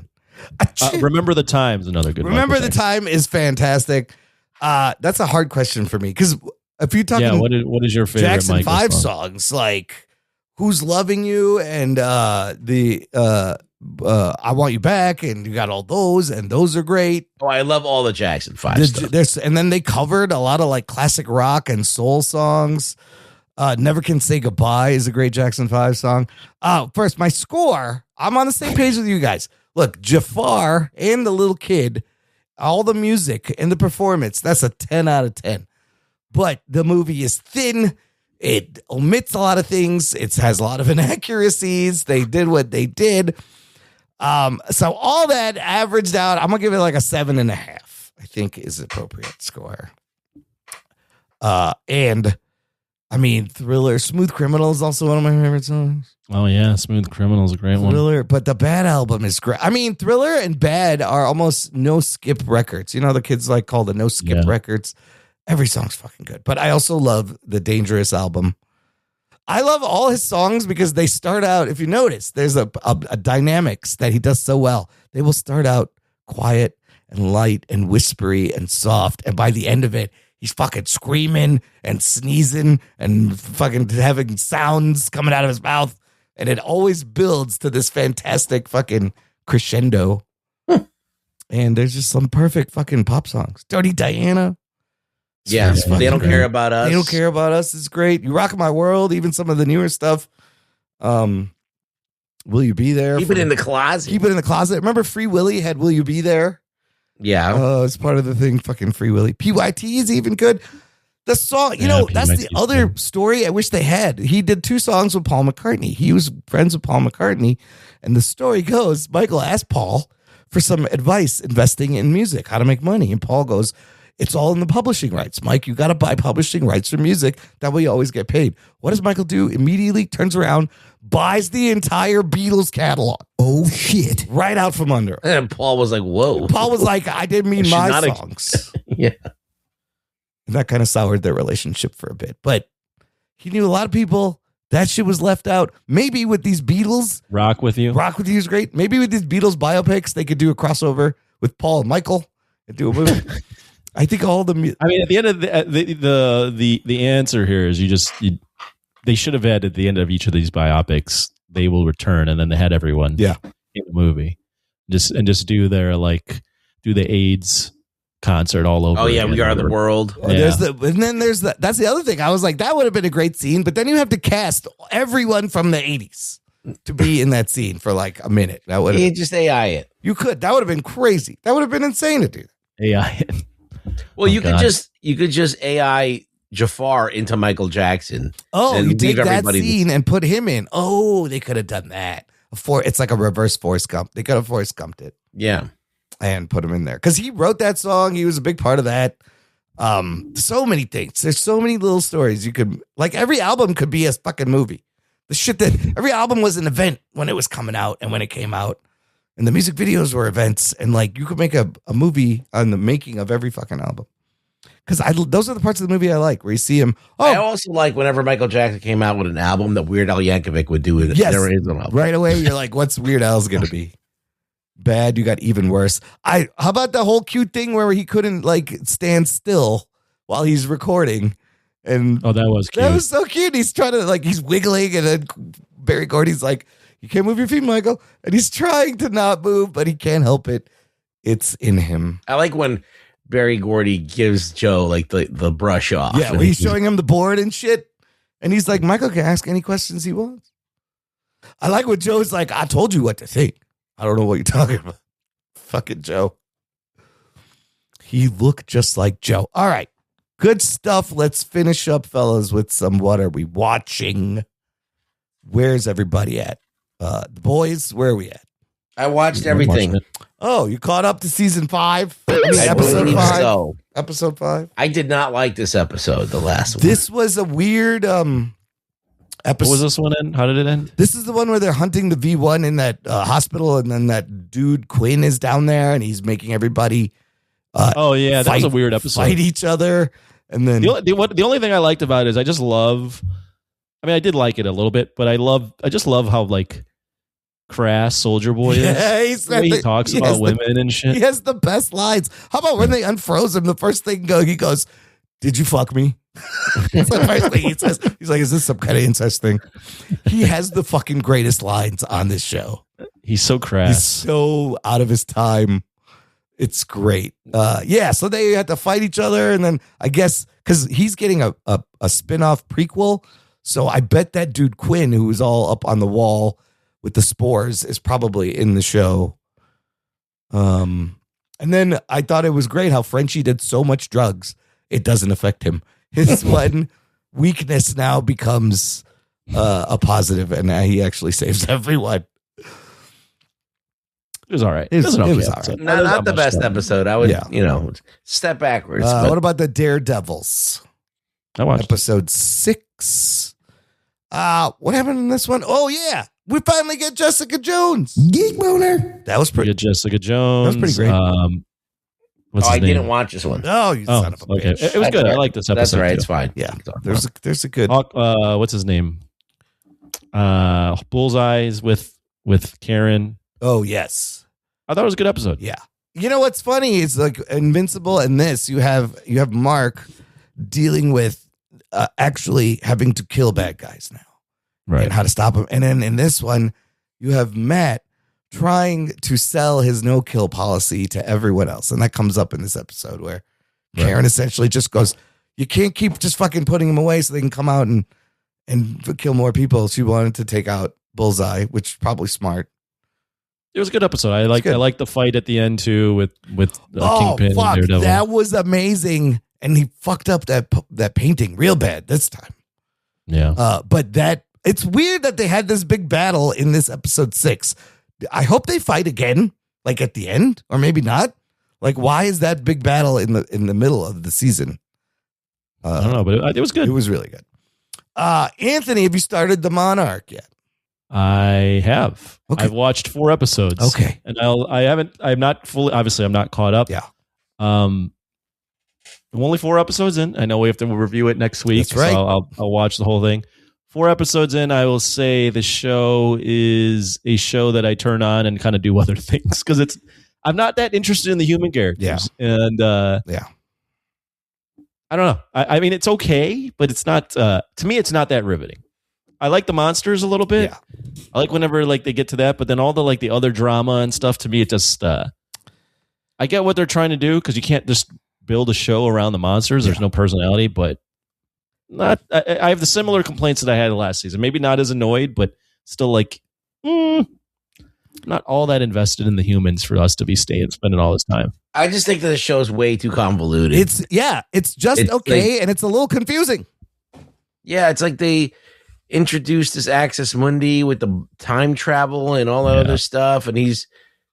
Achoo! Remember the Time's another good. Remember Michael the Jackson. Time is fantastic. That's a hard question for me because if you're talking, what is your favorite Jackson Michael 5 song? songs like "Who's Loving You" and "I Want You Back," and you got all those, and those are great. Oh, I love all the Jackson 5 stuff. And then they covered a lot of like classic rock and soul songs. "Never Can Say Goodbye" is a great Jackson 5 song. First, my score. I'm on the same page with you guys. Look, Jafar and the little kid, all the music and the performance, that's a 10 out of 10. But the movie is thin. It omits a lot of things. It has a lot of inaccuracies. They did what they did. So all that averaged out, I'm going to give it like a 7.5, I think is appropriate score. And I mean, Thriller, Smooth Criminal is also one of my favorite songs. Oh yeah, Smooth Criminal is a great one. Thriller, but the Bad album is great. I mean, Thriller and Bad are almost no skip records. You know, the kids like call the no skip records. Every song's fucking good. But I also love the Dangerous album. I love all his songs because they start out, if you notice, there's a dynamics that he does so well. They will start out quiet and light and whispery and soft. And by the end of it, he's fucking screaming and sneezing and fucking having sounds coming out of his mouth. And it always builds to this fantastic fucking crescendo. And there's just some perfect fucking pop songs. Dirty Diana. Yeah, They Don't Care About Us. They Don't Care About Us is great. You Rock My World, even some of the newer stuff. Will You Be There? Keep It in the Closet. Keep It in the Closet. Remember Free Willy had Will You Be There? Yeah. It's part of the thing, fucking Free Willy. PYT is even good. The song, that's the other story I wish they had. He did 2 songs with Paul McCartney. He was friends with Paul McCartney. And the story goes, Michael asked Paul for some advice investing in music, how to make money. And Paul goes, It's all in the publishing rights. Mike, you got to buy publishing rights for music. That way you always get paid. What does Michael do? Immediately turns around, buys the entire Beatles catalog. Oh, shit. Right out from under him. And Paul was like, whoa. Paul was like, I didn't mean Should my not ex- songs. Yeah. And that kind of soured their relationship for a bit. But he knew a lot of people. That shit was left out. Maybe with these Beatles, Rock with you. Rock With You is great. Maybe with these Beatles biopics, they could do a crossover with Paul and Michael and do a movie. I think all the I mean, at the end of the answer here is they should have had at the end of each of these biopics, they will return, and then they had everyone in the movie, just do their do the AIDS concert all over. Oh yeah, again. We Are the World. There's that's the other thing. I was like, that would have been a great scene, but then you have to cast everyone from the 80s to be in that scene for like a minute. That would You just AI it. you could. That would have been crazy. That would have been insane to do. AI. Well, you God. could just AI Jafar into Michael Jackson. Oh, and you leave take that everybody- scene and put him in. Oh, they could have done that. It's like a reverse Forrest Gump. They could have Forrest Gumped it Yeah. and put him in there because he wrote that song. He was a big part of that. So many things. There's so many little stories you could like. Every album could be a fucking movie. The shit that every album was an event when it was coming out and when it came out, and the music videos were events. And like you could make a movie on the making of every fucking album. Because those are the parts of the movie I like where you see him. I also like whenever Michael Jackson came out with an album that Weird Al Yankovic would do with it. Yes. There is an album. Right away, you're like, what's Weird Al's gonna be? Bad, you got even worse. How about the whole cute thing where he couldn't like stand still while he's recording? And Oh, that was cute. that was so cute. He's trying to he's wiggling, and then Barry Gordy's like, you can't move your feet, Michael. And he's trying to not move, but he can't help it. It's in him. I like when Barry Gordy gives Joe like the brush off. Yeah, when he's showing him the board and shit. And he's like, Michael can ask any questions he wants. I like when Joe's like, I told you what to think. I don't know what you're talking about. Fucking Joe. He looked just like Joe. All right. Good stuff. Let's finish up, fellas, with some what are we watching? Where's everybody at? The boys, where are we at? I watched I'm everything. watching it. Oh, you caught up to season 5? I mean, I episode believe 5. so. Episode 5. I did not like this episode, the last one. This was a weird episode. What was this one end? How did it end? This is the one where they're hunting the V1 in that hospital, and then that dude Quinn is down there, and he's making everybody Oh yeah, that was a weird episode. fight each other, and then The only thing I liked about it is I just love. I mean, I did like it a little bit, but I just love how like crass Soldier Boy is. yeah, he's The way he talks he about has women and shit. He has the best lines. How about when they unfroze him? The first thing he goes, "Did you fuck me?" That's the first thing he says. He's like, "Is this some kind of incest thing?" He has the fucking greatest lines on this show. He's so He's crass. so out of his time. It's great. Yeah, so they had to fight each other, and then I guess because he's getting a spin-off prequel, so I bet that dude Quinn, who was all up on the wall with the spores, is probably in the show. And then I thought it was great how Frenchie did so much drugs, it doesn't affect him. His one weakness now becomes a positive, and he actually saves everyone. It was all right. It was an okay all right. episode. Not the best episode. I would, Yeah. step backwards. but What about the Daredevils? I watched. Episode 6. What happened in this one? Oh, yeah. We finally get Jessica Jones. Geek boner. That was We pretty. got Jessica Jones. That was pretty great. What's I his name? didn't watch this one. Oh, you Oh, son of a okay. bitch. It was good. I like this episode. That's all right. too. It's fine. Yeah. There's a good. What's his name? Bullseyes with Karen. Oh, yes. I thought it was a good episode. Yeah. You know what's funny is like Invincible and this, you have Mark dealing with actually having to kill bad guys now. Right. And how to stop them. And then in this one, you have Matt trying to sell his no-kill policy to everyone else. And that comes up in this episode where Karen essentially just goes, you can't keep just fucking putting them away so they can come out and kill more people. She wanted to take out Bullseye, which is probably smart. It was a good episode. I like the fight at the end too with Oh, Kingpin fuck. and Daredevil. That was amazing. And he fucked up that painting real bad this time. Yeah. But it's weird that they had this big battle in this episode 6. I hope they fight again, like at the end, or maybe not. Like, why is that big battle in the middle of the season? I don't know, but it was good. It was really good. Anthony, have you started the Monarch yet? I have. Okay. I've watched 4 episodes. Okay. And I'm not fully, obviously I'm not caught up. Yeah. I'm only 4 episodes in. I know we have to review it next week. That's right. So I'll watch the whole thing. 4 episodes in, I will say the show is a show that I turn on and kind of do other things because I'm not that interested in the human characters. Yeah. And I don't know. I mean, it's okay, but it's not, to me, it's not that riveting. I like the monsters a little bit. Yeah. I like whenever like they get to that, but then all the other drama and stuff, to me, it just, I get what they're trying to do because you can't just build a show around the monsters. There's no personality, but not. I have the similar complaints that I had last season. Maybe not as annoyed, but still like, not all that invested in the humans for us to be spending all this time. I just think that the show's way too convoluted. It's just okay, like, and it's a little confusing. Yeah, it's like they introduced this Axis Mundi with the time travel and all that other stuff, and he's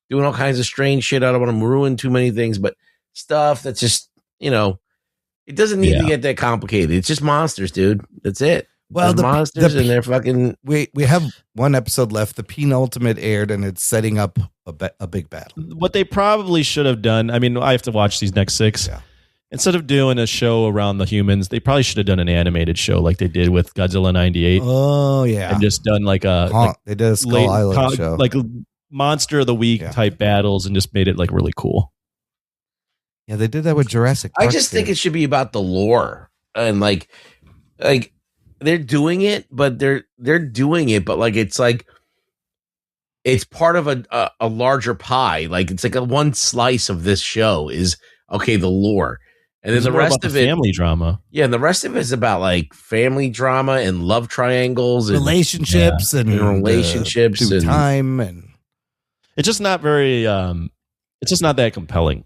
doing all kinds of strange shit. I don't want to ruin too many things, but stuff that's just, it doesn't need to get that complicated. It's just monsters, dude. That's it. Well, the monsters and they're fucking. We have 1 episode left. The penultimate aired, and it's setting up a big battle. What they probably should have done, I mean, I have to watch these next 6. Yeah. Instead of doing a show around the humans, they probably should have done an animated show like they did with Godzilla 98. Oh, yeah. And just done like a they did a Skull Island show. Like Monster of the Week type battles and just made it like really cool. Yeah, they did that with Jurassic Park. I just think it should be about the lore and like they're doing it, but they're doing it, but it's part of a larger pie. Like it's like one slice of this show is the lore, and then the rest of it family drama. Yeah, and the rest of it is about like family drama and love triangles, and relationships and relationships through and time, and it's just not very. It's just not that compelling.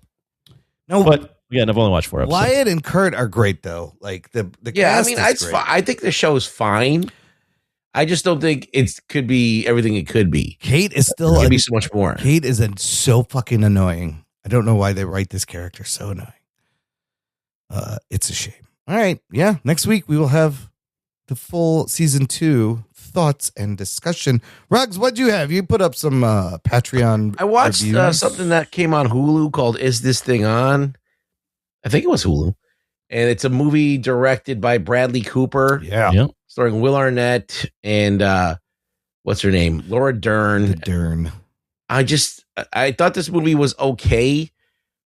No, but again, I've only watched 4 episodes. Wyatt and Kurt are great though. Like the cast I mean, is great. I think the show is fine. I just don't think it could be everything it could be. Kate is still it could be so much more. Kate is so fucking annoying. I don't know why they write this character so annoying. It's a shame. All right, yeah. Next week we will have the full season 2 thoughts and discussion. Ruggs, what'd you have? You put up some Patreon. I watched something that came on Hulu called "Is This Thing On?" I think it was Hulu, and it's a movie directed by Bradley Cooper. Yeah. Starring Will Arnett and what's her name, Laura Dern. Dern. I thought this movie was okay.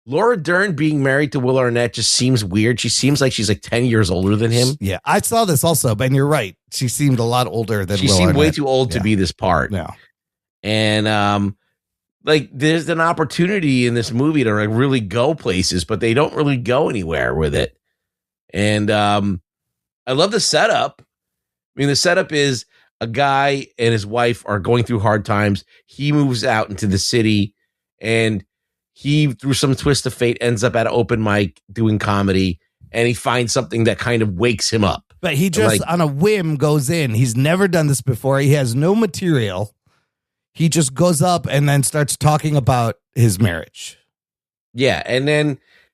Laura Dern being married to Will Arnett just seems weird. She seems like she's like 10 years older than him. Yeah, I saw this also, but you're right. She seemed a lot older than she Will seemed Arnett. way too old to be this part. Yeah. And like there's an opportunity in this movie to like really go places, but they don't really go anywhere with it. And I love the setup. I mean, the setup is a guy and his wife are going through hard times. He moves out into the city, and he, through some twist of fate, ends up at an open mic doing comedy, and he finds something that kind of wakes him up. But he just, on a whim, goes in. He's never done this before. He has no material. He just goes up and then starts talking about his marriage. Yeah,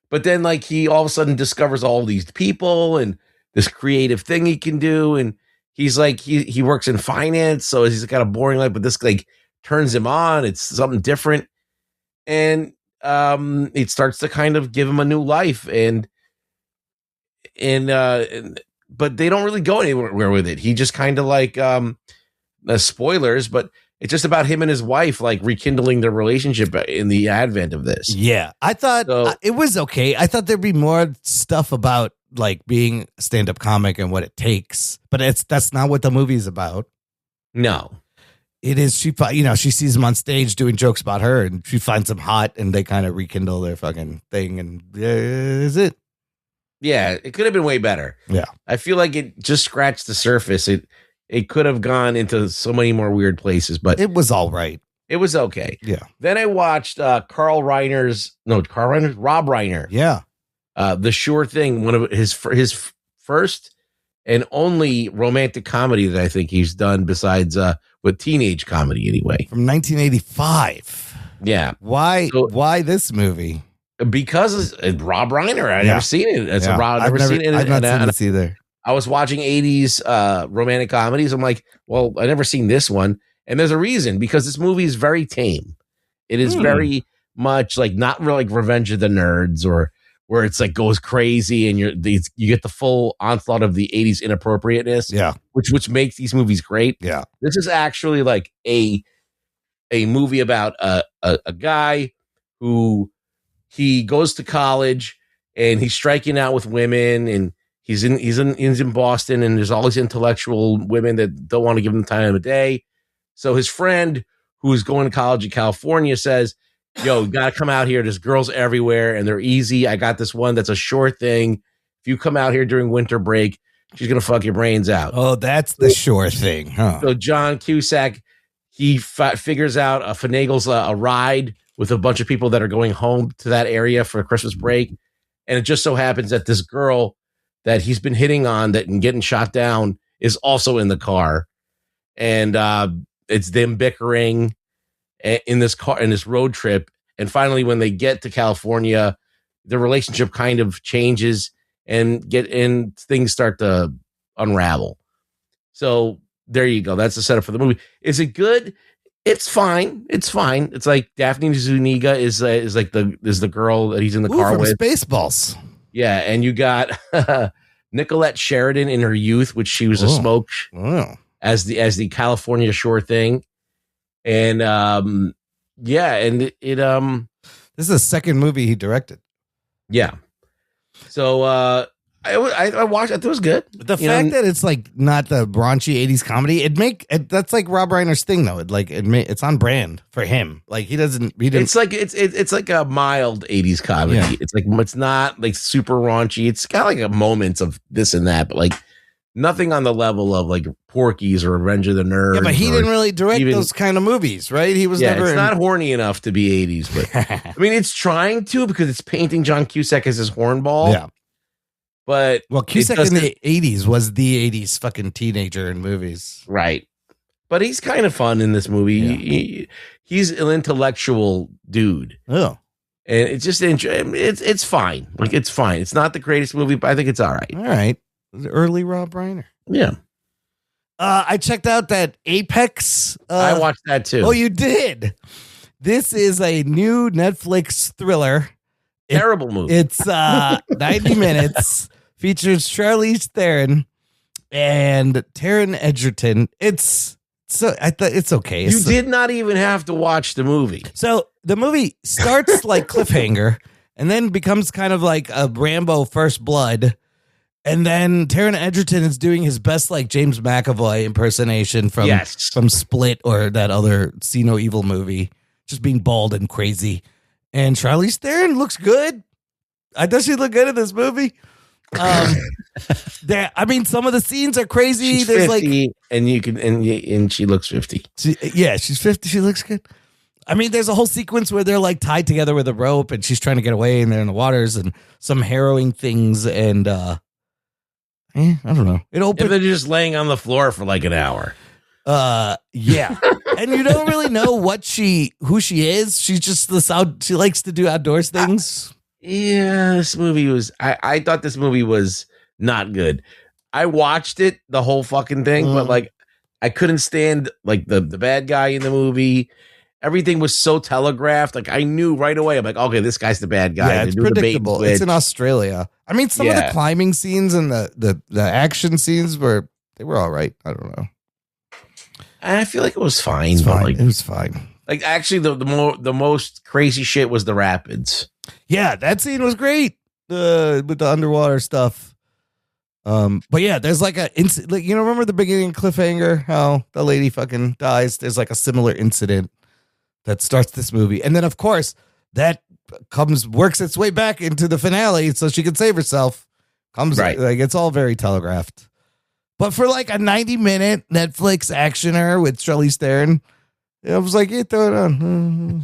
but then like he all of a sudden discovers all these people and this creative thing he can do, and he's like he works in finance, so he's got a boring life, but this like turns him on. It's something different, and it starts to kind of give him a new life, but they don't really go anywhere with it. He just kind of like spoilers, but it's just about him and his wife like rekindling their relationship in the advent of this. Yeah, I thought it was okay. I thought there'd be more stuff about like being a stand-up comic and what it takes, but that's not what the movie's about. No, it is. She sees him on stage doing jokes about her, and she finds him hot, and they kind of rekindle their fucking thing, and is it? Yeah, it could have been way better. Yeah, I feel like it just scratched the surface. It could have gone into so many more weird places, but it was all right. It was okay. Yeah. Then I watched Rob Reiner. Yeah. The Sure Thing, one of his first and only romantic comedy that I think he's done besides with teenage comedy anyway. From 1985. Yeah. Why this movie? Because it's Rob Reiner. I've never seen it. It's a Rob. I've never seen it. I've not seen this either. I was watching 80s romantic comedies. I'm like, well, I've never seen this one. And there's a reason, because this movie is very tame. It is very much like not really like Revenge of the Nerds, or where it's like goes crazy and you get the full onslaught of the 80s inappropriateness. Yeah. Which makes these movies great. Yeah. This is actually like a movie about a guy who he goes to college and he's striking out with women, and he's in Boston, and there's all these intellectual women that don't want to give him time of day. So his friend who's going to college in California says, yo, you got to come out here. There's girls everywhere and they're easy. I got this one that's a sure thing. If you come out here during winter break, she's going to fuck your brains out. Oh, that's the sure thing, huh? So John Cusack, he figures out, finagles a ride with a bunch of people that are going home to that area for Christmas break. And it just so happens that this girl that he's been hitting on and getting shot down is also in the car. And it's them bickering in this car, in this road trip. And finally, when they get to California, the relationship kind of changes and things start to unravel. So there you go. That's the setup for the movie. Is it good? It's fine. It's fine. It's like Daphne Zuniga is the girl that he's in the car from with. Spaceballs. Yeah, and you got Nicolette Sheridan in her youth, which she was a smoke as the California Shore thing. And and it this is the second movie he directed. Yeah. So I watched it. It was good. The fact that it's like not the raunchy 80s comedy, that's like Rob Reiner's thing though. It's on brand for him. Like he didn't. It's like a mild 80s comedy. Yeah. It's not like super raunchy. It's got like a moments of this and that, but like nothing on the level of like Porky's or Revenge of the Nerds. Yeah, but he didn't really direct those kind of movies, right? He was never. It's not horny enough to be 80s, but I mean, it's trying to, because it's painting John Cusack as his hornball. Yeah. But Cusack in the 80s was the 80s fucking teenager in movies. Right. But he's kind of fun in this movie. Yeah. He's an intellectual dude. Oh. And it's just, it's fine. Like, it's fine. It's not the greatest movie, but I think it's all right. All right. Early Rob Reiner. Yeah. I checked out that Apex. I watched that too. Oh, you did? This is a new Netflix thriller. Terrible movie. It's 90 minutes. Features Charlize Theron and Taron Egerton. I thought it's okay. You did not even have to watch the movie. So the movie starts like cliffhanger and then becomes kind of like a Rambo First Blood. And then Taron Egerton is doing his best like James McAvoy impersonation from Split or that other See No Evil movie, just being bald and crazy. And Charlize Theron looks good. Does she look good in this movie? I mean, some of the scenes are crazy. She's There's 50, and she looks 50. She's 50. She looks good. I mean, there's a whole sequence where they're like tied together with a rope, and she's trying to get away, and they're in the waters, and some harrowing things. And I don't know. It opens. And they're just laying on the floor for like an hour. Yeah. And you don't really know who she is. She's just she likes to do outdoors things. This movie was, I thought this movie was not good. I watched it, the whole fucking thing, but like I couldn't stand like the bad guy in the movie. Everything was so telegraphed. Like I knew right away. I'm like, okay, this guy's the bad guy. Yeah, it's predictable. It's in Australia. I mean, some of the climbing scenes and the action scenes were all right. I don't know. I feel like it was fine. It's fine. Like, it was fine. Like actually, the most crazy shit was the rapids. Yeah, that scene was great. With the underwater stuff. But yeah, there's like remember the beginning cliffhanger? How the lady fucking dies. There's like a similar incident that starts this movie, and then of course that works its way back into the finale, so she can save herself. Like it's all very telegraphed. But for like a 90-minute Netflix actioner with Charlize Theron, I was like, throw it on.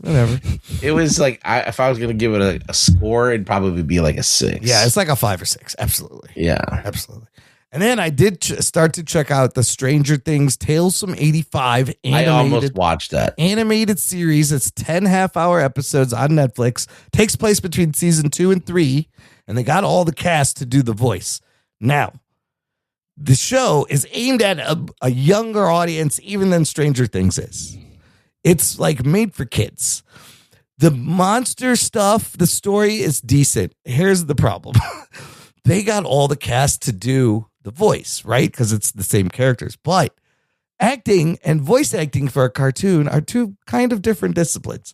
Whatever. It was like, if I was going to give it a score, it'd probably be like a 6. Yeah, it's like a 5 or 6. Absolutely. Yeah. Absolutely. And then I did start to check out the Stranger Things Tales from 85 I almost watched that. animated series. It's 10 half-hour episodes on Netflix. Takes place between season 2 and 3, and they got all the cast to do the voice. Now, the show is aimed at a younger audience even than Stranger Things is. It's like made for kids. The monster stuff, the story is decent. Here's the problem. They got all the cast to do the voice, right? Because it's the same characters. But acting and voice acting for a cartoon are two kind of different disciplines.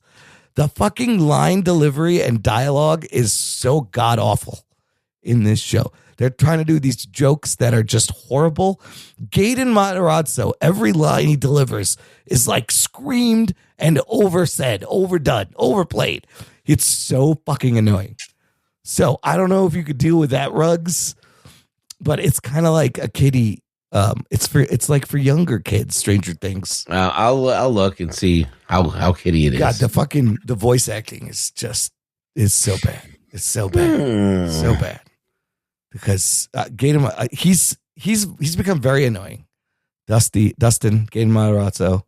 The fucking line delivery and dialogue is so god awful in this show. They're trying to do these jokes that are just horrible. Gaten Matarazzo, every line he delivers is like screamed and oversaid, overdone, overplayed. It's so fucking annoying. So I don't know if you could deal with that, Ruggs, but it's kind of like a kiddie. It's like for younger kids, Stranger Things. I'll look and see how kiddie it is. God, the voice acting is so bad. It's so bad, so bad. Because Gaten, he's become very annoying. Dustin Gaten Matarazzo,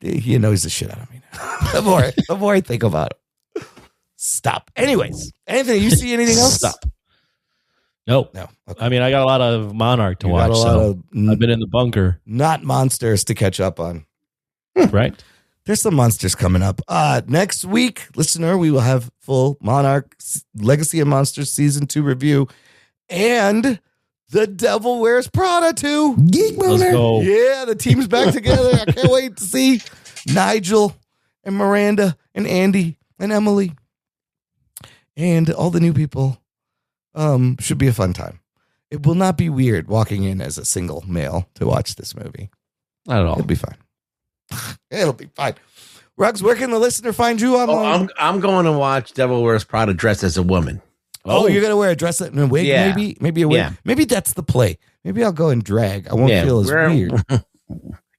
he annoys the shit out of me now. the more I think about it. Stop. Anyways, Anthony, you see anything else? Stop. No. Okay. I mean, I got a lot of Monarch to watch, so I've been in the bunker. Not monsters to catch up on. Right? There's some monsters coming up. Next week, listener, we will have full Monarch Legacy of Monsters Season 2 review and The Devil Wears Prada 2. Geek Let's boner. go. Yeah, the team's back together. I can't wait to see Nigel and Miranda and Andy and Emily and all the new people. Should be a fun time. It will not be weird walking in as a single male to watch this movie. Not at all. It'll be fine. It'll be fine. Ruggs, where can the listener find you online? I'm going to watch Devil Wears Prada dressed as a woman. Oh, you're gonna wear a dress and a wig, Yeah. maybe a wig. Yeah. Maybe that's the play. Maybe I'll go and drag. I won't feel as weird.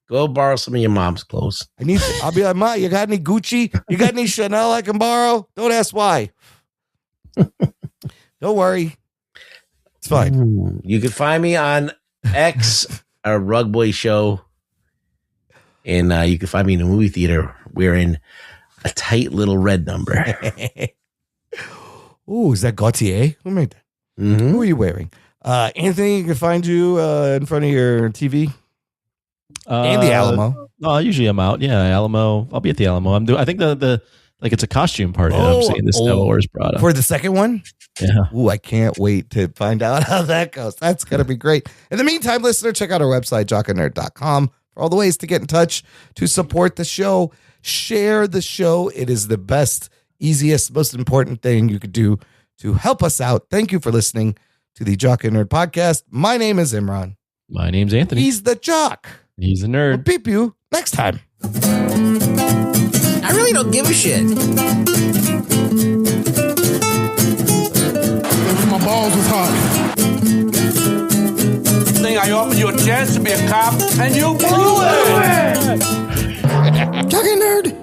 Go borrow some of your mom's clothes. I'll be like, Ma, you got any Gucci? You got any Chanel I can borrow? Don't ask why. Don't worry. It's fine. You can find me on X, a Rug Boy Show. And you can find me in a movie theater wearing a tight little red number. Ooh, is that Gautier? Who made that? Mm-hmm. Who are you wearing? Anthony, you can find you in front of your TV. And the Alamo. No, usually I'm out. Yeah, Alamo. I'll be at the Alamo. I think the like it's a costume party. That I'm seeing this Devil Wears Prada for the second one. Yeah. Ooh, I can't wait to find out how that goes. That's gonna be great. In the meantime, listener, check out our website, jockandnerd.com, for all the ways to get in touch to support the show. Share the show. It is the best, easiest, most important thing you could do to help us out. Thank you for listening to the Jock and Nerd Podcast. My name is Imran. My name's Anthony. He's the Jock. He's a We'll nerd. beep you next time. I really don't give a shit. My balls was hot. Thing I offered you a chance to be a cop, and you blew it. Jock and Nerd.